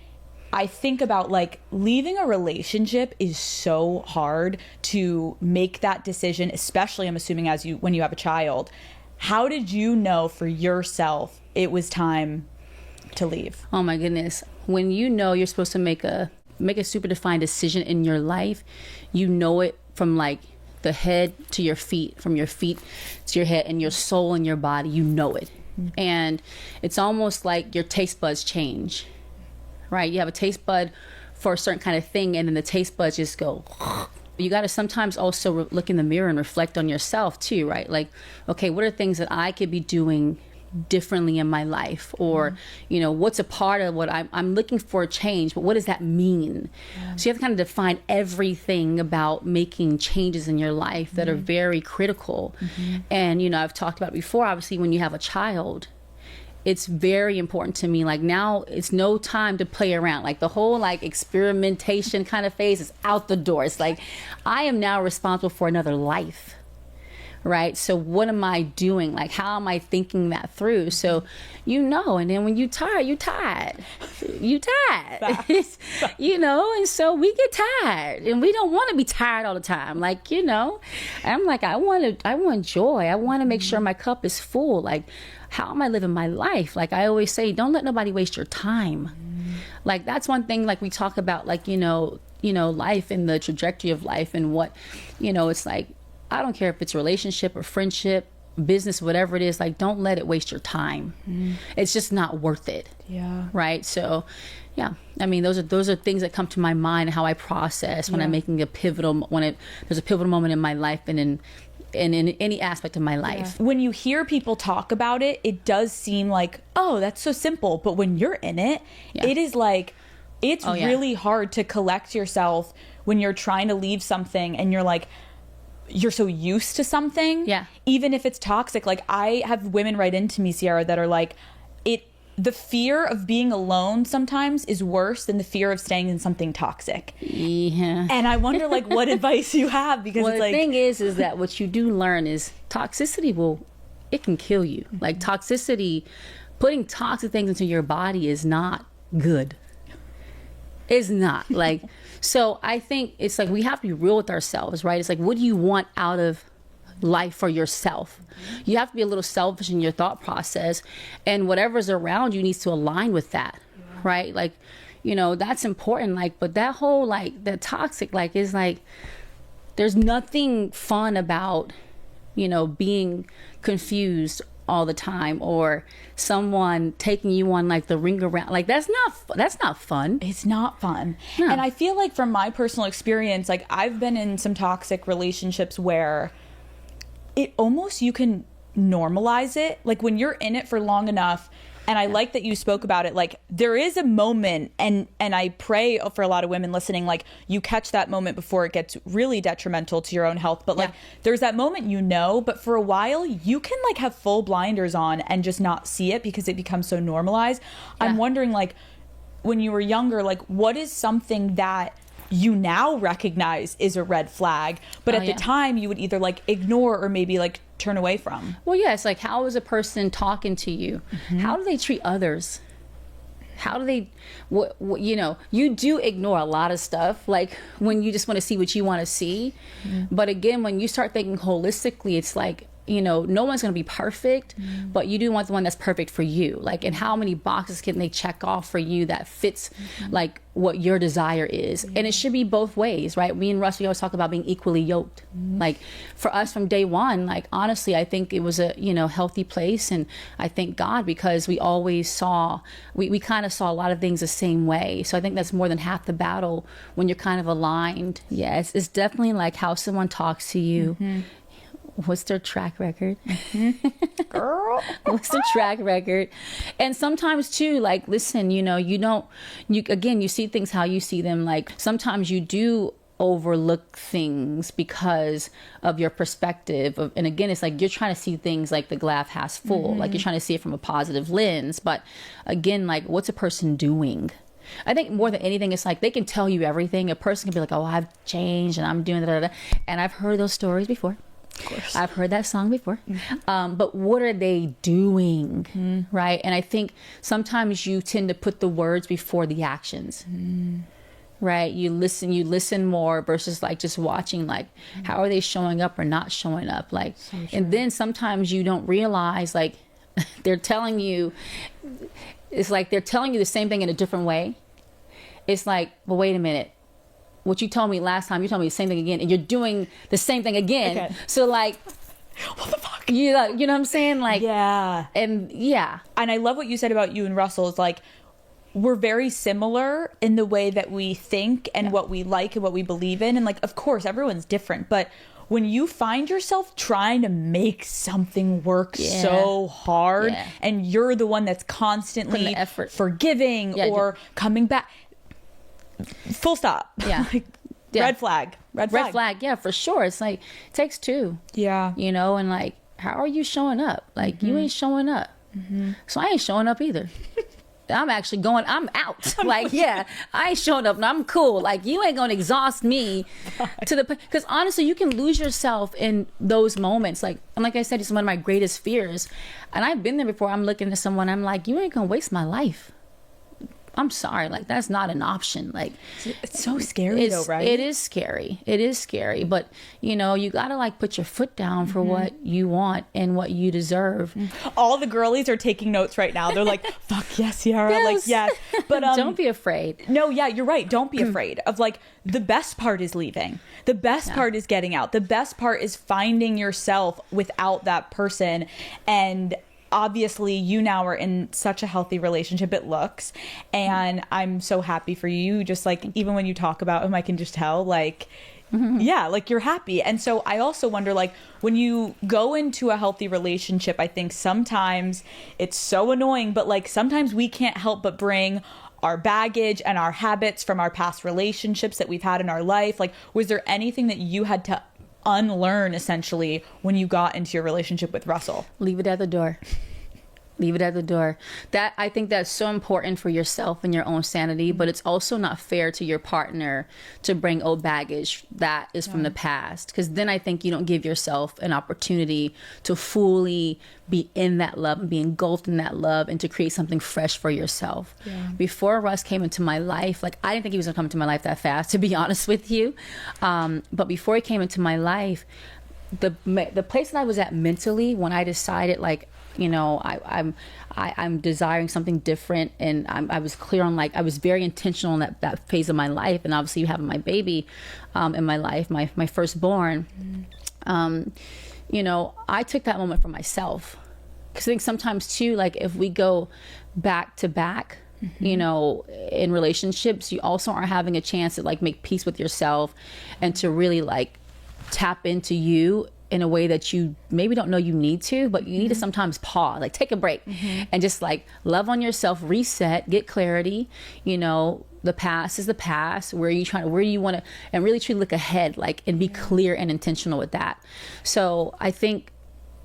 I think about like leaving a relationship is so hard to make that decision, especially I'm assuming when you have a child. How did you know for yourself it was time to leave? Oh my goodness. When you know you're supposed to make a super defined decision in your life, you know it from like the head to your feet, from your feet to your head, and your soul and your body, you know it. And it's almost like your taste buds change, right? You have a taste bud for a certain kind of thing, and then the taste buds just go. You got to sometimes also look in the mirror and reflect on yourself too, right? Like, okay, what are things that I could be doing differently in my life, or you know, what's a part of what I'm looking for a change, but what does that mean? So you have to kind of define everything about making changes in your life that are very critical. And you know, I've talked about before, obviously when you have a child, it's very important to me. Like, now it's no time to play around. Like, the whole like experimentation kind of phase is out the door. It's like, I am now responsible for another life. right? So what am I doing? Like, how am I thinking that through? So, and then when you tired, you tired. And so we get tired, and we don't want to be tired all the time. Like, I'm like, I want joy. I want to make sure my cup is full. Like, how am I living my life? Like I always say, don't let nobody waste your time. Like, that's one thing, like we talk about, like, life and the trajectory of life and what, it's like, I don't care if it's relationship or friendship, business, whatever it is, like, don't let it waste your time. It's just not worth it. Yeah. Right. So, yeah, I mean, those are things that come to my mind, how I process when I'm making there's a pivotal moment in my life and in any aspect of my life. When you hear people talk about it, it does seem like, oh, that's so simple. But when you're in it, it is like, it's really hard to collect yourself when you're trying to leave something and you're like, you're so used to something. Yeah. Even if it's toxic. Like, I have women write into me, Sierra, that are like, the fear of being alone sometimes is worse than the fear of staying in something toxic. Yeah. And I wonder, like, what advice you have, because it's like, the thing is that what you do learn is toxicity it can kill you. Like, toxicity, putting toxic things into your body is not good. It's not. Like, so I think it's like, we have to be real with ourselves, right? It's like, what do you want out of life for yourself? You have to be a little selfish in your thought process, and whatever's around you needs to align with that, right? Like, that's important. Like, but that whole, like, the toxic, like, is like, there's nothing fun about, being confused all the time, or someone taking you on, like, the ring around. Like, that's not fun. It's not fun. No. And I feel like, from my personal experience, like, I've been in some toxic relationships where it almost, you can normalize it. Like, when you're in it for long enough, and I like that you spoke about it, like, there is a moment, and I pray for a lot of women listening, like, you catch that moment before it gets really detrimental to your own health. But like, there's that moment, but for a while you can, like, have full blinders on and just not see it because it becomes so normalized. I'm wondering, like, when you were younger, like, what is something that you now recognize is a red flag, but at the time you would either, like, ignore or maybe, like, turn away from? Well, yeah, it's like, how is a person talking to you? How do they treat others? How do they, you do ignore a lot of stuff, like, when you just want to see what you want to see. But again, when you start thinking holistically, it's like, no one's going to be perfect, but you do want the one that's perfect for you. Like, and how many boxes can they check off for you that fits, like, what your desire is? And it should be both ways, right? Me and Russ, we always talk about being equally yoked. Like, for us from day one, like, honestly, I think it was a, healthy place. And I thank God, because we always we kind of saw a lot of things the same way. So I think that's more than half the battle when you're kind of aligned. Yeah, it's definitely like how someone talks to you. What's their track record? Girl, what's the track record? And sometimes too, like, listen, you see things how you see them. Like, sometimes you do overlook things because of your perspective and again, it's like, you're trying to see things like the glass half full, like, you're trying to see it from a positive lens. But again, like, what's a person doing? I think more than anything, it's like, they can tell you everything. A person can be like, oh, I've changed and I'm doing da. And I've heard those stories before. Of course. I've heard that song before. But what are they doing? Right? And I think sometimes you tend to put the words before the actions. Right? You listen more versus, like, just watching, like, how are they showing up or not showing up? Like, and then sometimes you don't realize, like, they're telling you, it's like they're telling you the same thing in a different way. It's like, well, wait a minute. What you told me last time, you told me the same thing again, and you're doing the same thing again. Okay. So, like, what the fuck? You know what I'm saying? Like, yeah. And I love what you said about you and Russell. Is like, we're very similar in the way that we think and what we like and what we believe in. And, like, of course, everyone's different. But when you find yourself trying to make something work so hard, and you're the one that's constantly forgiving or coming back, full stop. Like, red flag. Red flag. Yeah, for sure. It's like, it takes two. Yeah. And, like, how are you showing up? Like, you ain't showing up. So I ain't showing up either. I'm actually going, I'm out. Like, yeah, I ain't showing up and I'm cool. Like, you ain't gonna exhaust me to the, because honestly, you can lose yourself in those moments. Like, and like I said, it's one of my greatest fears. And I've been there before. I'm looking at someone, I'm like, you ain't gonna waste my life. I'm sorry, like that's not an option. Like it's so scary though, right? It is scary. It is scary. But you know, you gotta like put your foot down for what you want and what you deserve. All the girlies are taking notes right now. They're like, fuck yes, Ciara. Yes. Like, yes. But don't be afraid. No, yeah, you're right. Don't be afraid of like the best part is leaving. The best part is getting out. The best part is finding yourself without that person. And obviously you now are in such a healthy relationship, it looks, and I'm so happy for you. Just like, even when you talk about him, I can just tell like, yeah, like you're happy. And so I also wonder, like, when you go into a healthy relationship, I think sometimes it's so annoying, but like sometimes we can't help but bring our baggage and our habits from our past relationships that we've had in our life. Like, was there anything that you had to unlearn essentially when you got into your relationship with Russell? Leave it at the door. Leave it at the door. That, I think that's so important for yourself and your own sanity, but it's also not fair to your partner to bring old baggage that is from the past, because then I think you don't give yourself an opportunity to fully be in that love and be engulfed in that love and to create something fresh for yourself. Before Russ came into my life, like I didn't think he was gonna come into my life that fast, to be honest with you. But before he came into my life, the place that I was at mentally when I decided, like, you know, I'm desiring something different, and I was clear on, like, I was very intentional in that phase of my life, and obviously having my baby in my life, my firstborn, you know, I took that moment for myself, because I think sometimes too, like if we go back to back, you know, in relationships, you also aren't having a chance to like make peace with yourself and to really like tap into you in a way that you maybe don't know you need to, but you need to sometimes pause, like take a break and just like love on yourself, reset, get clarity. You know, the past is the past. Where do you want to, and really truly look ahead, like, and be clear and intentional with that. So I think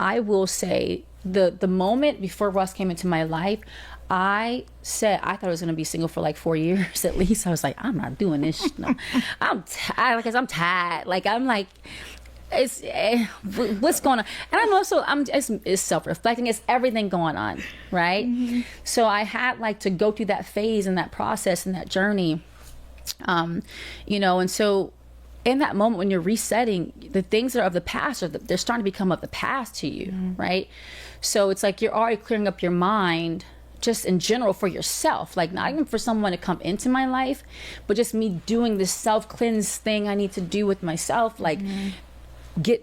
I will say the moment before Russ came into my life, I said I thought I was going to be single for like 4 years at least. I was like, I'm not doing this. No, I'm tired. Like, I'm tired. Like, I'm like, it's what's going on. And it's self-reflecting. It's everything going on, right? So I had like to go through that phase and that process and that journey, you know. And so in that moment when you're resetting, the things that are of the past they're starting to become of the past to you, right? So it's like you're already clearing up your mind just in general for yourself, like not even for someone to come into my life, but just me doing this self-cleanse thing I need to do with myself, like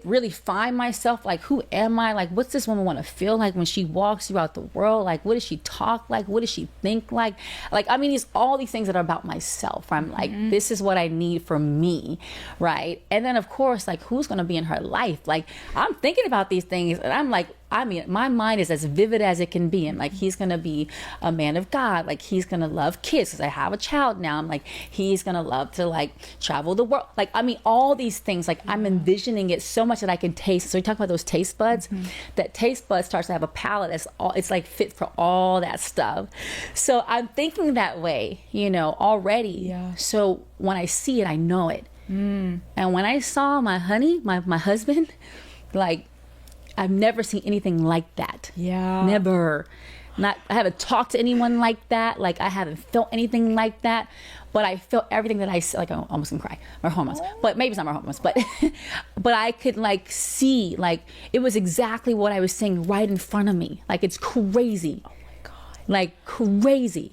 really find myself, like, who am I? Like, what's this woman want to feel like when she walks throughout the world? Like, what does she talk like? What does she think like? Like, I mean, it's all these things that are about myself. I'm like, this is what I need for me, right? And then, of course, like, who's going to be in her life? Like, I'm thinking about these things, and I'm like, I mean, my mind is as vivid as it can be. And like, he's going to be a man of God. Like, he's going to love kids because I have a child now. I'm like, he's going to love to like travel the world. Like, I mean, all these things, like I'm envisioning it so much that I can taste. So we talk about those taste buds. That taste bud starts to have a palate that's all, it's like fit for all that stuff. So I'm thinking that way, you know, already. Yeah. So when I see it, I know it. And when I saw my honey, my husband, like, I've never seen anything like that. Yeah. Never. I haven't talked to anyone like that. Like, I haven't felt anything like that. But I felt everything that I said. Like, I'm almost gonna cry. My hormones. But maybe it's not my hormones. But but I could like see, like, it was exactly what I was saying right in front of me. Like, it's crazy. Oh my God. Like, crazy.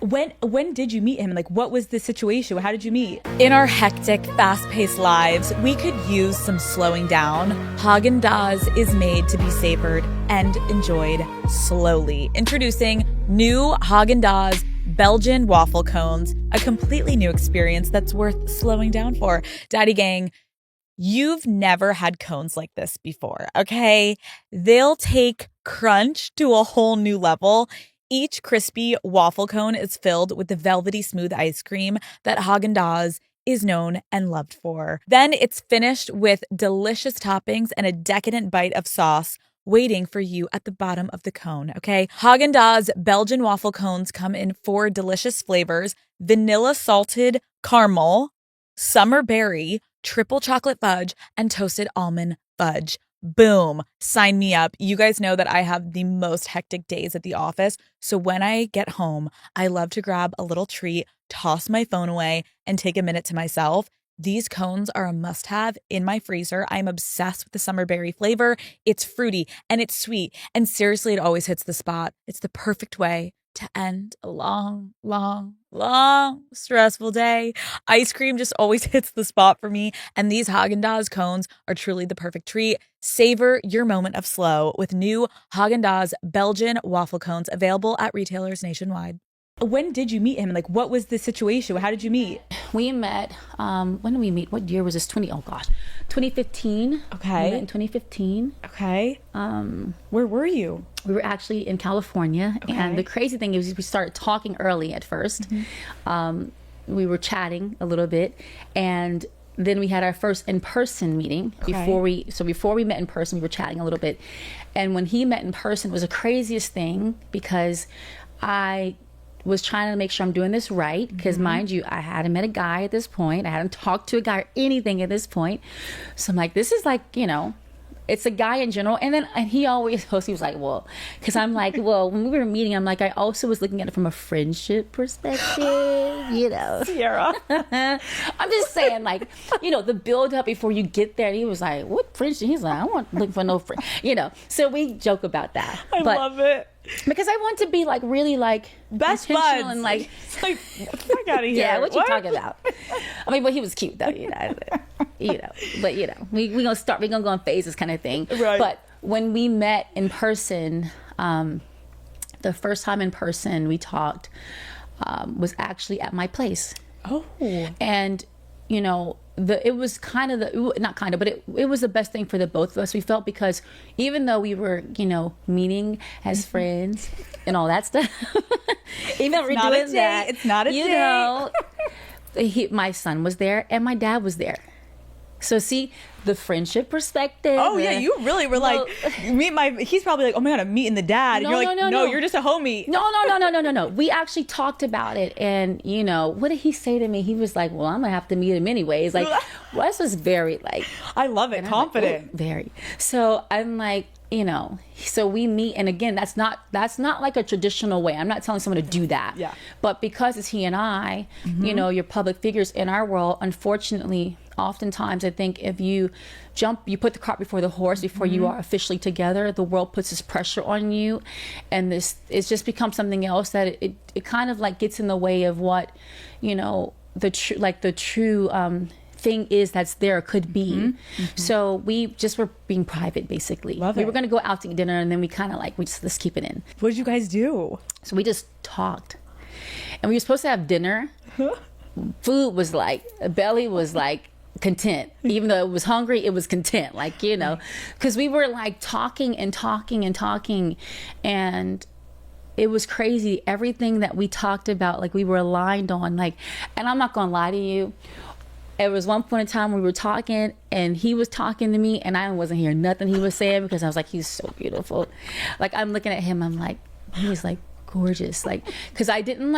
When did you meet him? Like, what was the situation? How did you meet? In our hectic, fast-paced lives, we could use some slowing down. Haagen-Dazs is made to be savored and enjoyed slowly. Introducing new Haagen-Dazs Belgian waffle cones, a completely new experience that's worth slowing down for. Daddy Gang, you've never had cones like this before, okay? They'll take crunch to a whole new level. Each crispy waffle cone is filled with the velvety smooth ice cream that Haagen-Dazs is known and loved for. Then it's finished with delicious toppings and a decadent bite of sauce, waiting for you at the bottom of the cone, okay? Haagen-Dazs Belgian waffle cones come in 4 delicious flavors: vanilla salted caramel, summer berry, triple chocolate fudge, and toasted almond fudge. Boom. Sign me up. You guys know that I have the most hectic days at the office. So when I get home, I love to grab a little treat, toss my phone away, and take a minute to myself. These cones are a must-have in my freezer. I'm obsessed with the summer berry flavor. It's fruity and it's sweet. And seriously, it always hits the spot. It's the perfect way to end a long, stressful day. Ice cream just always hits the spot for me. And these Haagen-Dazs cones are truly the perfect treat. Savor your moment of slow with new Haagen-Dazs Belgian waffle cones available at retailers nationwide. When did you meet him? Like, what was the situation? How did you meet? We met, when did we meet? What year was this? 2015. Okay. We met in 2015. Okay. Where were you? We were actually in California. Okay. And the crazy thing is we started talking early at first. We were chatting a little bit. And then we had our first in-person meeting. Before we met in person, we were chatting a little bit. And when he met in person, it was the craziest thing because I was trying to make sure I'm doing this right. Because mind you, I hadn't met a guy at this point. I hadn't talked to a guy or anything at this point. So I'm like, this is like, you know, it's a guy in general. And he was like, well, because I'm like, well, when we were meeting, I'm like, I also was looking at it from a friendship perspective, you know. Sierra. I'm just saying, like, you know, the build up before you get there. He was like, what friendship? He's like, I won't look for no friend, you know. So we joke about that. I love it. Because I want to be like really like best intentional buds and like, get the fuck out of here. yeah, what you talking about? I mean, but he was cute though, you know. But you know, we're gonna go in phases kind of thing. Right. But when we met in person, the first time in person we talked was actually at my place. Oh. And you know, it was kind of it was the best thing for the both of us, we felt, because even though we were, you know, meeting as friends and all that stuff, even though we're doing that, it's not a you date. know, my son was there and my dad was there. So see the friendship perspective. Oh yeah, you really were like, he's probably like, oh my God, I'm meeting the dad. And you're like, no, you're just a homie. No. We actually talked about it. And you know, what did he say to me? He was like, well, I'm gonna have to meet him anyways. Like, Wes was very like, I love it, confident. Like, very. So I'm like, you know, so we meet, and again, that's not like a traditional way. I'm not telling someone to do that. Yeah. But because it's he and I, you know, you're public figures in our world, unfortunately, oftentimes I think if you put the cart before the horse before you are officially together, the world puts this pressure on you, and it's just becomes something else that it kind of like gets in the way of what, you know, the true thing is that's there could be. So we just were being private, basically. We were going to go out to dinner, and then we kind of like, let's keep it in. What did you guys do? So we just talked, and we were supposed to have dinner. Food was like, belly was like content. Even though it was hungry, it was content. Like, you know, because we were like talking, and it was crazy. Everything that we talked about, like we were aligned on, like, and I'm not going to lie to you. There was one point in time we were talking, and he was talking to me, and I wasn't hearing nothing he was saying because I was like, he's so beautiful. Like, I'm looking at him, I'm like, he's like gorgeous. Like, because I didn't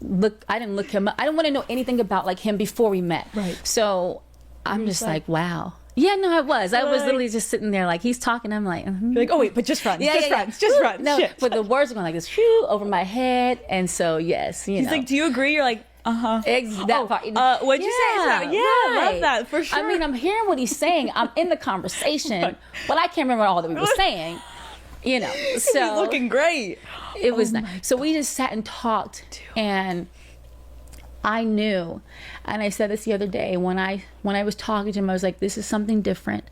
look him up. I didn't want to know anything about like him before we met. Right. So I'm just like, wow. Yeah, no, I was literally just sitting there, like, he's talking, I'm like, You're like, oh wait, but just friends, just friends. No, Shit. but the words are going like this, whew, over my head, and so yes, you know. He's like, do you agree? You're like, that part. What'd you say? Yeah, I love that for sure. I mean, I'm hearing what he's saying. I'm in the conversation, but I can't remember all that we were saying. You know, so he's looking great. It was nice. So we just sat and talked, and I knew, and I said this the other day when I was talking to him, I was like, this is something different.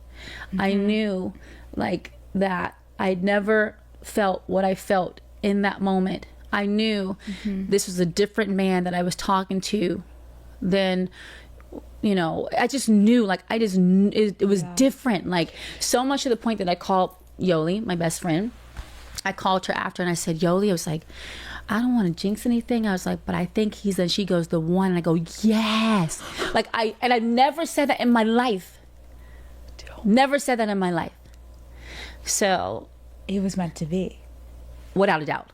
I knew, like, that I'd never felt what I felt in that moment. I knew this was a different man that I was talking to than, you know, I just knew, like, it was different. Like, so much to the point that I called Yoli, my best friend. I called her after and I said, Yoli, I was like, I don't want to jinx anything. I was like, but I think he's, and she goes, the one. And I go, yes. Like, and I've never said that in my life. Never said that in my life. So It was meant to be. Without a doubt.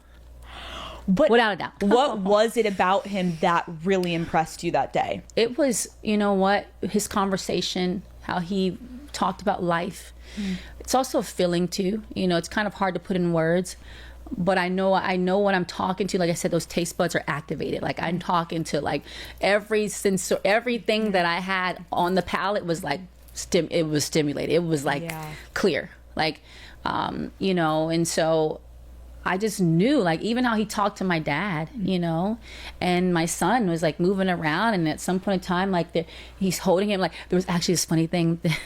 But Without a doubt. What was it about him that really impressed you that day? It was, you know what, his conversation, how he talked about life. It's also a feeling too. You know, it's kind of hard to put in words, but I know what I'm talking to. Like I said, those taste buds are activated. Like I'm talking to like everything that I had on the palate was like it was stimulated. It was like clear. Like you know, and so I just knew, like, even how he talked to my dad, you know, and my son was like moving around, and at some point in time, like he's holding him. Like there was actually this funny thing that,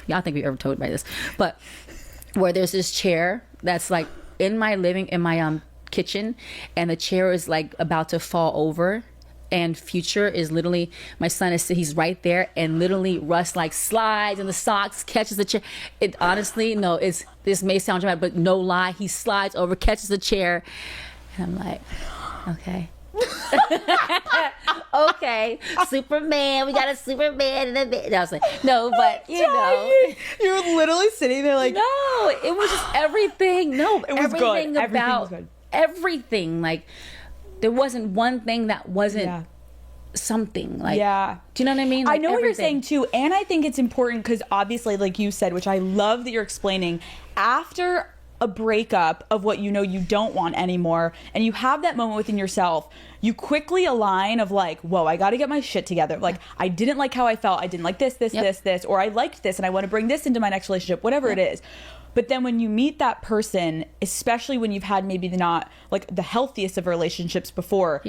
y'all think we ever told about this, but where there's this chair that's like in my kitchen, and the chair is like about to fall over, and Future is literally, my son he's right there, and literally Russ like slides in the socks, catches the chair. It honestly, no, this may sound dramatic, but no lie, he slides over, catches the chair, and I'm like, okay. Okay, Superman, we got a Superman in the bed. I was like, no, but you know, you were literally sitting there like, no, it was just everything. No, it was everything good. About everything. Like there wasn't one thing that wasn't something. Like, do you know what I mean? Like, I know what you're saying too, and I think it's important because obviously, like you said, which I love that you're explaining, after a breakup of what you know you don't want anymore, and you have that moment within yourself, you quickly align of like, whoa, I got to get my shit together. Like, I didn't like how I felt. I didn't like this, or I liked this, and I want to bring this into my next relationship, whatever it is. But then when you meet that person, especially when you've had maybe not like the healthiest of relationships before,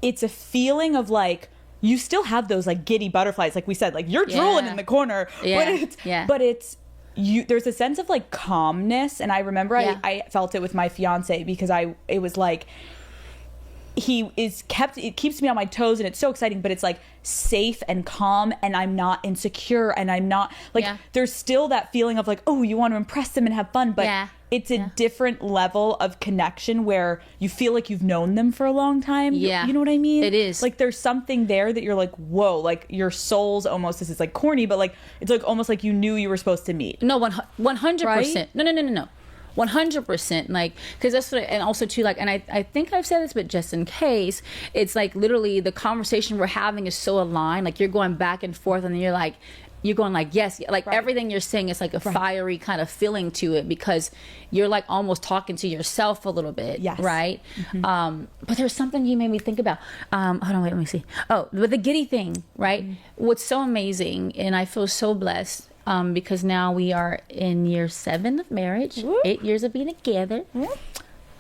it's a feeling of like, you still have those like giddy butterflies, like we said, like you're drooling in the corner, but it's you, there's a sense of like calmness. And I remember I felt it with my fiance, because it was like, it keeps me on my toes, and it's so exciting, but it's like safe and calm, and I'm not insecure, and I'm not like, there's still that feeling of like, oh, you want to impress them and have fun, but it's a different level of connection where you feel like you've known them for a long time. You know what I mean? It is like there's something there that you're like, whoa, like your souls almost, this is like corny, but like it's like almost like you knew you were supposed to meet. No, 100%. Right? No. 100%, like, because that's what, and also too, like, and I think I've said this, but just in case, it's like literally the conversation we're having is so aligned, like you're going back and forth, and you're going like, yes, like everything you're saying is like a fiery kind of feeling to it, because you're like almost talking to yourself a little bit, right? But there's something you made me think about. Hold on, wait, let me see. Oh, but the giddy thing, right? What's so amazing, and I feel so blessed, because now we are in year 7 of marriage, 8 years of being together.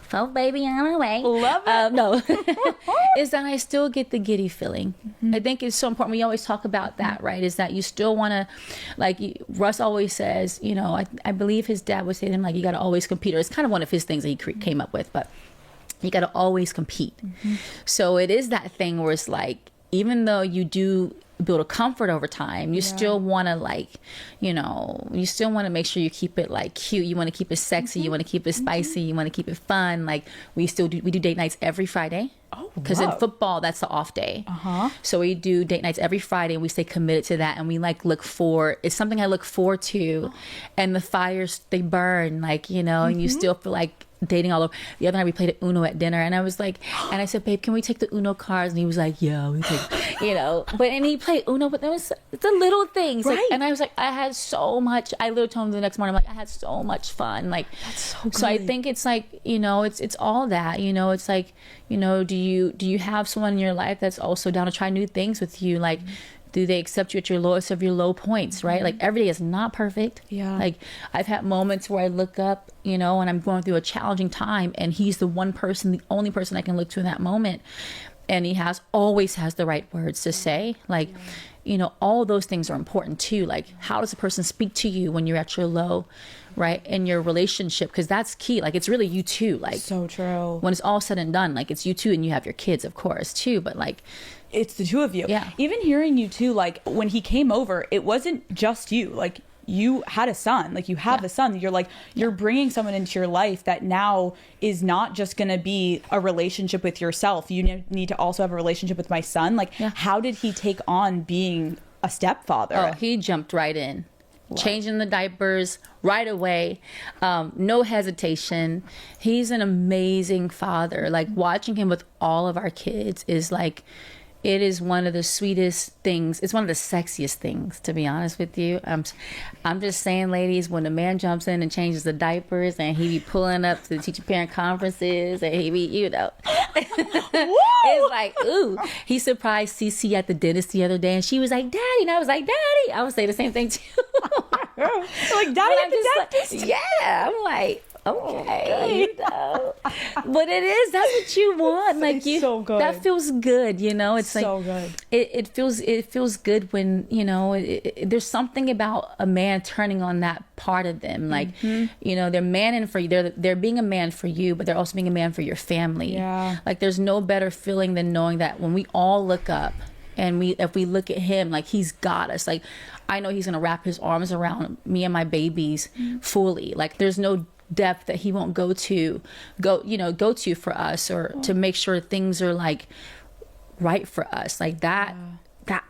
4 baby on our way. Love it. No, is that I still get the giddy feeling. I think it's so important. We always talk about that, right? Is that you still want to, like Russ always says, you know, I believe his dad would say to him, like, you got to always compete. Or it's kind of one of his things that he came up with, but you got to always compete. So it is that thing where it's like, even though you do build a comfort over time, you still want to, like, you know, you still want to make sure you keep it like cute, you want to keep it sexy, you want to keep it spicy, you want to keep it fun. Like we do date nights every Friday, because in football that's the off day, so we do date nights every Friday, and we stay committed to that, and we like it's something I look forward to, and the fires, they burn, like, you know, and you still feel like dating all over. The other night we played Uno at dinner, and I was like, and I said, babe, can we take the Uno cards? And he was like, yeah, we take, you know, and he played Uno, but it's the little things, right? Like, and I was like, I had so much, I literally told him the next morning, I'm like, I had so much fun, like, that's so good. So I think it's like, you know, it's all that, you know, it's like, you know, do you have someone in your life that's also down to try new things with you? Like, do they accept you at your lowest of your low points, right? Like, every day is not perfect. Like, I've had moments where I look up, you know, and I'm going through a challenging time, and he's the only person I can look to in that moment. And he always has the right words to say. Like, you know, all those things are important too. Like, how does a person speak to you when you're at your low, right? In your relationship, because that's key. Like, it's really you too. Like, so true. When it's all said and done, like, it's you too, and you have your kids, of course, too. But like, it's the two of you. Even hearing you too, like when he came over, it wasn't just you. Like, you had a son, like you have a son. You're like, you're bringing someone into your life that now is not just going to be a relationship with yourself. You need to also have a relationship with my son. Like, how did he take on being a stepfather? Oh, he jumped right in. changing the diapers right away, no hesitation. He's an amazing father. Like, watching him with all of our kids is like, it is one of the sweetest things. It's one of the sexiest things, to be honest with you. I'm just saying, ladies, when the man jumps in and changes the diapers and he be pulling up to the teacher parent conferences and he be, it's like, ooh. He surprised Cece at the dentist the other day and she was like, Daddy. And I was like, Daddy. I would say the same thing too. Like, Daddy at the dentist? Yeah. I'm like, okay, but it is, that's what you want. Like, it's so good. That feels good, it's So like good. it feels good when there's something about a man turning on that part of them. Like, they're manning for you, they're being a man for you, but they're also being a man for your family. Yeah. Like, there's no better feeling than knowing that when we all look up and if we look at him, like, he's got us. Like, I know he's gonna wrap his arms around me and my babies fully. Like, there's no depth that he won't go to for us, or to make sure things are like right for us. Like that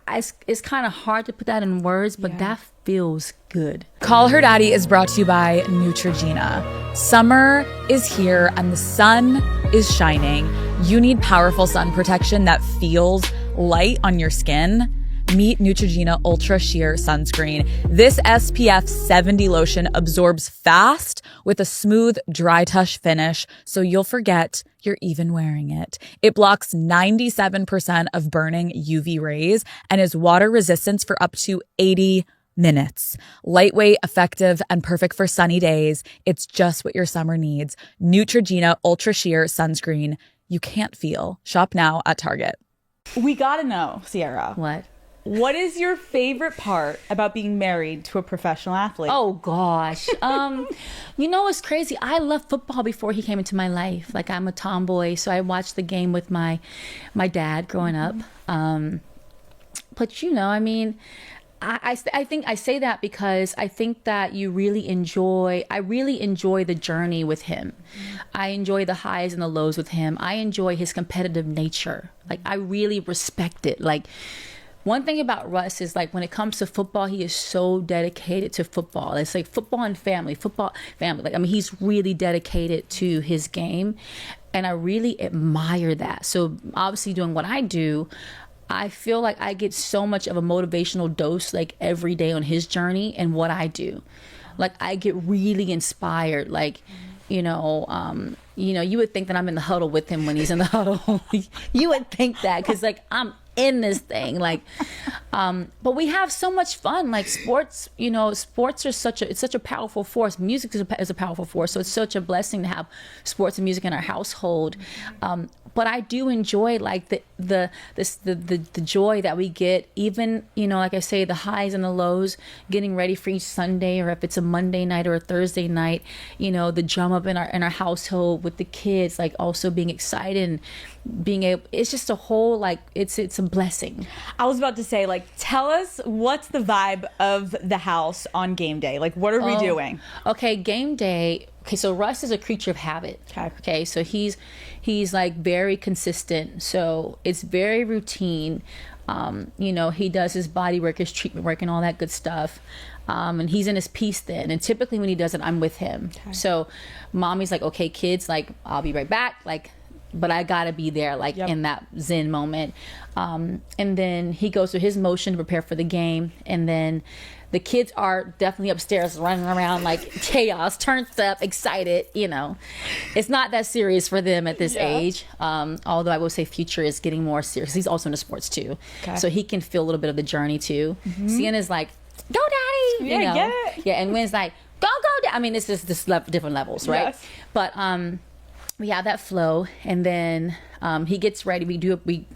it's kind of hard to put that in words, but that feels good. Call Her Daddy is brought to you by Neutrogena. Summer is here and the sun is shining. You need powerful sun protection that feels light on your skin. Meet Neutrogena Ultra Sheer Sunscreen. This SPF 70 lotion absorbs fast with a smooth, dry touch finish, so you'll forget you're even wearing it. It blocks 97% of burning UV rays and is water resistant for up to 80 minutes. Lightweight, effective, and perfect for sunny days. It's just what your summer needs. Neutrogena Ultra Sheer Sunscreen. You can't feel. Shop now at Target. We gotta know, Sierra. What is your favorite part about being married to a professional athlete? Oh gosh. It's crazy. I loved football before he came into my life. Like, I'm a tomboy, so I watched the game with my dad growing up. But I think I say that because I think that I really enjoy the journey with him. I enjoy the highs and the lows with him. I enjoy his competitive nature. Like, I really respect it. Like, one thing about Russ is, like, when it comes to football, he is so dedicated to football. It's like football and family. Like, he's really dedicated to his game, and I really admire that. So obviously, doing what I do, I feel like I get so much of a motivational dose, like, every day on his journey and what I do. Like, I get really inspired. Like, you would think that I'm in the huddle with him when he's in the huddle. You would think that, because, like, I'm in this thing, like, but we have so much fun. Like, sports are such a powerful force. Music is a powerful force, so it's such a blessing to have sports and music in our household. But I do enjoy, like, the joy that we get, even, like I say, the highs and the lows, getting ready for each Sunday, or if it's a Monday night or a Thursday night, the drum up in our household with the kids, like, also being excited and being able, it's just a whole, like, it's a blessing. I was about to say, like, tell us what's the vibe of the house on game day? Like, what are we doing? Okay, game day. Okay, so Russ is a creature of habit. Okay, so he's like very consistent. So it's very routine. He does his body work, his treatment work, and all that good stuff. And he's in his piece then. And typically when he does it, I'm with him. Okay. So mommy's like, okay, kids, like, I'll be right back. Like, but I gotta be there, like, in that zen moment. And then he goes through his motion to prepare for the game. And then the kids are definitely upstairs running around like chaos, turned up, excited. It's not that serious for them at this age. Although I will say Future is getting more serious. He's also into sports too. Okay. So he can feel a little bit of the journey too. Sienna's like, go daddy. Get it. Yeah, and Wynn's like, go daddy. It's just different levels, right? Yes. But we have that flow, and then he gets ready.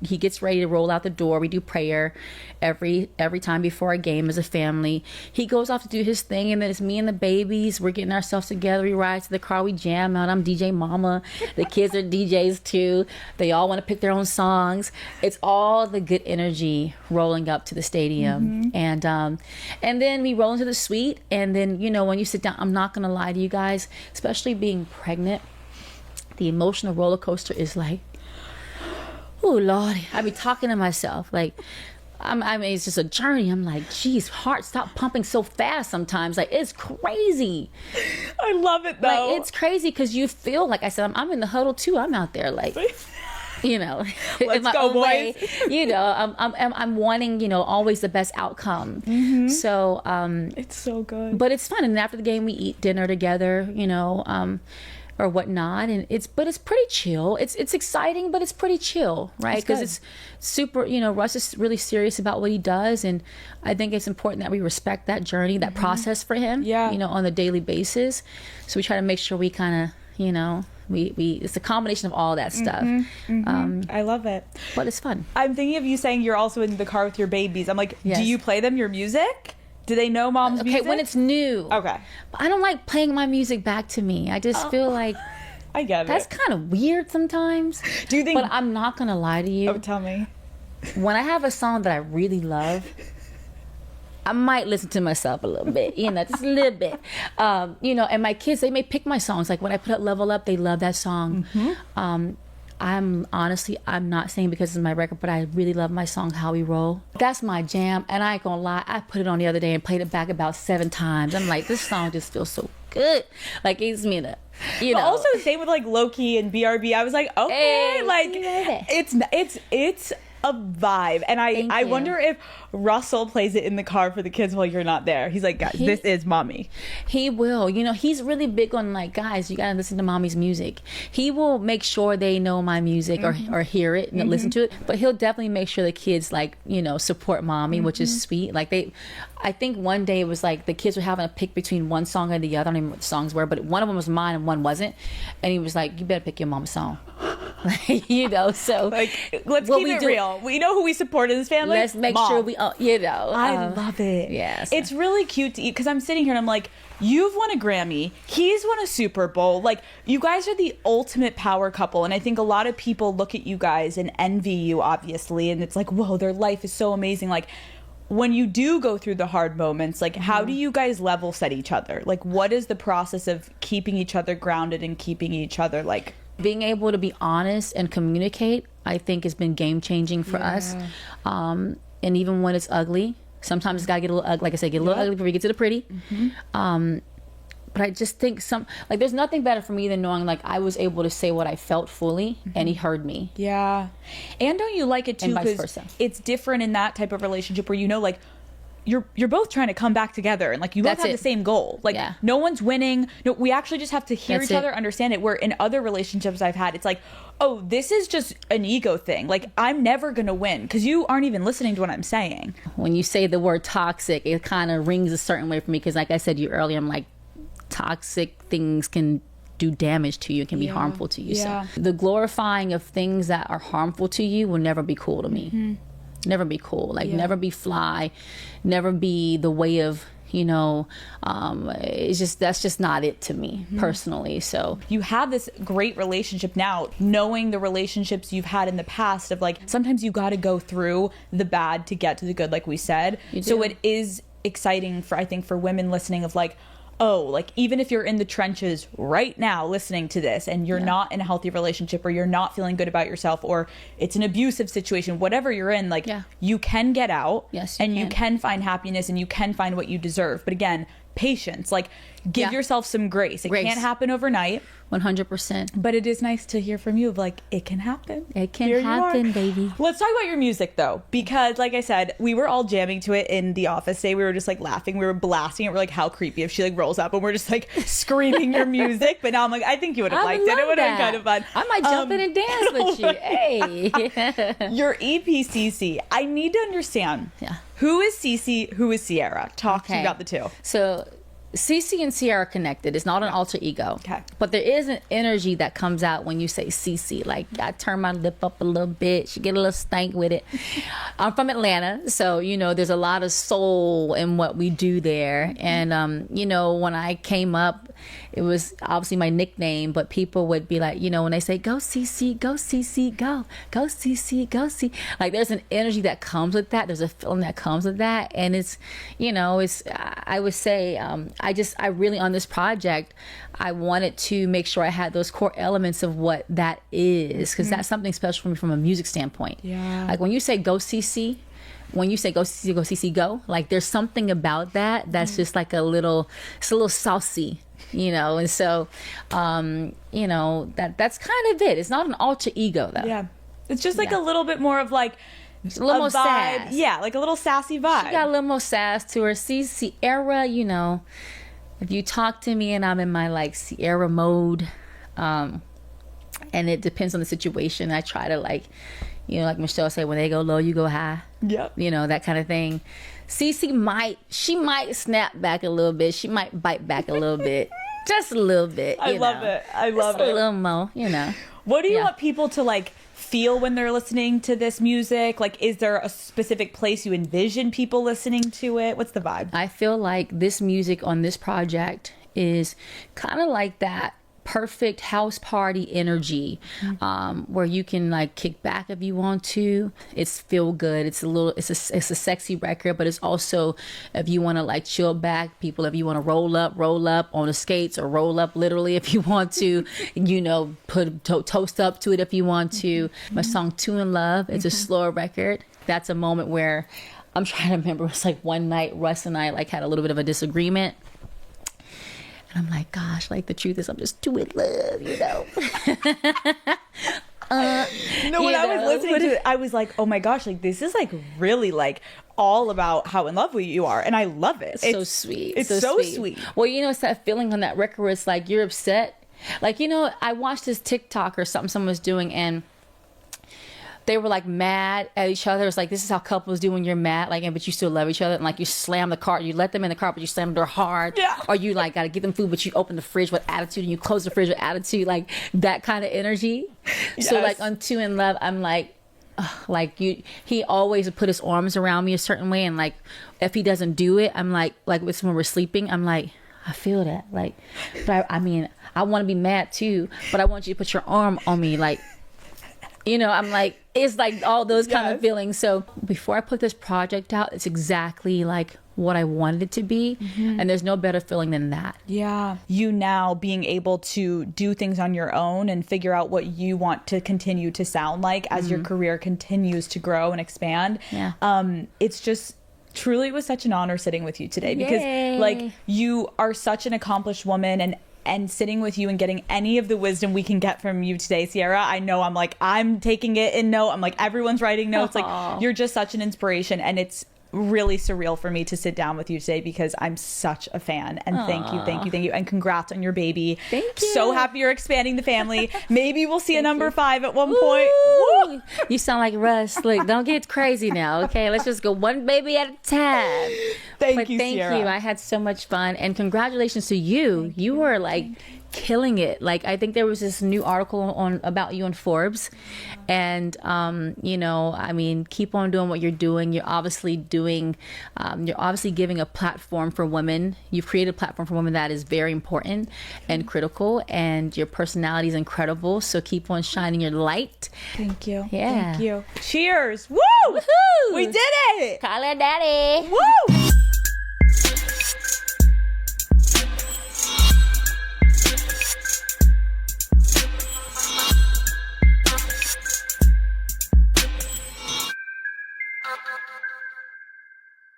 He gets ready to roll out the door. We do prayer every time before a game as a family. He goes off to do his thing, and then it's me and the babies. We're getting ourselves together. We ride to the car. We jam out. I'm DJ Mama. The kids are DJs too. They all want to pick their own songs. It's all the good energy rolling up to the stadium, and then we roll into the suite. And then when you sit down, I'm not gonna lie to you guys, especially being pregnant. The emotional roller coaster is like, oh Lord, I be talking to myself like, I mean, it's just a journey. I'm like, geez, heart stop pumping so fast sometimes. Like, it's crazy. I love it though. Like, it's crazy because you feel, like I said, I'm in the huddle too. I'm out there like, you know, Let's go, boys. You know, I'm wanting, you know, always the best outcome. So, it's so good. but it's fun. And after the game, we eat dinner together, you know, or whatnot. And it's pretty chill. It's exciting, but it's pretty chill, right? Because it's super, you know, Russ is really serious about what he does. And I think it's important that we respect that journey, that process for him, Yeah. you know, on a daily basis. So we try to make sure we kind of, you know, we it's a combination of all that stuff. I love it. But it's fun. I'm thinking of you saying you're also in the car with your babies. I'm like, Yes. do you play them your music? Do they know mom's Okay, music? when it's new. Okay. But I don't like playing my music back to me. I just feel like I get that's it. kind of weird sometimes. Do you think? But I'm not going to lie to you. Oh, tell me. When I have a song that I really love, I might listen to myself a little bit, you know, just a little bit. You know, and my kids, they may pick my songs. Like when I put up Level Up, they love that song. I'm not saying because it's my record, but I really love my song How We Roll. That's my jam. And I ain't gonna lie, I put it on the other day and played it back about 7 times. I'm like, this song just feels so good. Like, it's me to, you know. But also same with like Loki and BRB. I was like, okay, Hey, like you know that. it's a vibe. And I Thank you. wonder if Russell plays it in the car for the kids while you're not there. He's like, guys, this is mommy. He will. You know, he's really big on like, guys, you gotta listen to mommy's music. He will make sure they know my music or hear it and listen to it. But he'll definitely make sure the kids like, you know, support mommy, which is sweet. Like I think one day it was like the kids were having to pick between one song and the other. I don't even know what the songs were, but one of them was mine and one wasn't. And he was like, you better pick your mom's song. You know, so Like, let's what keep we it do- real. We know who we support in this family. let's make Mom. sure we, you know. I love it. yes. It's really cute to eat because I'm sitting here and I'm like, you've won a Grammy. He's won a Super Bowl. Like, you guys are the ultimate power couple. And I think a lot of people look at you guys and envy you, obviously. And it's like, whoa, their life is so amazing. Like, when you do go through the hard moments, like, how do you guys level set each other? Like, what is the process of keeping each other grounded and keeping each other, like, being able to be honest and communicate, I think has been game changing for us. And even when it's ugly, sometimes it's gotta get a little ugly. Like I said, get a little ugly before you get to the pretty. But I just think there's nothing better for me than knowing like I was able to say what I felt fully and he heard me. yeah. And don't you like it too? And vice 'Cause versa. it's different in that type of relationship where, you know, like, you're both trying to come back together and like you both That's have it. the same goal. Like, Yeah. no one's winning. No, we actually just have to hear That's each it. other, understand it. Where in other relationships I've had, it's like, oh, this is just an ego thing. Like, I'm never gonna win because you aren't even listening to what I'm saying. When you say the word toxic, it kind of rings a certain way for me because like I said to you earlier, I'm like, toxic things can do damage to you, can be harmful to you. Yeah. So the glorifying of things that are harmful to you will never be cool to me. Never be cool. Like never be fly, never be the way of, you know, it's just, that's just not it to me personally. So You have this great relationship now, knowing the relationships you've had in the past of like, sometimes you got to go through the bad to get to the good, like we said. So do. it is exciting for, I think, for women listening of like, oh, like even if you're in the trenches right now listening to this and you're not in a healthy relationship or you're not feeling good about yourself or it's an abusive situation, whatever you're in, like you can get out. Yes, you and you can. can find happiness and you can find what you deserve. But again, patience, like give yourself some grace. It Grace. can't happen overnight. 100%. But it is nice to hear from you of like, it can happen. It can Here you are. happen, baby. Let's talk about your music though, because like I said, we were all jamming to it in the office today. We were just like laughing. We were blasting it. We're like, how creepy if she like rolls up and we're just like screaming your music. But now I'm like, I think you would have liked it. It would have been kind of fun. I might jump in and dance with you. Hey. Your EP, CC, I need to understand. Yeah. Who is CC? Who is Sierra? Talk to me Okay. about the two. So Cece and Sierra are connected. It's not an alter ego. Okay. But there is an energy that comes out when you say Cece. Like I turn my lip up a little bit. She get a little stank with it. I'm from Atlanta, so you know there's a lot of soul in what we do there. And you know, when I came up, it was obviously my nickname, but people would be like, you know, when they say go Cece, go Cece, go Cece, go Cece. Like there's an energy that comes with that. There's a feeling that comes with that, and it's, you know, it's, I would say, I really on this project, I wanted to make sure I had those core elements of what that is, because that's something special for me from a music standpoint. Yeah. Like when you say go CC, when you say go CC, go CC, go, like there's something about that that's just like it's a little saucy, you know. And so, you know, that's kind of it. It's not an alter ego though. Yeah. It's just like a little bit more of like a little more vibe. sass. Yeah, like a little sassy vibe. She got a little more sass to her. Sierra, you know, if you talk to me and I'm in my like Sierra mode, and it depends on the situation, I try to like, you know, like Michelle said, when they go low, you go high. Yep. You know, that kind of thing. Cece might snap back a little bit. She might bite back a little bit. Just a little bit. I love it. I love it. A little more, you know. What do you want people to like feel when they're listening to this music? Like, is there a specific place you envision people listening to it? What's the vibe? I feel like this music on this project is kind of like that perfect house party energy, where you can like kick back if you want to. It's feel good. It's a sexy record, but it's also if you want to like chill back, people, if you want to roll up on the skates, or roll up literally if you want to, you know, put toast up to it if you want to. My song Two in Love, it's a slower record. That's a moment where I'm trying to remember, it's like one night Russ and I like had a little bit of a disagreement. And I'm like, gosh, like the truth is I'm just too in love, you know. When I was listening to it, I was like, oh my gosh, like this is like really like all about how in love you are. And I love it. It's so sweet. It's so sweet. Well, you know, it's that feeling on that record where it's like you're upset. Like, you know, I watched this TikTok or something someone was doing, and they were like mad at each other. It's like, this is how couples do when you're mad, like, but you still love each other. And like you slam the car, you let them in the car, but you slam the door hard. Yeah. Or you like got to get them food, but you open the fridge with attitude and you close the fridge with attitude, like that kind of energy. Yes. So like on Two in Love, I'm like, he always would put his arms around me a certain way. And like, if he doesn't do it, I'm like when we're sleeping, I'm like, I feel that. Like, but I mean, I want to be mad too, but I want you to put your arm on me. Like, you know, I'm like, it's like all those kind of feelings. So before I put this project out, it's exactly like what I wanted it to be. And there's no better feeling than that. Yeah. You now being able to do things on your own and figure out what you want to continue to sound like as your career continues to grow and expand. Yeah. It's just truly, it was such an honor sitting with you today, because like you are such an accomplished woman, and sitting with you and getting any of the wisdom we can get from you today, Sierra, I know I'm taking it in note. I'm like, everyone's writing notes. Like, you're just such an inspiration, and it's really surreal for me to sit down with you today because I'm such a fan. And thank you. And congrats on your baby. Thank you. So happy you're expanding the family. Maybe we'll see a number 5 at one point. Woo! You sound like Russ. Look, don't get crazy now, okay? Let's just go one baby at a time. Thank you, Sierra. I had so much fun, and congratulations to you. You were like killing it. Like, I think there was this new article about you in Forbes, and you know, I mean, keep on doing what you're doing. You're obviously giving a platform for women. You've created a platform for women that is very important and critical, and your personality is incredible. So keep on shining your light. Thank you. Yeah. Thank you. Cheers. Woo! Woohoo! We did it. Call her daddy. Woo!